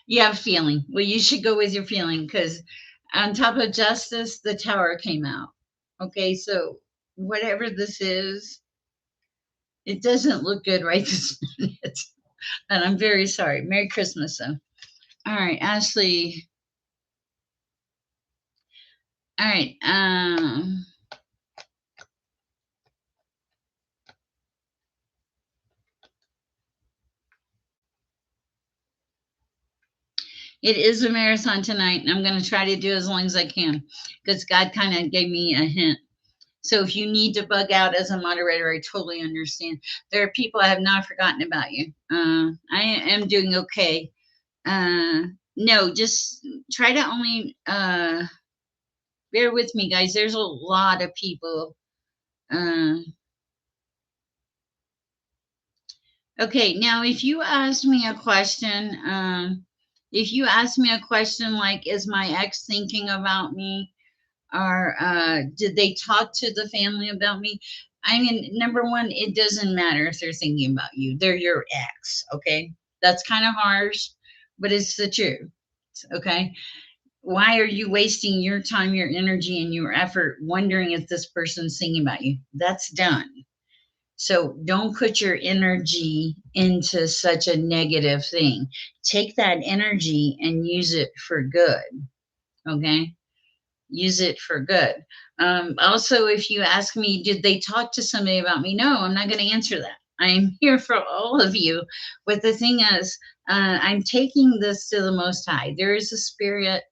You have a feeling. Well, you should go with your feeling because on top of Justice, the Tower came out. Okay, so whatever this is, it doesn't look good right this minute. And I'm very sorry. Merry Christmas, though. All right, Ashley. All right. It is a marathon tonight, and I'm going to try to do as long as I can because God kind of gave me a hint. So if you need to bug out as a moderator, I totally understand. There are people I have not forgotten about you. I am doing okay. Uh, no, just try to only bear with me, guys. There's a lot of people. Uh, okay, now if you ask me a question, if you ask me a question like, "Is my ex thinking about me?" or did they talk to the family about me? I mean, number one, it doesn't matter if they're thinking about you. They're your ex, okay? That's kind of harsh, but it's the truth, okay? Why are you wasting your time, your energy, and your effort wondering if this person's thinking about you? That's done. So don't put your energy into such a negative thing. Take that energy and use it for good, okay? Use it for good. Also, if you ask me, did they talk to somebody about me? No, I'm not going to answer that. I'm here for all of you. But the thing is, I'm taking this to the Most High. There is a spirit.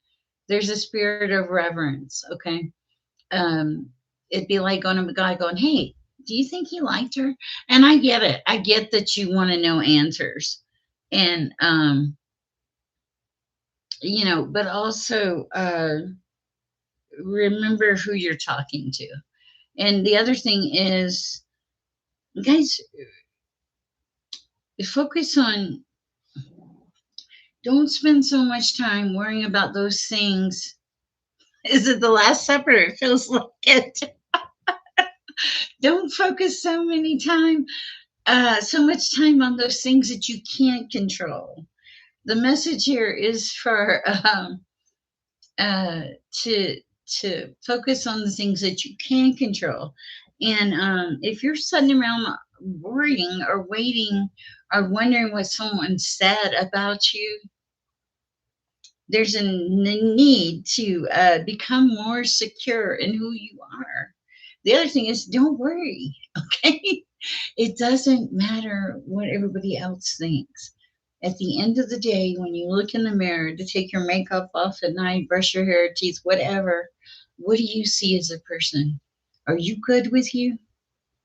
There's a spirit of reverence. Okay. Um, it'd be like going to a guy going, "Hey, do you think he liked her?" And I get it. I get that you want to know answers, and but also remember who you're talking to. And the other thing is, guys, focus on, don't spend so much time worrying about those things. Is it the Last Supper? It feels like it. Don't focus so much time on those things that you can't control. The message here is for uh, to focus on the things that you can control. And if you're sitting around worrying or waiting or wondering what someone said about you, there's a need to become more secure in who you are. The other thing is, don't worry, okay? It doesn't matter what everybody else thinks. At the end of the day, when you look in the mirror to take your makeup off at night, brush your hair, teeth, whatever, what do you see as a person? Are you good with you?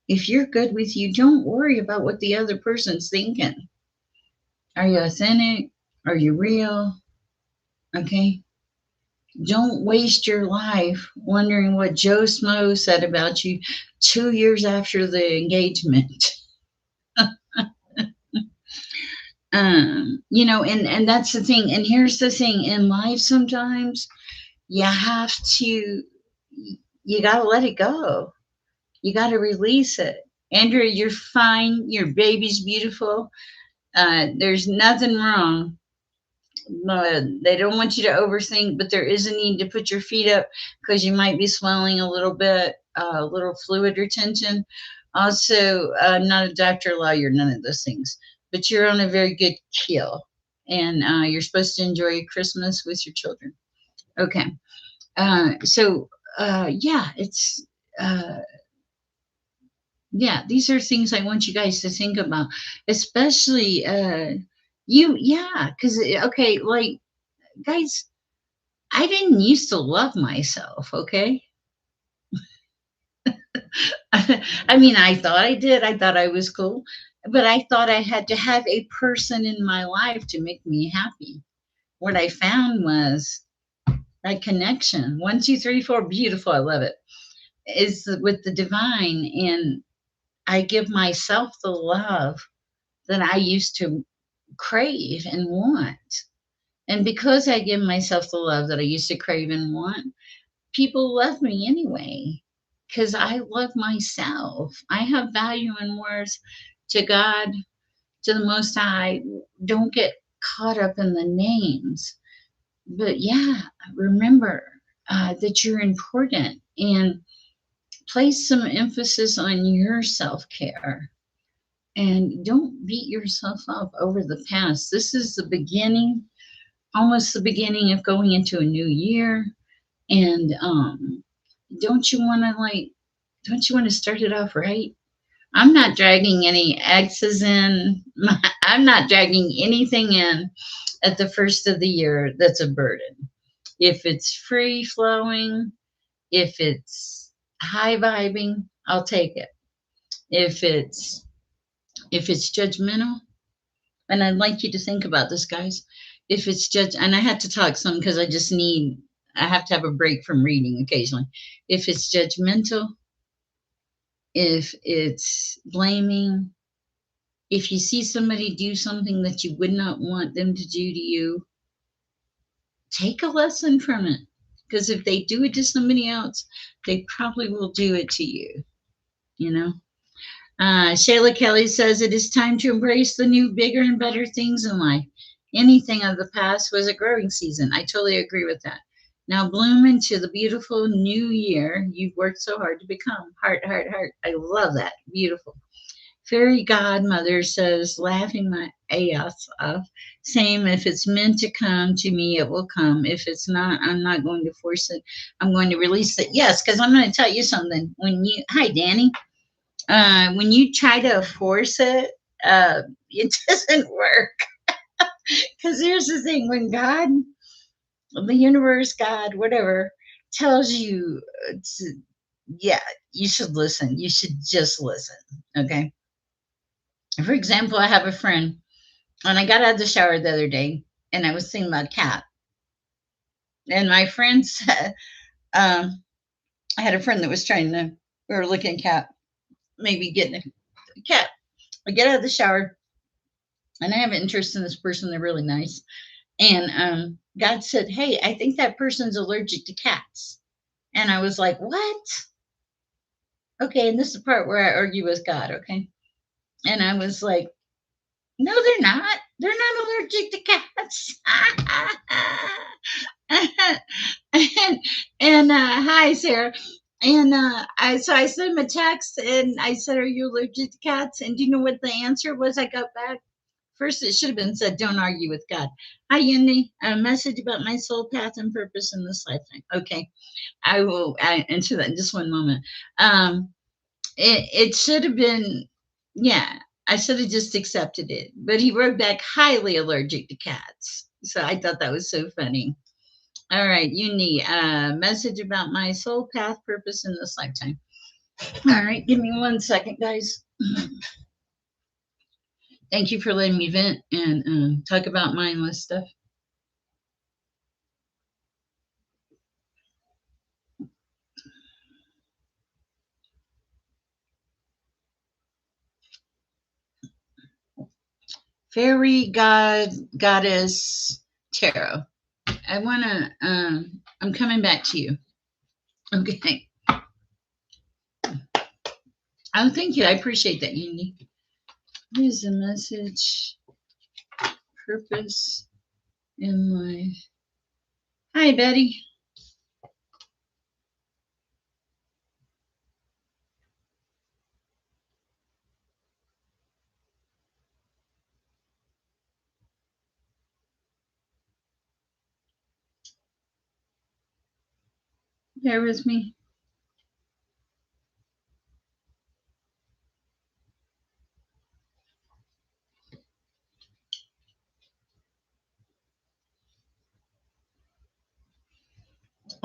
If you're good with you, don't worry about what the other person's thinking. Are you authentic? Are you real? Okay. Don't waste your life wondering what Joe Smo said about you 2 years after the engagement. And that's the thing. And here's the thing in life, sometimes you have to, you got to let it go. You got to release it. Andrea, you're fine. Your baby's beautiful. There's nothing wrong. They don't want you to overthink, but there is a need to put your feet up because you might be swelling a little bit, a little fluid retention. Also, not a doctor, lawyer, none of those things, but you're on a very good keel, and you're supposed to enjoy Christmas with your children. Okay. Yeah, it's, uh, yeah, these are things I want you guys to think about, especially yeah, because, okay, like, guys, I didn't used to love myself, okay? I mean, I thought I did. I thought I was cool, but I thought I had to have a person in my life to make me happy. What I found was my connection. One, two, three, four, beautiful. I love it. Is with the divine, and I give myself the love that I used to crave and want. And because I give myself the love that I used to crave and want, people love me anyway because I love myself. I have value and worth to God, to the Most High. Don't get caught up in the names. But yeah, remember that you're important and place some emphasis on your self care. And don't beat yourself up over the past. This is the beginning, almost the beginning of going into a new year. And don't you want to like, don't you want to start it off right? I'm not dragging any exes in. I'm not dragging anything in at the first of the year that's a burden. If it's free flowing, if it's high vibing, I'll take it. If it's if it's judgmental, and I'd like you to think about this, guys. If it's judge, and I had to talk some because I have to have a break from reading occasionally. If it's judgmental, if it's blaming, if you see somebody do something that you would not want them to do to you, take a lesson from it. Because if they do it to somebody else, they probably will do it to you, you know? Shayla Kelly says it is time to embrace the new, bigger, and better things in life. Anything of the past was a growing season. I totally agree with that. Now bloom into the beautiful new year you've worked so hard to become. Heart, heart, heart. I love that. Beautiful. Fairy godmother says, laughing my ass off, same, if it's meant to come to me, it will come. If it's not, I'm not going to force it. I'm going to release it. Yes, because I'm going to tell you something. Hi, Danny, when you try to force it, it doesn't work. Because here's the thing: when God, the universe, God, whatever, tells you, to, yeah, you should listen. You should just listen. Okay. For example, I have a friend, and I got out of the shower the other day, and I was thinking about a cat. And my friend said, I had a friend that was trying to, we were looking at a cat, maybe getting a cat. I get out of the shower, and I have an interest in this person. They're really nice. And God said, hey, I think that person's allergic to cats. And I was like, what? Okay. And this is the part where I argue with God. Okay. And I was like, no, they're not. They're not allergic to cats. and hi, Sarah. And I sent him a text and I said, are you allergic to cats? And do you know what the answer was I got back? First, it should have been said, don't argue with God. Hi, Undy. A message about my soul path and purpose in this lifetime. Okay. I will answer that in just one moment. It should have been, yeah, I should have just accepted it. But he wrote back, highly allergic to cats. So I thought that was so funny. All right, Uni, message about my soul path purpose in this lifetime. All right, give me 1 second, guys. Thank you for letting me vent and talk about mindless stuff. Fairy goddess tarot. I wanna. I'm coming back to you. Okay. Oh, thank you. I appreciate that, Uni. Here's the message. Purpose in life. Hi, Betty. Bear with me.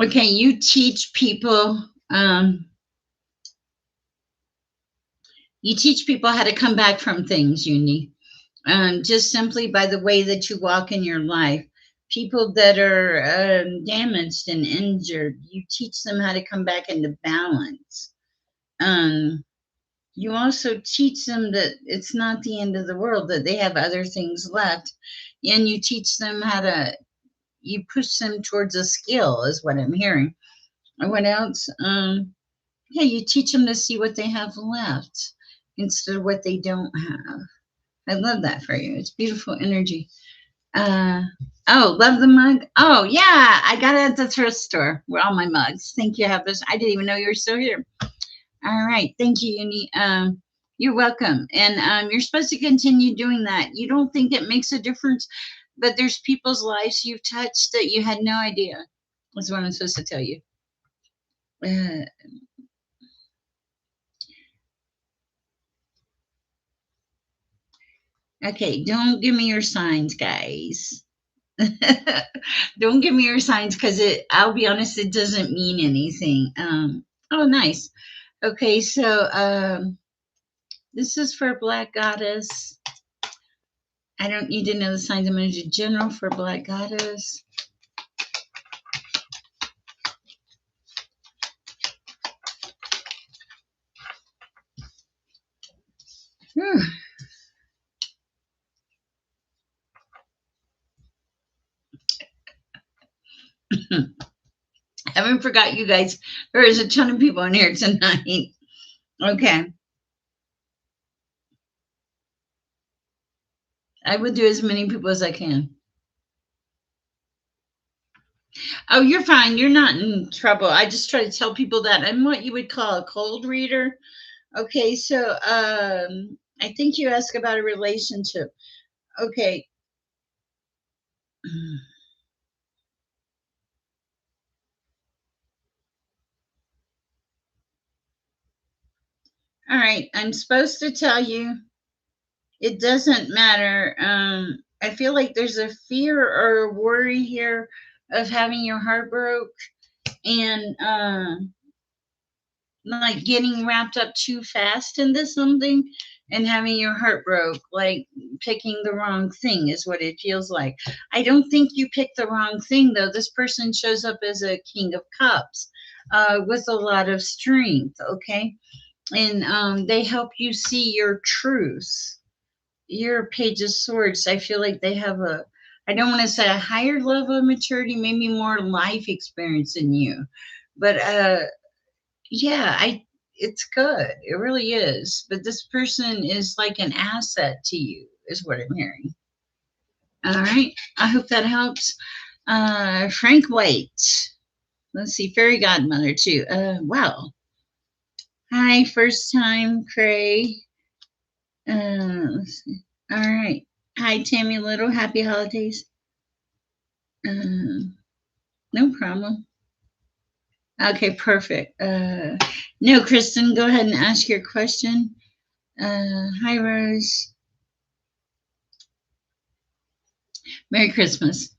Okay, you teach people. You teach people how to come back from things, Uni. Just simply by the way that you walk in your life. People that are damaged and injured, you teach them how to come back into balance. You also teach them that it's not the end of the world, that they have other things left. And you teach them how to, you push them towards a skill, is what I'm hearing. And what else? Yeah, you teach them to see what they have left instead of what they don't have. I love that for you. It's beautiful energy. Uh, oh, love the mug. Oh, yeah, I got it at the thrift store with all my mugs. Thank you, Heather. I didn't even know you were still here. All right, thank you, Uni. You're welcome, and you're supposed to continue doing that. You don't think it makes a difference, but there's people's lives you've touched that you had no idea That's what I'm supposed to tell you. Uh, okay, don't give me your signs, guys. Don't give me your signs because I'll be honest, it doesn't mean anything. Oh, nice. Okay, so this is for Black Goddess. I don't need to know the signs. I'm going to do general for Black Goddess. Whew. Haven't forgot you guys. There is a ton of people in here tonight. Okay. I would do as many people as I can. Oh, you're fine. You're not in trouble. I just try to tell people that I'm what you would call a cold reader. Okay, so I think you asked about a relationship. Okay. All right. I'm supposed to tell you it doesn't matter. I feel like there's a fear or a worry here of having your heart broke and like getting wrapped up too fast into something and having your heart broke, like picking the wrong thing is what it feels like. I don't think you picked the wrong thing though. This person shows up as a king of cups with a lot of strength, okay? And they help you see your truth. Your page of swords, I feel like they have a, I don't want to say a higher level of maturity, maybe more life experience than you. But yeah, I it's good. It really is. But this person is like an asset to you, is what I'm hearing. All right. I hope that helps. Frank White. Let's see, fairy godmother too. Wow. Hi, first time, Cray. Let's see. All right. Hi, Tammy Little. Happy holidays. Uh, no problem. Okay, perfect. No, Kristen, go ahead and ask your question. Hi, Rose. Merry Christmas.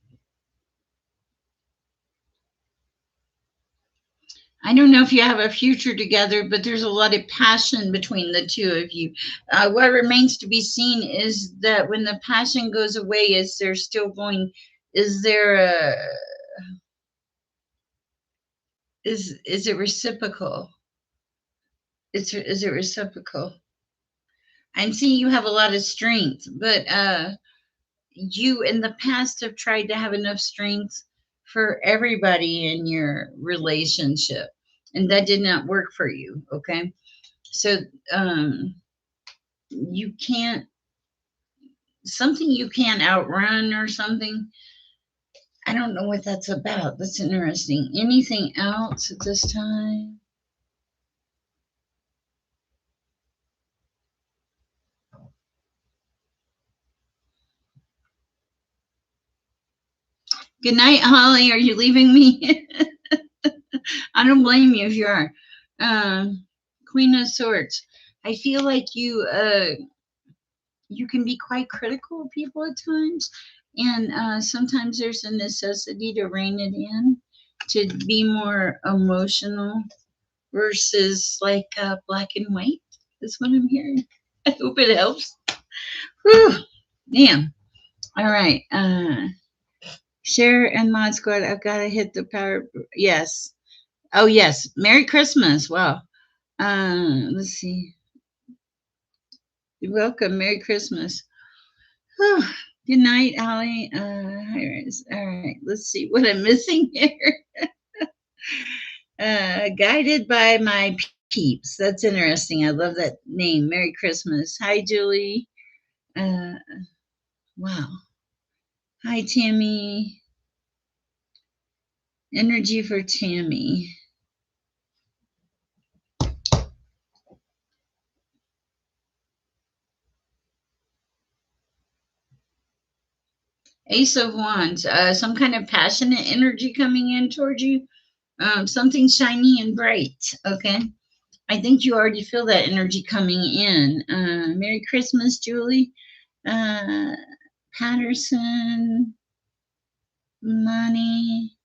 I don't know if you have a future together, but there's a lot of passion between the two of you. What remains to be seen is that when the passion goes away, is there still going? Is there a? Is it reciprocal? Is it reciprocal? I'm seeing you have a lot of strength, but you in the past have tried to have enough strength for everybody in your relationship, and that did not work for you. Okay, so um, you can't something you can't outrun or something. I don't know what that's about. That's interesting. Anything else at this time? Good night, Holly. Are you leaving me? I don't blame you if you are. Queen of Swords. I feel like you can be quite critical of people at times, and sometimes there's a necessity to rein it in, to be more emotional versus like black and white. Is what I'm hearing. I hope it helps. Whew. Damn. All right. Share and Mod Squad. I've got to hit the power. Yes. Oh yes. Merry Christmas. Wow. Let's see. You're welcome. Merry Christmas. Whew. Good night, Allie. All right. Let's see what I'm missing here. Guided by my peeps. That's interesting. I love that name. Merry Christmas. Hi, Julie. Uh, wow. Hi, Tammy. Energy for Tammy. Ace of Wands, some kind of passionate energy coming in towards you, something shiny and bright. Okay. I think you already feel that energy coming in. Merry Christmas, Julie. Uh, Patterson, money.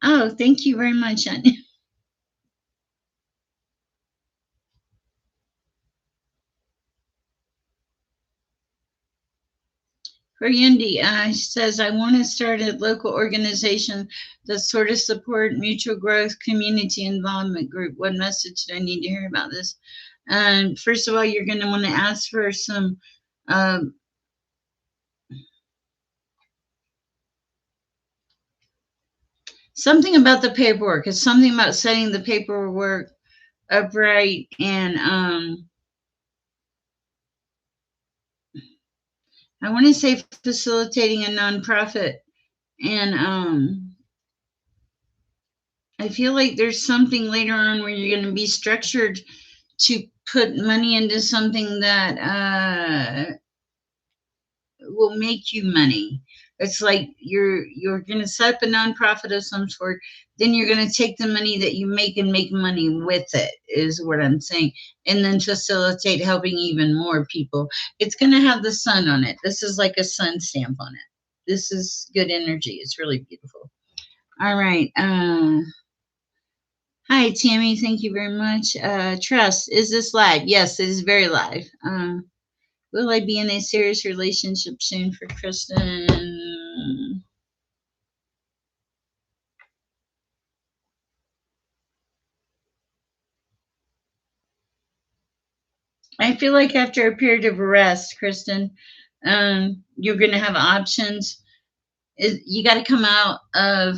Oh, thank you very much, honey. For Yendi, she says, I want to start a local organization that sort of support mutual growth, community involvement group. What message do I need to hear about this? First of all, you're going to want to ask for some um, something about the paperwork. It's something about setting the paperwork upright and I want to say facilitating a nonprofit. And I feel like there's something later on where you're going to be structured to put money into something that will make you money. It's like you're going to set up a nonprofit of some sort. Then you're going to take the money that you make and make money with it, is what I'm saying, and then facilitate helping even more people. It's going to have the sun on it. This is like a sun stamp on it. This is good energy. It's really beautiful. All right. Hi, Tammy. Thank you very much. Trust, is this live? Yes, it is very live. Will I be in a serious relationship soon for Kristen? I feel like after a period of rest, Kristen, you're going to have options. You got to come out of.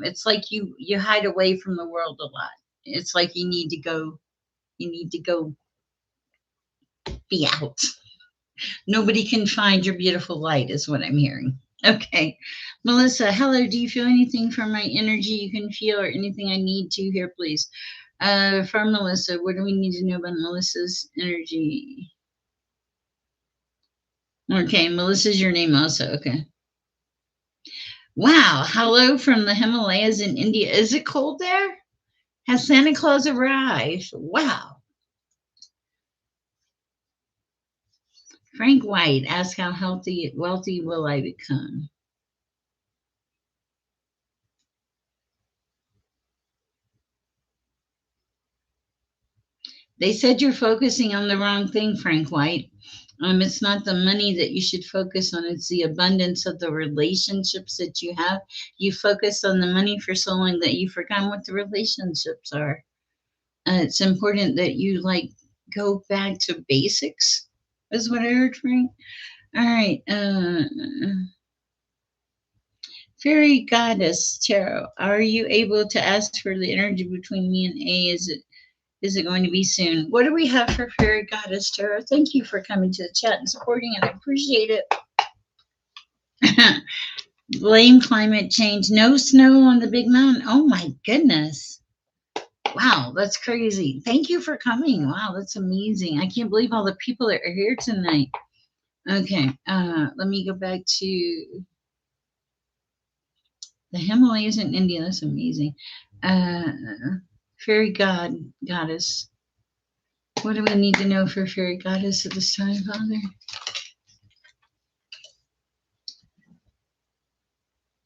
It's like you hide away from the world a lot. It's like you need to go. You need to go be out. Nobody can find your beautiful light, is what I'm hearing. Okay. Melissa, hello. Do you feel anything from my energy you can feel or anything I need to here, please? From Melissa, what do we need to know about Melissa's energy? Okay, Melissa's your name also. Okay. Wow. Hello from the Himalayas in India. Is it cold there? Has Santa Claus arrived? Wow. Frank White asks how wealthy will I become? They said you're focusing on the wrong thing, Frank White. It's not the money that you should focus on. It's the abundance of the relationships that you have. You focus on the money for so long that you forgot what the relationships are. It's important that you like go back to basics, is what I heard, Frank. All right. Fairy Goddess Tarot, are you able to ask for the energy between me and A? Is it going to be soon? What do we have for Fairy Goddess Tarot? Thank you for coming to the chat and supporting it. I appreciate it. Blame climate change. No snow on the big mountain. Oh my goodness. Wow, that's crazy. Thank you for coming. Wow, that's amazing. I can't believe all the people that are here tonight. Okay, let me go back to the Himalayas in India. That's amazing. Uh, Fairy Goddess. What do we need to know for Fairy Goddess at this time, Father?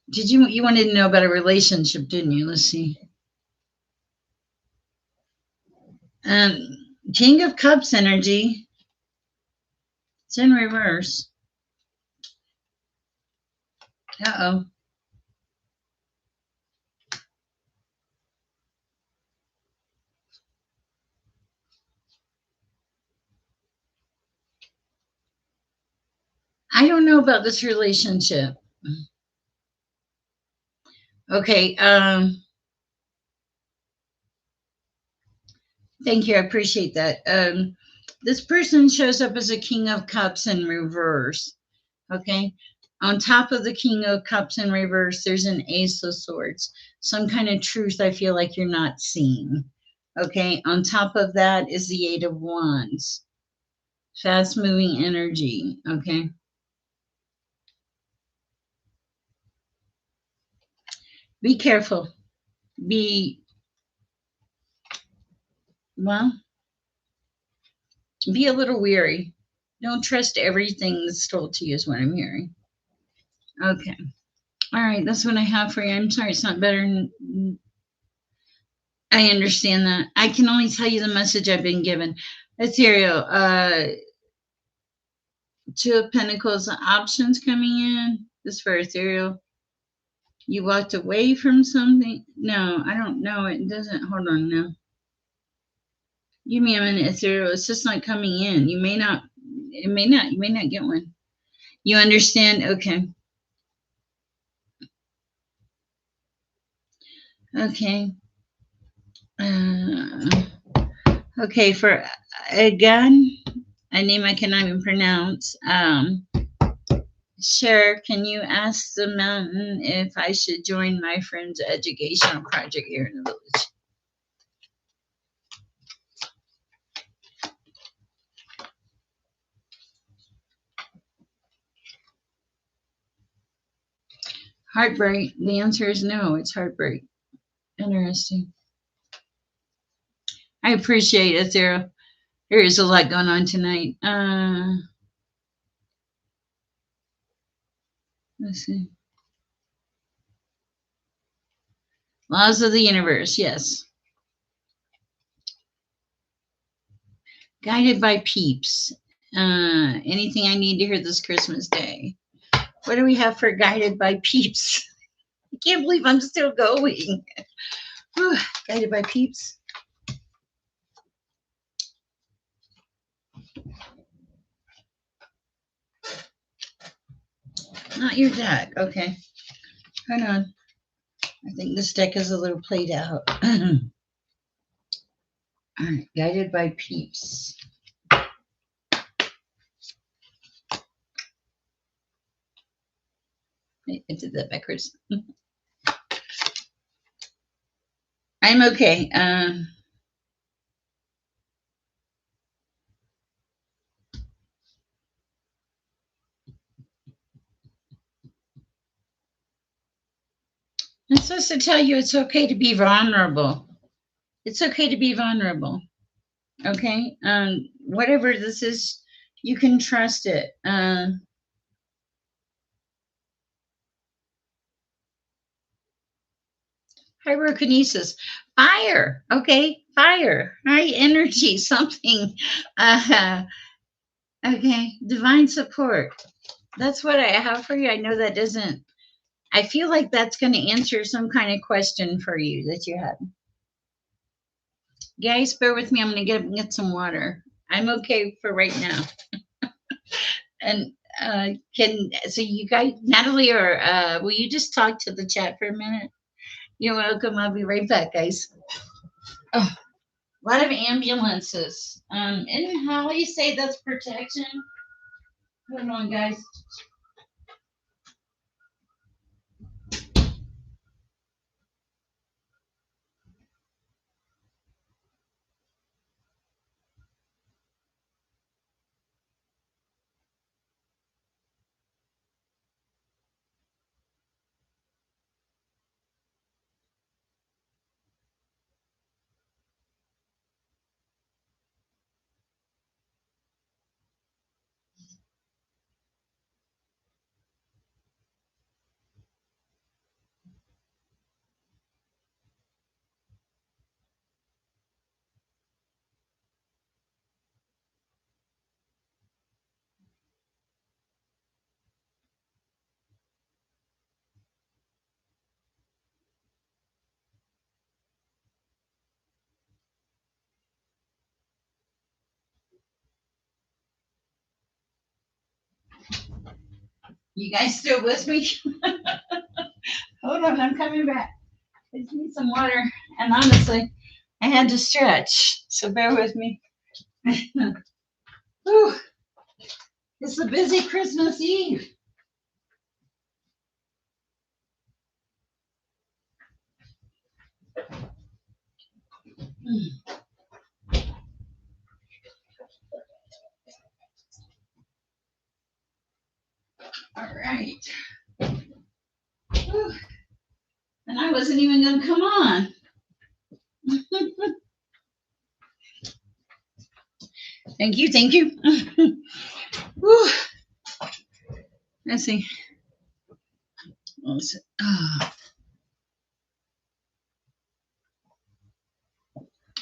You wanted to know about a relationship, didn't you? Let's see. Um, King of Cups energy. It's in reverse. Uh-oh. I don't know about this relationship. Okay. Thank you. I appreciate that. This person shows up as a King of Cups in reverse. Okay. On top of the King of Cups in reverse, there's an Ace of Swords. Some kind of truth I feel like you're not seeing. Okay. On top of that is the Eight of Wands. Fast moving energy. Okay. Be careful. Be, well, be a little weary. Don't trust everything that's told to you, is what I'm hearing. Okay. All right. That's what I have for you. I'm sorry it's not better. I understand that. I can only tell you the message I've been given. Ethereal, Two of Pentacles options coming in. This for Ethereal. You walked away from something? No, I don't know. It doesn't. Hold on now. Give me a minute, Ethereal. It's just not coming in. You may not. It may not. You may not get one. You understand? Okay. Okay. Uh, okay. For a gun, a name I cannot even pronounce. Sher, can you ask the mountain if I should join my friend's educational project here in the village? Heartbreak. The answer is no. It's heartbreak. Interesting. I appreciate it, Sarah. There is a lot going on tonight. Let's see. Laws of the universe. Yes. Guided by peeps. Anything I need to hear this Christmas day. What do we have for guided by peeps? I can't believe I'm still going. Guided by peeps. Not your deck. Okay. Hold on. I think this deck is a little played out. All right. Guided by peeps. I did that backwards. I'm okay. I'm supposed to tell you it's okay to be vulnerable. It's okay to be vulnerable. Okay. Whatever this is, you can trust it. Pyrokinesis, fire. Okay, fire, high energy, something. Uh, okay, divine support. That's what I have for you. I know that doesn't. I feel like that's going to answer some kind of question for you that you had. Guys, bear with me. I'm going to get some water. I'm okay for right now. And can so you guys, Natalie, or will you just talk to the chat for a minute? You're welcome. I'll be right back, guys. Oh, a lot of ambulances. And how do you say that's protection? Hold on, guys. You guys still with me? Hold on, I'm coming back. I just need some water. And honestly, I had to stretch, so bear with me. Whew, it's a busy Christmas Eve. All right. Whew. And I was Thank you. Thank you. Whew. Let's see.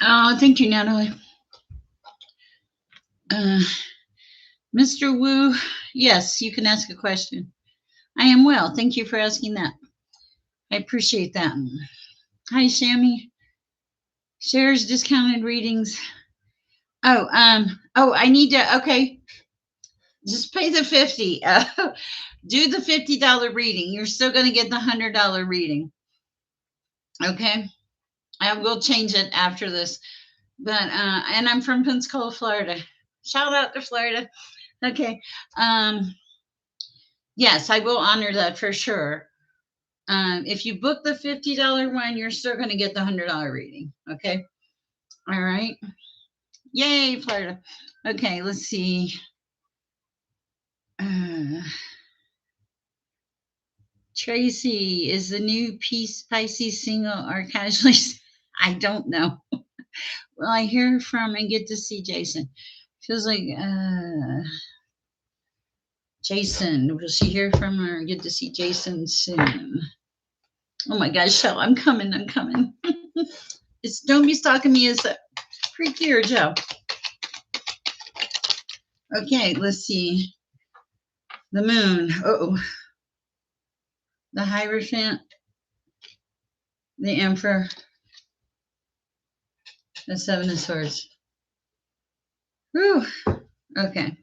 Oh, thank you, Natalie. Uh, Mr. Wu, yes, you can ask a question. I am well. Thank you for asking that. I appreciate that. Hi, Shammy. Shares discounted readings. I need to. Okay, just pay the 50. Do the $50 reading. You're still going to get the $100 reading. Okay, I will change it after this. But and I'm from Pensacola, Florida. Shout out to Florida. Okay. Yes, I will honor that for sure. If you book the $50 one, you're still going to get the $100 reading. Okay. All right. Yay, Florida. Okay, let's see. Tracy, is the new Peace Pisces single or casually? I don't know. Will I hear from and get to see Jason? Feels like Jason. Will she hear from her and get to see Jason soon? Oh my gosh, Shell, I'm coming. I'm coming. It's don't be stalking me as a freaky or Joe. Okay, let's see. The moon. Oh, the Hierophant, the Emperor, the Seven of Swords. Whew. Okay.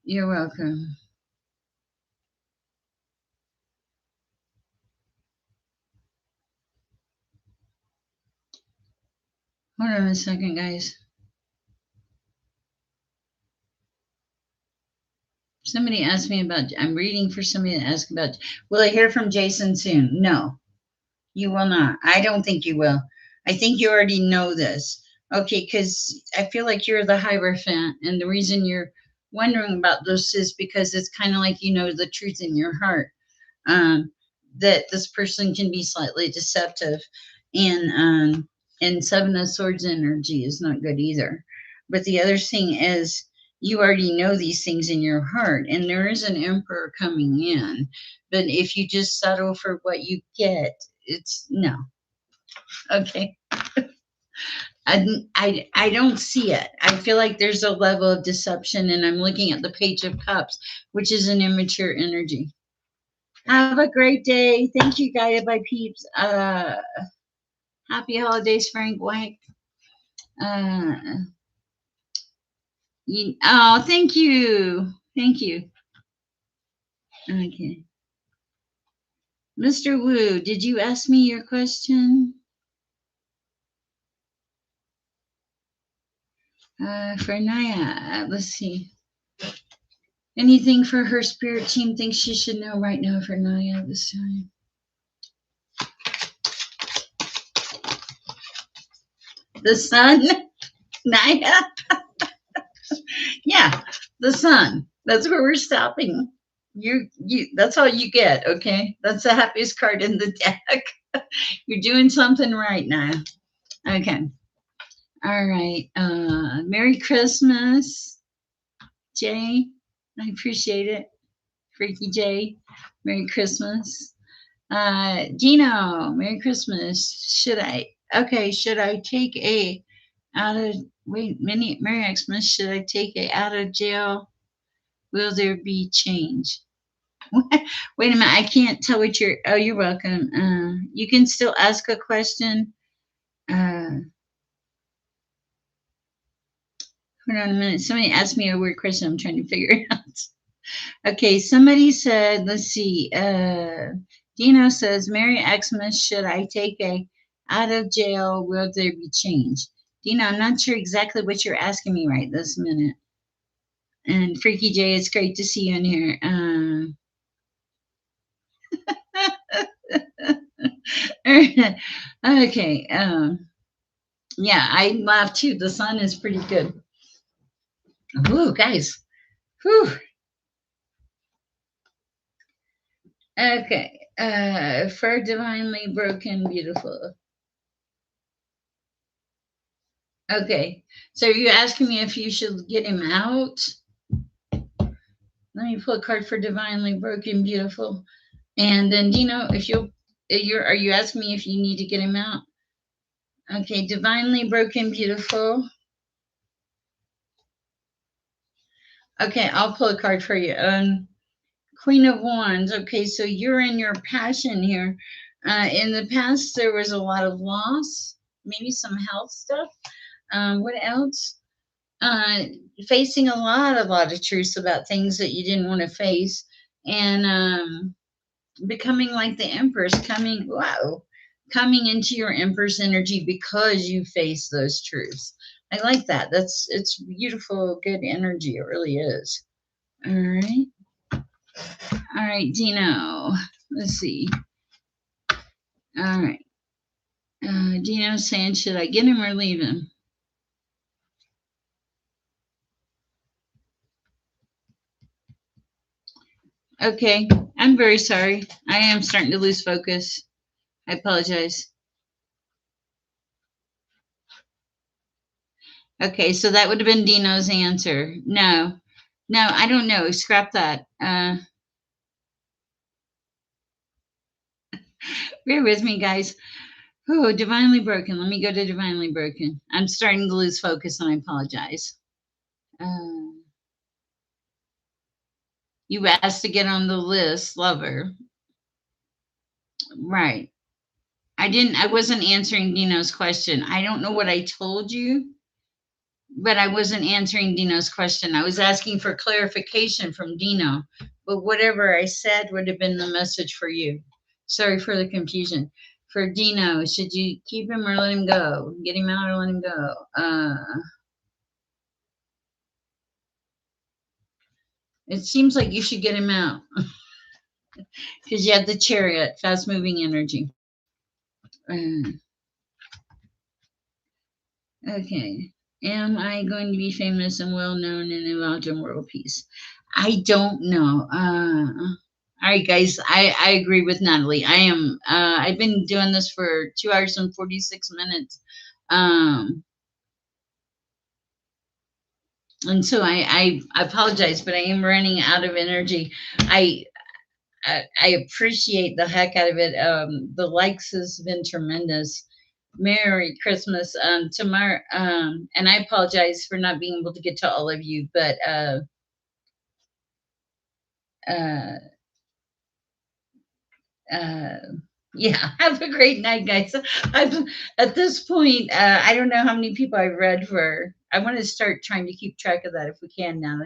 You're welcome. Hold on a second, guys. Somebody asked me about, I'm reading for somebody that asked about, will I hear from Jason soon? No, you will not. I don't think you will. I think you already know this. Okay, because I feel like you're the Hierophant, and the reason you're wondering about this is because it's kind of like you know the truth in your heart. um, that this person can be slightly deceptive, and Seven of Swords energy is not good either. But the other thing is you already know these things in your heart, and there is an Emperor coming in. But if you just settle for what you get, it's no. Okay. I don't see it. I feel like there's a level of deception, and I'm looking at the Page of Cups, which is an immature energy. Have a great day. Thank you, Gaia by Peeps. Happy holidays, Frank White. Uh, oh, thank you. Thank you. Okay. Mr. Wu, did you ask me your question? For Naya, let's see. Anything for her spirit team thinks she should know right now for Naya this time? The sun, Naya? Yeah, the sun. That's where we're stopping. You that's all you get, okay? That's the happiest card in the deck. You're doing something right now. Okay. All right. Merry Christmas, Jay. I appreciate it. Freaky Jay. Merry Christmas. Gino, Merry Christmas. Should I take a out of wait, Merry Xmas, should I take a out of jail? Will there be change? Wait a minute, I can't tell what you're welcome. You can still ask a question. Hold on a minute. Somebody asked me a weird question. I'm trying to figure it out. Okay, somebody said, let's see. Dino says, Merry Xmas, should I take a out of jail? Will there be change? Dino, I'm not sure exactly what you're asking me right this minute. And Freaky J, it's great to see you in here. Okay. Yeah, I laugh too. The sun is pretty good. Ooh, guys. Whew. Okay. For divinely broken, beautiful. Okay. So you asking me if you should get him out? Let me pull a card for Divinely Broken Beautiful. And then Dino, if you're are you asking me if you need to get him out? Okay, Divinely Broken Beautiful. Okay, I'll pull a card for you. Queen of Wands. Okay, so you're in your passion here. In the past, there was a lot of loss, maybe some health stuff. What else? Uh, Facing a lot of truths about things that you didn't want to face, and becoming like the Empress, coming into your Empress energy because you face those truths. I like that. It's beautiful, good energy. It really is. All right. All right, Dino. Let's see. All right. Dino's saying, should I get him or leave him? Okay. I'm very sorry. I am starting to lose focus. I apologize. Okay, so that would have been Dino's answer. No, no, I don't know. Scrap that. Bear with me, guys. Oh, divinely broken. Let me go to divinely broken. I'm starting to lose focus, and I apologize. Uh, you asked to get on the list, lover. Right. I didn't. I wasn't answering Dino's question. I don't know what I told you, but I wasn't answering Dino's question. I was asking for clarification from Dino, but whatever I said would have been the message for you. Sorry for the confusion. For Dino, should you keep him or let him go? Get him out or let him go? It seems like you should get him out because you have the chariot, fast moving energy. Uh, okay. Am I going to be famous and well known and involved in world peace? I don't know. All right, guys. I agree with Natalie. I am. I've been doing this for 2 hours and 46 minutes. And so I apologize, but I am running out of energy. I I appreciate the heck out of it. The likes has been tremendous. Merry Christmas. Tomorrow, and I apologize for not being able to get to all of you, but uh, uh, yeah, have a great night, guys. I've at this point, I don't know how many people I've read for. I want to start trying to keep track of that if we can now.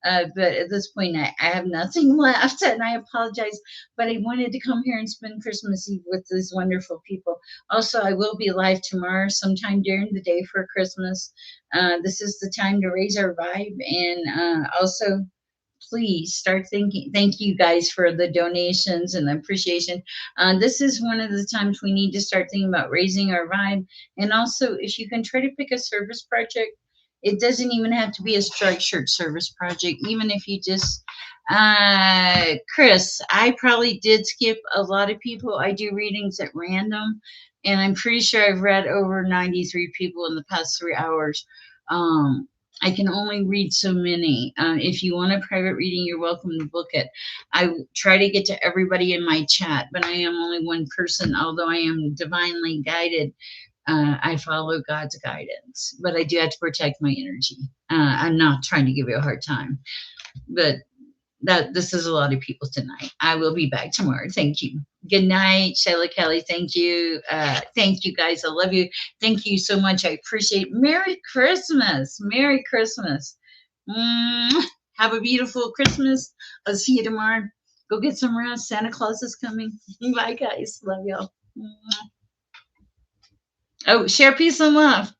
But at this point, I have nothing left, and I apologize. But I wanted to come here and spend Christmas Eve with these wonderful people. Also, I will be live tomorrow, sometime during the day for Christmas. This is the time to raise our vibe, and also please start thinking. Thank you guys for the donations and the appreciation. This is one of the times we need to start thinking about raising our vibe. And also, if you can try to pick a service project, it doesn't even have to be a strike shirt service project. Even if you just, Chris, I probably did skip a lot of people. I do readings at random, and I'm pretty sure I've read over 93 people in the past 3 hours. Um, I can only read so many. If you want a private reading, you're welcome to book it. I try to get to everybody in my chat, but I am only one person. Although I am divinely guided, I follow God's guidance, but I do have to protect my energy. I'm not trying to give you a hard time, but that this is a lot of people tonight. I will be back tomorrow. Thank you. Good night, Shayla Kelly. Thank you. Thank you guys. I love you. Thank you so much. I appreciate it. Merry Christmas. Merry Christmas. Have a beautiful Christmas. I'll see you tomorrow. Go get some rest. Santa Claus is coming. Bye, guys. Love y'all. Oh, share peace and love.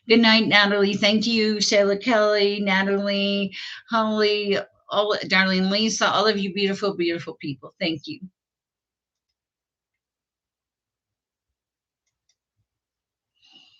Good night, Natalie. Thank you, Shayla Kelly, Natalie, Holly, all, darling Lisa, all of you beautiful, beautiful people. Thank you.